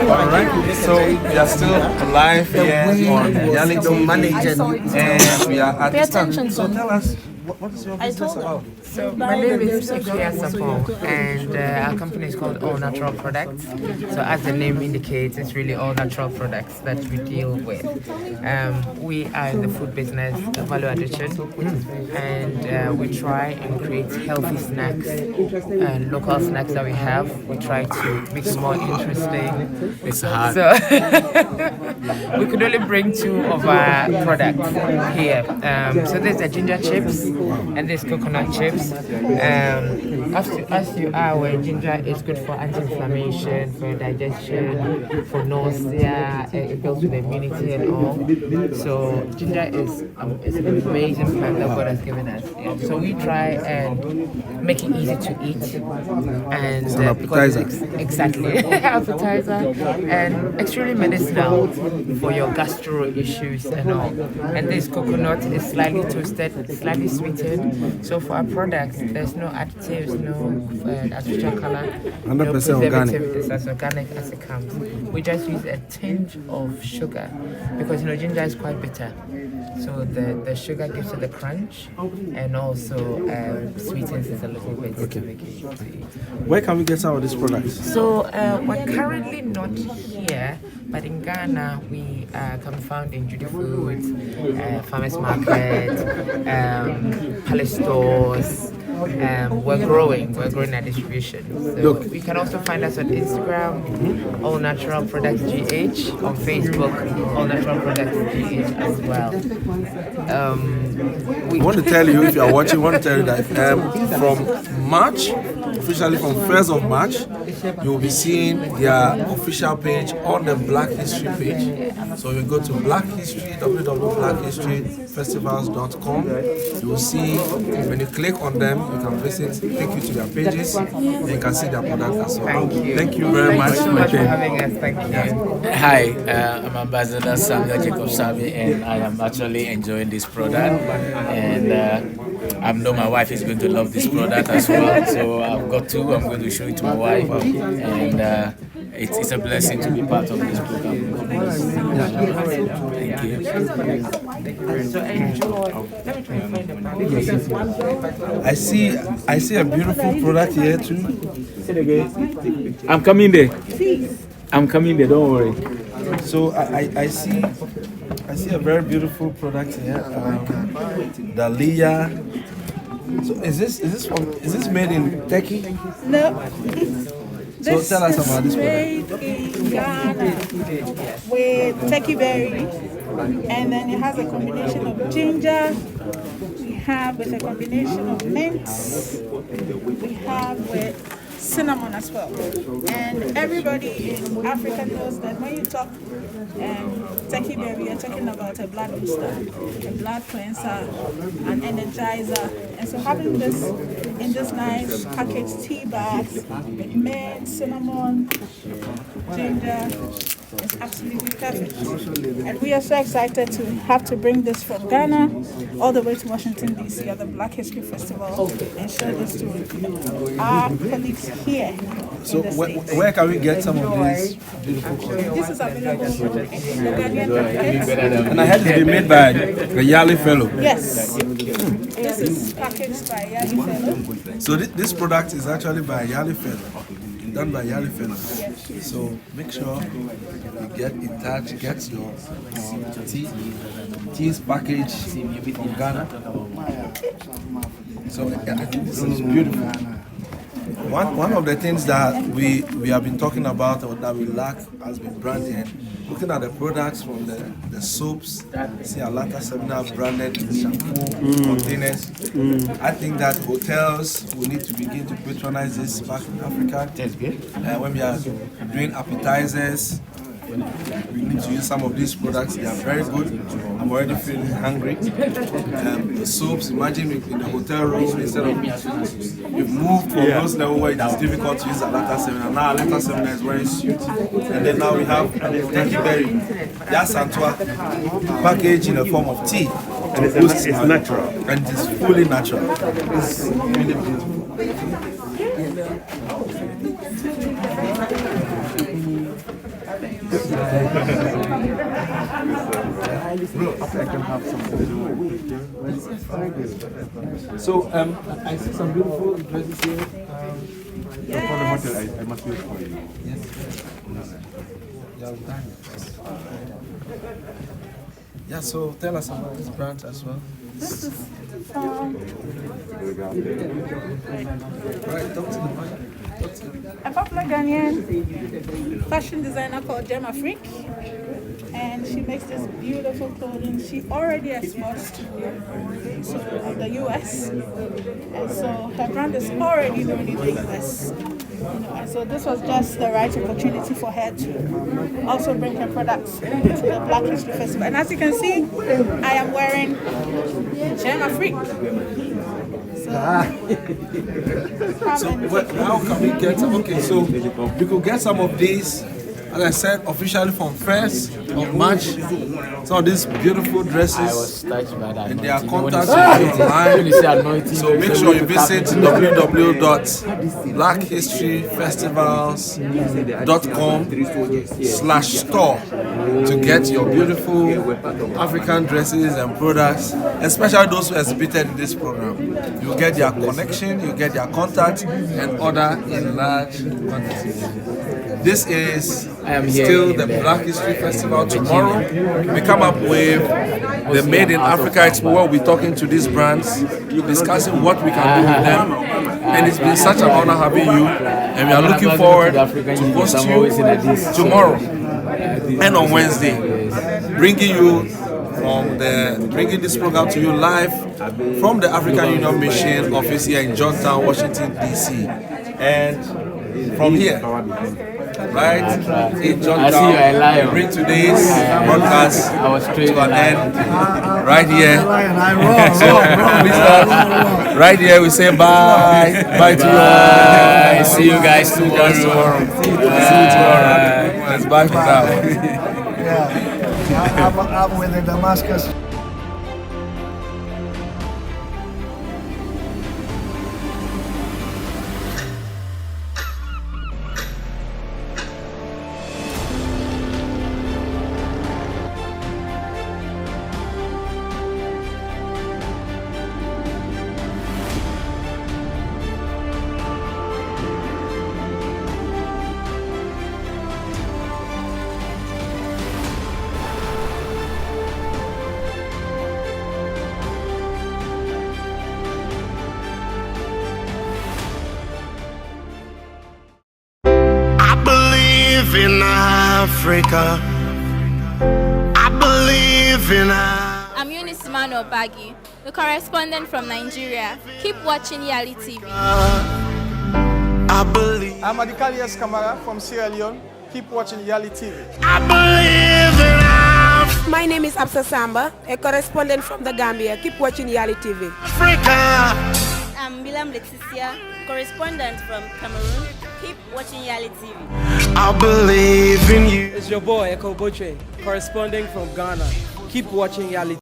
Speaker 2: Alright, so we are still live here on Yali TV, and we are at the stand. So tell us, what is your business about?
Speaker 7: So my name is Ikia Sapong, and our company is called All Natural Products. So as the name indicates, it's really all natural products that we deal with. We are in the food business, value addition, and we try and create healthy snacks and local snacks that we have. We try to make it more interesting.
Speaker 2: It's hard.
Speaker 7: So we could only bring 2 of our products here. So there's the ginger chips and there's coconut chips. As you are aware, ginger is good for anti-inflammation, for digestion, for nausea, it builds with immunity and all. So ginger is an amazing plant that God has given us. So we try and make it easy to eat. And
Speaker 2: it's an appetizer.
Speaker 7: Exactly, appetizer, and extremely medicinal for your gastro issues and all. And this coconut is slightly toasted, slightly sweetened. So for our product, products, there's no additives, no artificial color,
Speaker 2: 100%
Speaker 7: no
Speaker 2: organic.
Speaker 7: preservative. It's as organic as it comes. We just use a tinge of sugar because ginger is quite bitter. So the sugar gives it the crunch and also sweetens it a little bit to make it easy to eat.
Speaker 2: Where can we get some of these products?
Speaker 7: So we're currently not here, but in Ghana we can be found in Judy Foods, Farmers Market, Palace stores. We're growing our distribution. So you can also find us on Instagram, All Natural Products GH, on Facebook, All Natural Products GH as well.
Speaker 2: We want to tell you, if you are watching, we want to tell you that from March, officially from 1st of March, you will be seeing their official page on the Black History page. So you go to Black History, www.blackhistoryfestivals.com. You will see, when you click on them, you can visit, take you to their pages, and you can see their products as well. Thank you very much.
Speaker 7: Thank you so much for having us. Thank you.
Speaker 4: Hi, I'm Ambassador Samuel Jacob Sabi, and I am actually enjoying this product. And I know my wife is going to love this product as well. So I've got two. I'm going to show it to my wife, and it's a blessing to be part of this program. Thank you.
Speaker 2: I see a beautiful product here too.
Speaker 4: I'm coming there. Don't worry.
Speaker 2: So I see a very beautiful product here. Dahlia. So is this made in Turkey?
Speaker 22: No.
Speaker 2: So tell us about this
Speaker 22: made in Ghana with turkey berry, and then it has a combination of ginger. We have with a combination of mint. We have with cinnamon as well. And everybody in Africa knows that when you talk turkey berry, you're talking about a blood booster, a blood cleanser, an energizer. And so having this in this nice packaged tea bags with mint, cinnamon, ginger, is absolutely perfect. And we are so excited to have to bring this from Ghana all the way to Washington, D.C. at the Black History Festival and show this to our colleagues here.
Speaker 2: So where can we get some of these beautiful products?
Speaker 22: This is available in the Ghanaian market.
Speaker 2: And I had to be made by the Yali Fellow.
Speaker 22: Yes. This is packaged by Yali Fellow.
Speaker 2: So this product is actually by Yali Fellow. Done by Yali Fellow. So make sure you get in touch, get your teas package from Ghana. So I think this is beautiful. One of the things that we have been talking about or that we lack has been branding. Looking at the products from the soaps, see Alata Seminar branded shampoo containers. I think that hotels will need to begin to patronize this back in Africa.
Speaker 4: That's good.
Speaker 2: When we are doing appetizers, we need to use some of these products. They are very good. I'm already feeling hungry. The soaps, imagine in the hotel room, instead of we've moved from those levels where it is difficult to use Alata Seminar. Now Alata Seminar is wearing suit. And then now we have turkey berry. That's Santua packaged in the form of tea.
Speaker 16: And it's natural.
Speaker 2: And it is fully natural. It's really beautiful. So I see some beautiful dresses here.
Speaker 16: For the hotel, I must wait for you.
Speaker 2: Yeah, so tell us about this brand as well.
Speaker 22: This is from a popular Ghanaian fashion designer called Gemma Freak, and she makes this beautiful clothing. She already exports to the US, and so her brand is already known in the US. And so this was just the right opportunity for her to also bring her products to the Black History Festival. And as you can see, I am wearing Gemma Freak.
Speaker 2: So how can we get some? Okay, so we could get some of these as I said, officially from 1st of March. Some of these beautiful dresses.
Speaker 4: I was touched by that.
Speaker 2: And their
Speaker 4: anointing.
Speaker 2: contacts
Speaker 4: When
Speaker 2: will be
Speaker 4: you say
Speaker 2: online.
Speaker 4: anointing,
Speaker 2: So make sure you visit www.blackhistoryfestivals.com/store to get your beautiful African dresses and products, especially those who exhibited in this program. You get their connection, you get their contact, and order in large quantities. This is still the Black History Festival tomorrow. We come up with the Made in Africa Expo where we'll be talking to these brands, discussing what we can do with them. And it's been such an honor having you. And we are looking forward to host you tomorrow and on Wednesday, bringing this program to you live from the African Union Mission office here in Georgetown, Washington, D.C. And from here, right in Georgetown, bring today's broadcast to an end right here. So, right here we say bye. Bye to you all.
Speaker 4: See you guys tomorrow.
Speaker 2: See you tomorrow. Let's bye for now.
Speaker 16: I'm with the Damascus.
Speaker 8: In Africa, I believe in
Speaker 18: I'm Eunice Emmanuel Bagi, the correspondent from Nigeria. Keep watching Yali TV.
Speaker 8: I believe.
Speaker 19: I'm Adikalias Kamara from Sierra Leone. Keep watching Yali TV.
Speaker 8: I believe in Africa.
Speaker 23: My name is Absa Samba, a correspondent from the Gambia. Keep watching Yali TV.
Speaker 24: I'm Milam Leticia, correspondent from Cameroon. Keep watching Yali TV.
Speaker 8: I believe in you.
Speaker 25: It's your boy Eko Boche, corresponding from Ghana. Keep watching Yali.